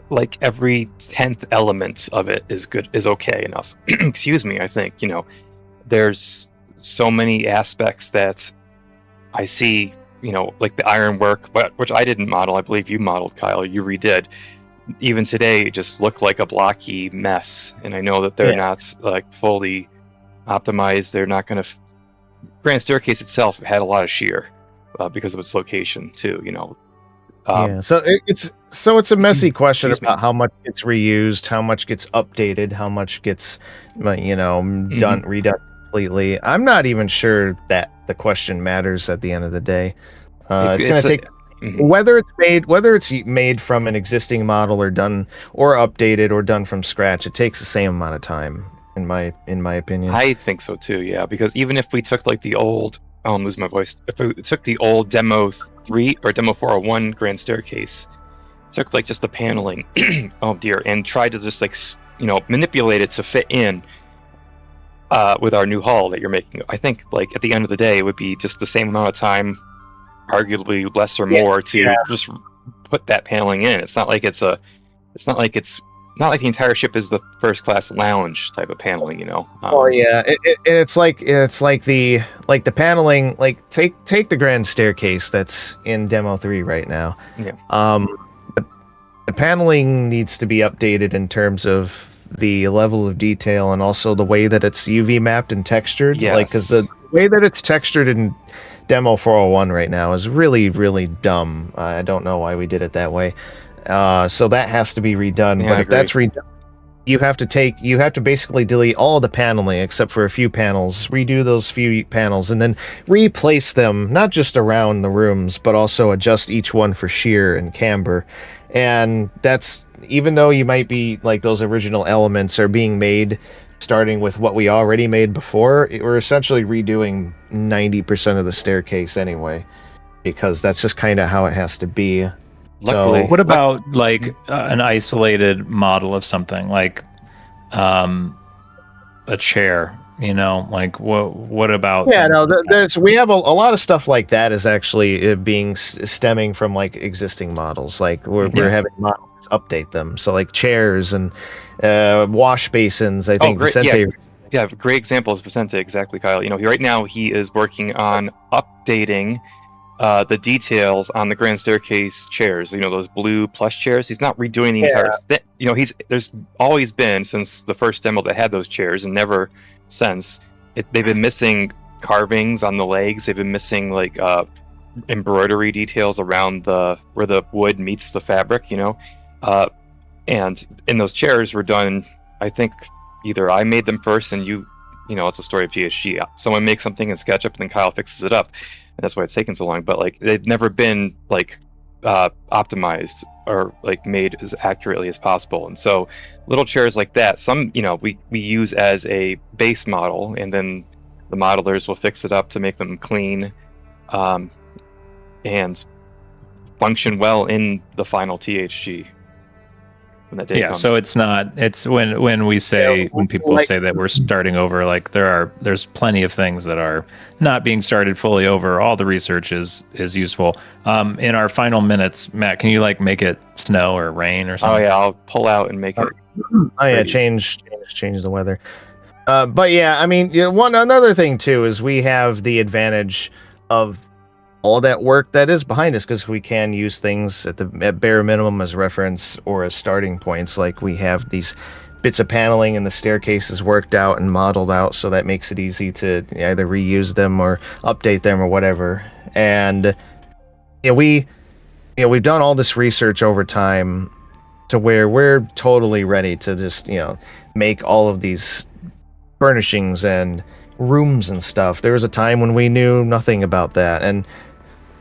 Like every 10th element of it is okay enough. Excuse me. I think there's so many aspects that I see. Like the ironwork, which I didn't model. I believe you modeled, Kyle. You redid. Even today, it just looked like a blocky mess. And I know that they're not like fully optimized. They're not going to. Grand Staircase itself had a lot of shear because of its location too. So it's a messy question about how much gets reused, how much gets updated, how much gets redone completely. I'm not even sure that the question matters at the end of the day. It's going to take whether it's made from an existing model or done or updated or done from scratch. It takes the same amount of time. In my opinion, I think so too. Yeah, because even if we took like the old, I'm losing my voice. If we took the old Demo 3 or Demo 401 Grand Staircase, took like just the paneling, oh dear, and tried to just like manipulate it to fit in with our new hull that you're making, I think like at the end of the day it would be just the same amount of time, arguably less or more, to just put that paneling in. It's not like not like the entire ship is the first class lounge type of paneling, it's like the paneling, like take the grand staircase that's in Demo 3 right now. The paneling needs to be updated in terms of the level of detail and also the way that it's UV mapped and textured. Like, because the way that it's textured in Demo 401 right now is really, really dumb. I don't know why we did it that way. So that has to be redone. But if that's redone, you have to basically delete all the paneling except for a few panels, redo those few panels, and then replace them, not just around the rooms, but also adjust each one for shear and camber. And that's, even though you might be like those original elements are being made starting with what we already made before, we're essentially redoing 90% of the staircase anyway, because that's just kind of how it has to be. Luckily, what about like an isolated model of something like a chair? Like what about? We have a lot of stuff like that is actually stemming from like existing models. Like we're having models update them. So like chairs and wash basins. I think Vicente. Yeah, a great example is Vicente. Exactly, Kyle. Right now he is working on updating the details on the grand staircase chairs, those blue plush chairs. He's not redoing the entire thing. There's always been, since the first demo that had those chairs, and never since, they've been missing carvings on the legs. They've been missing like embroidery details around where the wood meets the fabric, and in those chairs were done, I think either I made them first and it's a story of THG. Someone makes something in SketchUp and then Kyle fixes it up. And that's why it's taken so long. But like they've never been like optimized or like made as accurately as possible. And so little chairs like that, some we use as a base model, and then the modelers will fix it up to make them clean and function well in the final THG. When that day comes. So it's when people say that we're starting over, like there's plenty of things that are not being started fully over. All the research is useful. In our final minutes, Matt, can you like make it snow or rain or something? Oh yeah, I'll pull out and make it. Change the weather. But yeah, I mean, another thing too is we have the advantage of all that work that is behind us, because we can use things at bare minimum as reference or as starting points. Like we have these bits of paneling and the staircases worked out and modeled out, so that makes it easy to either reuse them or update them or whatever. And we've done all this research over time to where we're totally ready to just make all of these furnishings and rooms and stuff. There was a time when we knew nothing about that, and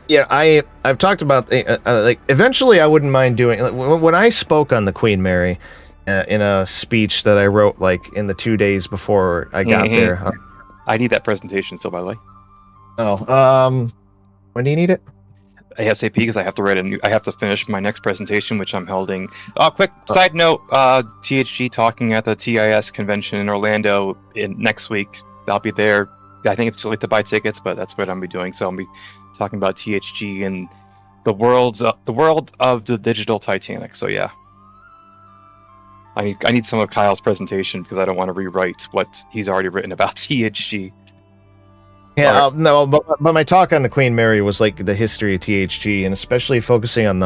I've talked about like eventually I wouldn't mind doing, like, when I spoke on the Queen Mary in a speech that I wrote like in the 2 days before I got there. I need that presentation still, by the way. Oh, when do you need it? ASAP, because I have to finish my next presentation, which I'm holding. Quick side note: THG talking at the TIS convention in Orlando next week. I'll be there. I think it's too late to buy tickets, but that's what I'm be doing. So I'll be talking about THG and the world of the digital Titanic. So yeah, I need some of Kyle's presentation because I don't want to rewrite what he's already written about THG. Yeah, no, but my talk on the Queen Mary was like the history of THG, and especially focusing on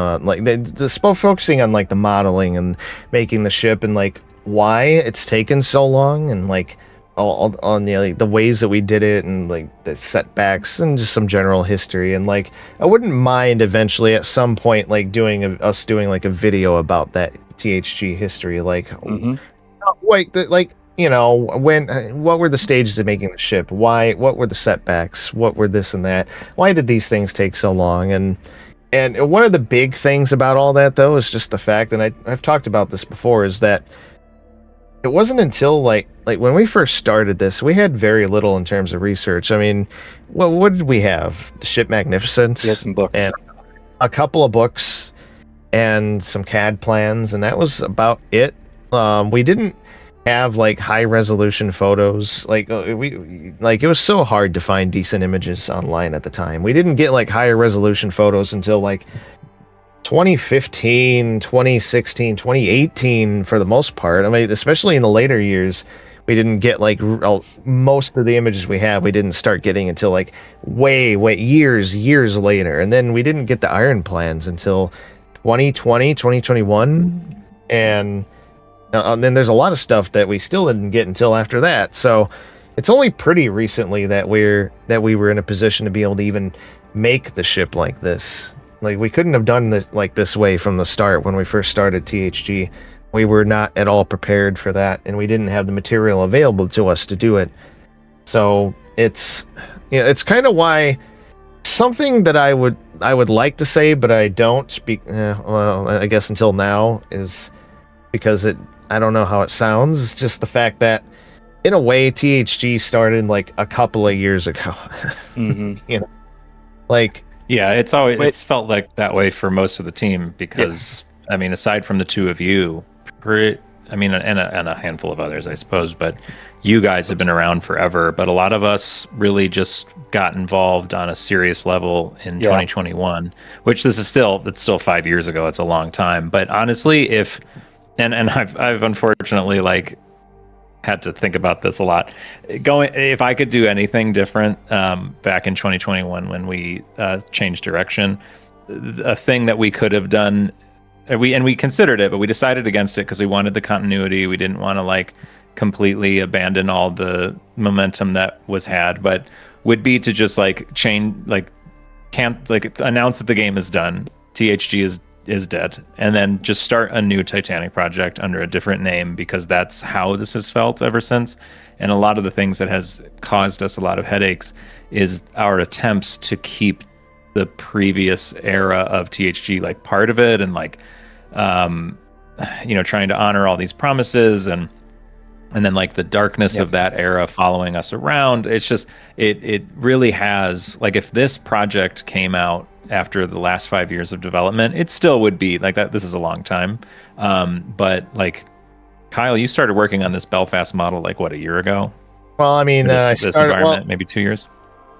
focusing on like the modeling and making the ship and like why it's taken so long, and like all on the ways that we did it, and like the setbacks and just some general history. And like I wouldn't mind eventually at some point like doing like a video about that THG history, like what were the stages of making the ship? What were the setbacks? What were this and that? Why did these things take so long? And one of the big things about all that, though, is just the fact, and I've talked about this before, is that it wasn't until like when we first started this, we had very little in terms of research. I mean, what did we have? The Ship Magnificent. We had some books. And a couple of books and some CAD plans, and that was about it. We didn't have like high resolution photos. Like it was so hard to find decent images online at the time. We didn't get like higher resolution photos until like 2015, 2016, 2018 for the most part. I mean, especially in the later years, we didn't get like most of the images we have. We didn't start getting until like way years later. And then we didn't get the iron plans until 2020, 2021, and then there's a lot of stuff that we still didn't get until after that. So it's only pretty recently that we were in a position to be able to even make the ship like this. Like we couldn't have done this like this way from the start when we first started THG. We were not at all prepared for that, and we didn't have the material available to us to do it. So it's kind of why something that I would like to say, but I don't speak. Well, I guess until now is because I don't know how it sounds. It's just the fact that, in a way, THG started like a couple of years ago. Like it's felt like that way for most of the team because I mean, aside from the two of you, and a handful of others, I suppose, but you guys have been around forever. But a lot of us really just got involved on a serious level in 2021, which it's still 5 years ago. It's a long time. But honestly, And I've unfortunately like had to think about this a lot. If I could do anything different back in 2021 when we changed direction, a thing that we could have done, we considered it, but we decided against it because we wanted the continuity. We didn't want to like completely abandon all the momentum that was had, but would be to just like change, announce that the game is done. THG is dead, and then just start a new Titanic project under a different name, because that's how this has felt ever since. And a lot of the things that has caused us a lot of headaches is our attempts to keep the previous era of THG like part of it, and like trying to honor all these promises, and then like the darkness of that era following us around. It's just it really has, like, if this project came out after the last 5 years of development, it still would be like that. This is a long time. But like, Kyle, you started working on this Belfast model like what, a year ago? Well, I mean, this environment, maybe 2 years.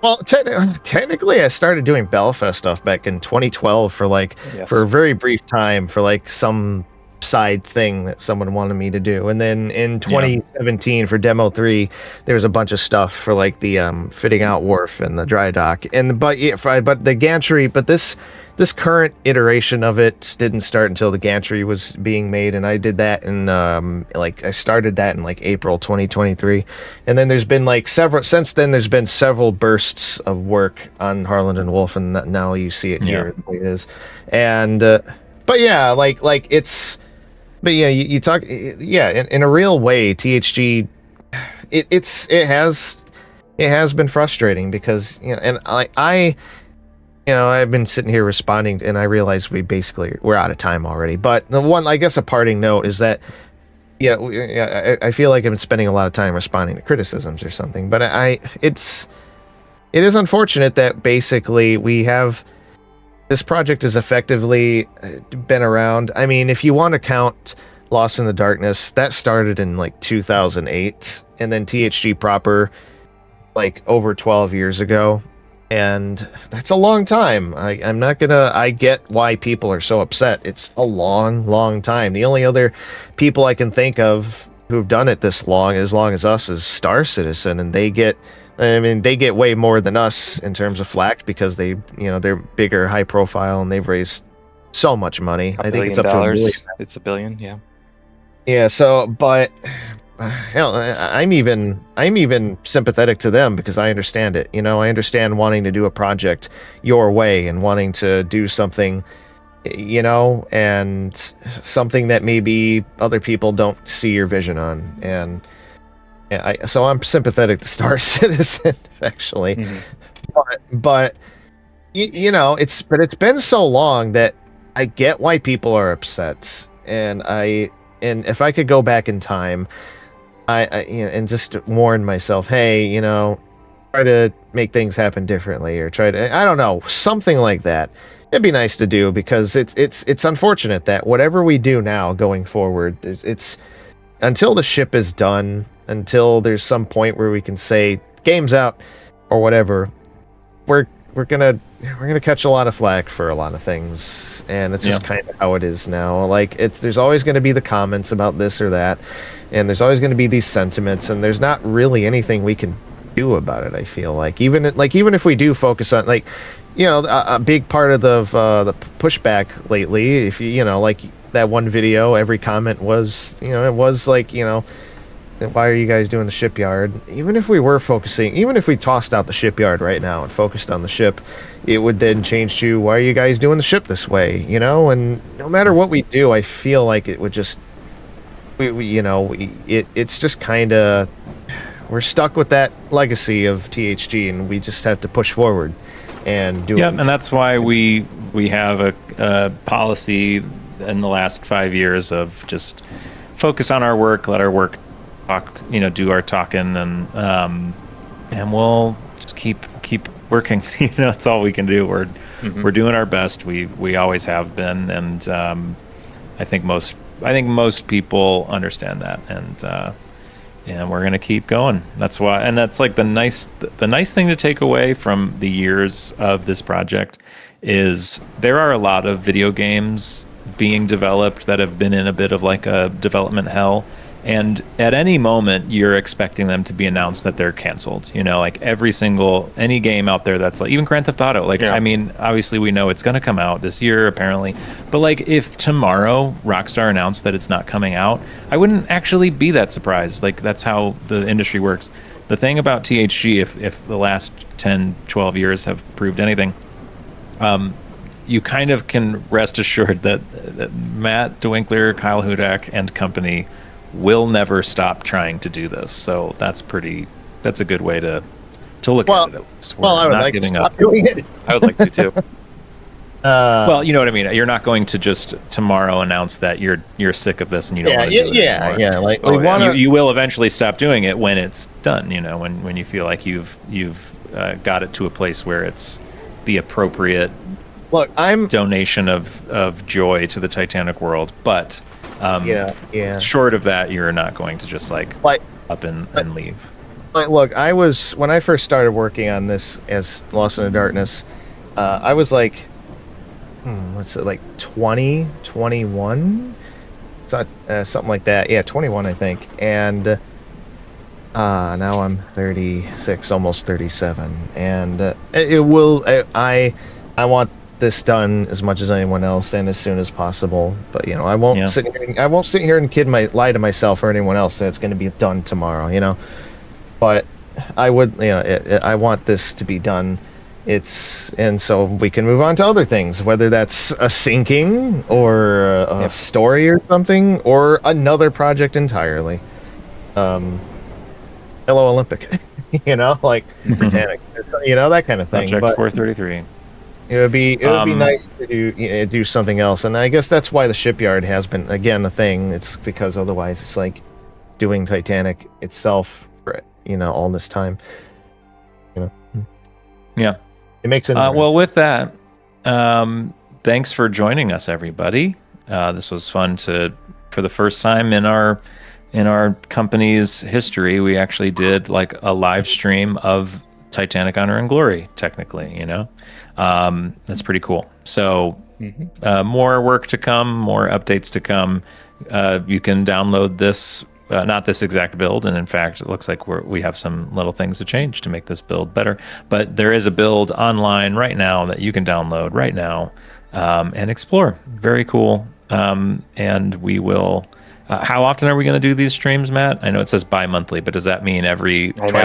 Well, technically, I started doing Belfast stuff back in 2012 for a very brief time, for like some side thing that someone wanted me to do. And then in 2017 for demo 3, there was a bunch of stuff for like the fitting out wharf and the dry dock. But the gantry, but this current iteration of it didn't start until the gantry was being made, and I did that in I started that in like April 2023. And then there's been like several bursts of work on Harland and Wolff, and now you see it here the way it is. And but yeah, but yeah, you talk, in a real way, THG, it has been frustrating because, and I've been sitting here responding, and I realize we're out of time already. But the one, I guess, a parting note is that, I feel like I've been spending a lot of time responding to criticisms or something. But it is unfortunate that basically this project has effectively been around. I mean, if you want to count Lost in the Darkness, that started in like 2008, and then THG proper like over 12 years ago. And that's a long time. I get why people are so upset. It's a long, long time. The only other people I can think of who've done it as long as us is Star Citizen, and they get way more than us in terms of flack because they're bigger, high profile, and they've raised so much money. I think it's up to $1 billion. It's $1 billion, yeah. Yeah, so, but hell, I'm even sympathetic to them because I understand it. I understand wanting to do a project your way and wanting to do something, and something that maybe other people don't see your vision on. And so I'm sympathetic to Star Citizen, actually. Mm-hmm. But it's been so long that I get why people are upset, and if I could go back in time, and just warn myself, hey, try to make things happen differently, or try to, I don't know, something like that. It'd be nice to do, because it's unfortunate that whatever we do now going forward, it's until the ship is done, until there's some point where we can say game's out or whatever, we're gonna catch a lot of flack for a lot of things, and it's just kind of how it is now. Like, there's always going to be the comments about this or that, and there's always going to be these sentiments, and there's not really anything we can do about it. I feel like even if we do focus on, like, a big part of the pushback lately, if like that one video, every comment was, it was like, why are you guys doing the shipyard? Even if we tossed out the shipyard right now and focused on the ship, it would then change to, why are you guys doing the ship this way? And no matter what we do, I feel like it would just, it's just kind of, we're stuck with that legacy of THG, and we just have to push forward and do it. Yeah, and that's why we have a policy in the last 5 years of just focus on our work, let our work talk, do our talking, and we'll just keep working. That's all we can do. We're doing our best. We always have been, and I think most people understand that, and we're gonna keep going. That's why, and that's like the nice thing to take away from the years of this project is there are a lot of video games being developed that have been in a bit of like a development hell. And at any moment, you're expecting them to be announced that they're canceled. Like any game out there that's like, even Grand Theft Auto. I mean, obviously we know it's going to come out this year, apparently. But like, if tomorrow Rockstar announced that it's not coming out, I wouldn't actually be that surprised. Like, that's how the industry works. The thing about THG, if the last 10, 12 years have proved anything, you kind of can rest assured that Matt DeWinkler, Kyle Hudak, and company will never stop trying to do this. So that's a good way to look at it. At least. I would like to stop doing it. I would like to too. Well, you know what I mean. You're not going to just tomorrow announce that you're sick of this and you don't want to do it anymore. Yeah. Like, you will eventually stop doing it when it's done. When you feel like you've got it to a place where it's the appropriate donation of joy to the Titanic world, but. Short of that, you're not going to just up and leave. Look, when I first started working on this as Lost in the Darkness, I was like, 20, 21, something like that. Yeah, 21, I think. And now I'm 36, almost 37, and it will. I want this done as much as anyone else and as soon as possible. But I won't sit here. I won't sit here and lie to myself or anyone else that it's going to be done tomorrow. But I would. I want this to be done. And so we can move on to other things, whether that's a sinking or a story or something, or another project entirely. Hello Olympic, like Titanic, that kind of thing. Project but 433. It would be nice to do something else, and I guess that's why the shipyard has been again a thing. It's because otherwise it's like doing Titanic itself for all this time. Yeah, it makes it. Well, with that, thanks for joining us, everybody. This was fun for the first time in our company's history, we actually did like a live stream of Titanic Honor and Glory, technically, that's pretty cool. So more work to come, more updates to come. You can download this, not this exact build. And in fact, it looks like we have some little things to change to make this build better, but there is a build online right now that you can download right now and explore. Very cool. And we will, how often are we going to do these streams, Matt? I know it says bi-monthly, but does that mean twice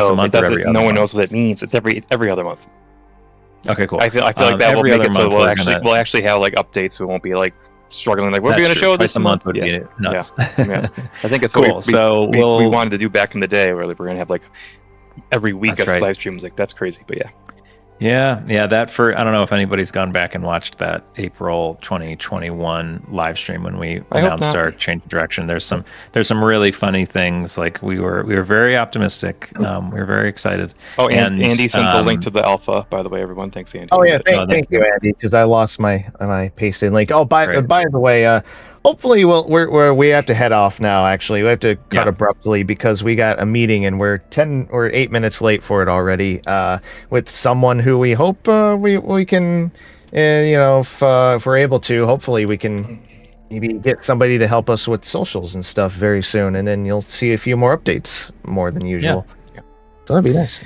a month or every other No one month? knows what it means. It's every other month. Okay, cool. I feel like that will make it so we'll actually have like updates. We won't be like struggling like what are we going to show twice this a month would be nuts. Yeah. I think it's cool. What we wanted to do back in the day, where like, we're going to have like every week as live streams. Like that's crazy, but yeah. Yeah. I don't know if anybody's gone back and watched that April 2021 live stream when we announced our change of direction. There's some really funny things. Like we were very optimistic. We were very excited. Oh, and Andy sent the link to the alpha, by the way, everyone. Thanks, Andy. Oh yeah, thank you, Andy, because I lost my pasted link. Oh, by the way, hopefully we have to head off now. Actually, we have to cut abruptly because we got a meeting and we're 10 or 8 minutes late for it already. With someone who we hope we can, if we're able to, hopefully we can maybe get somebody to help us with socials and stuff very soon, and then you'll see a few more updates more than usual. Yeah. So that'd be nice.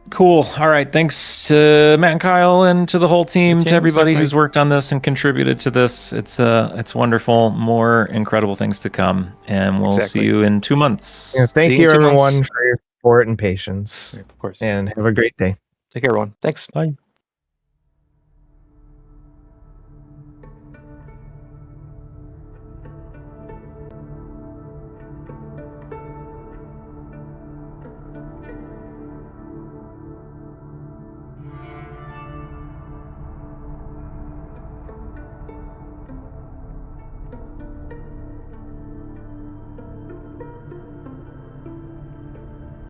Cool. All right. Thanks to Matt and Kyle and to the whole team, to everybody who's worked on this and contributed to this. It's wonderful. More incredible things to come, and we'll see you in 2 months. Yeah, thank you everyone for your support and patience. Yeah, of course. And have a great day. Take care, everyone. Thanks. Bye.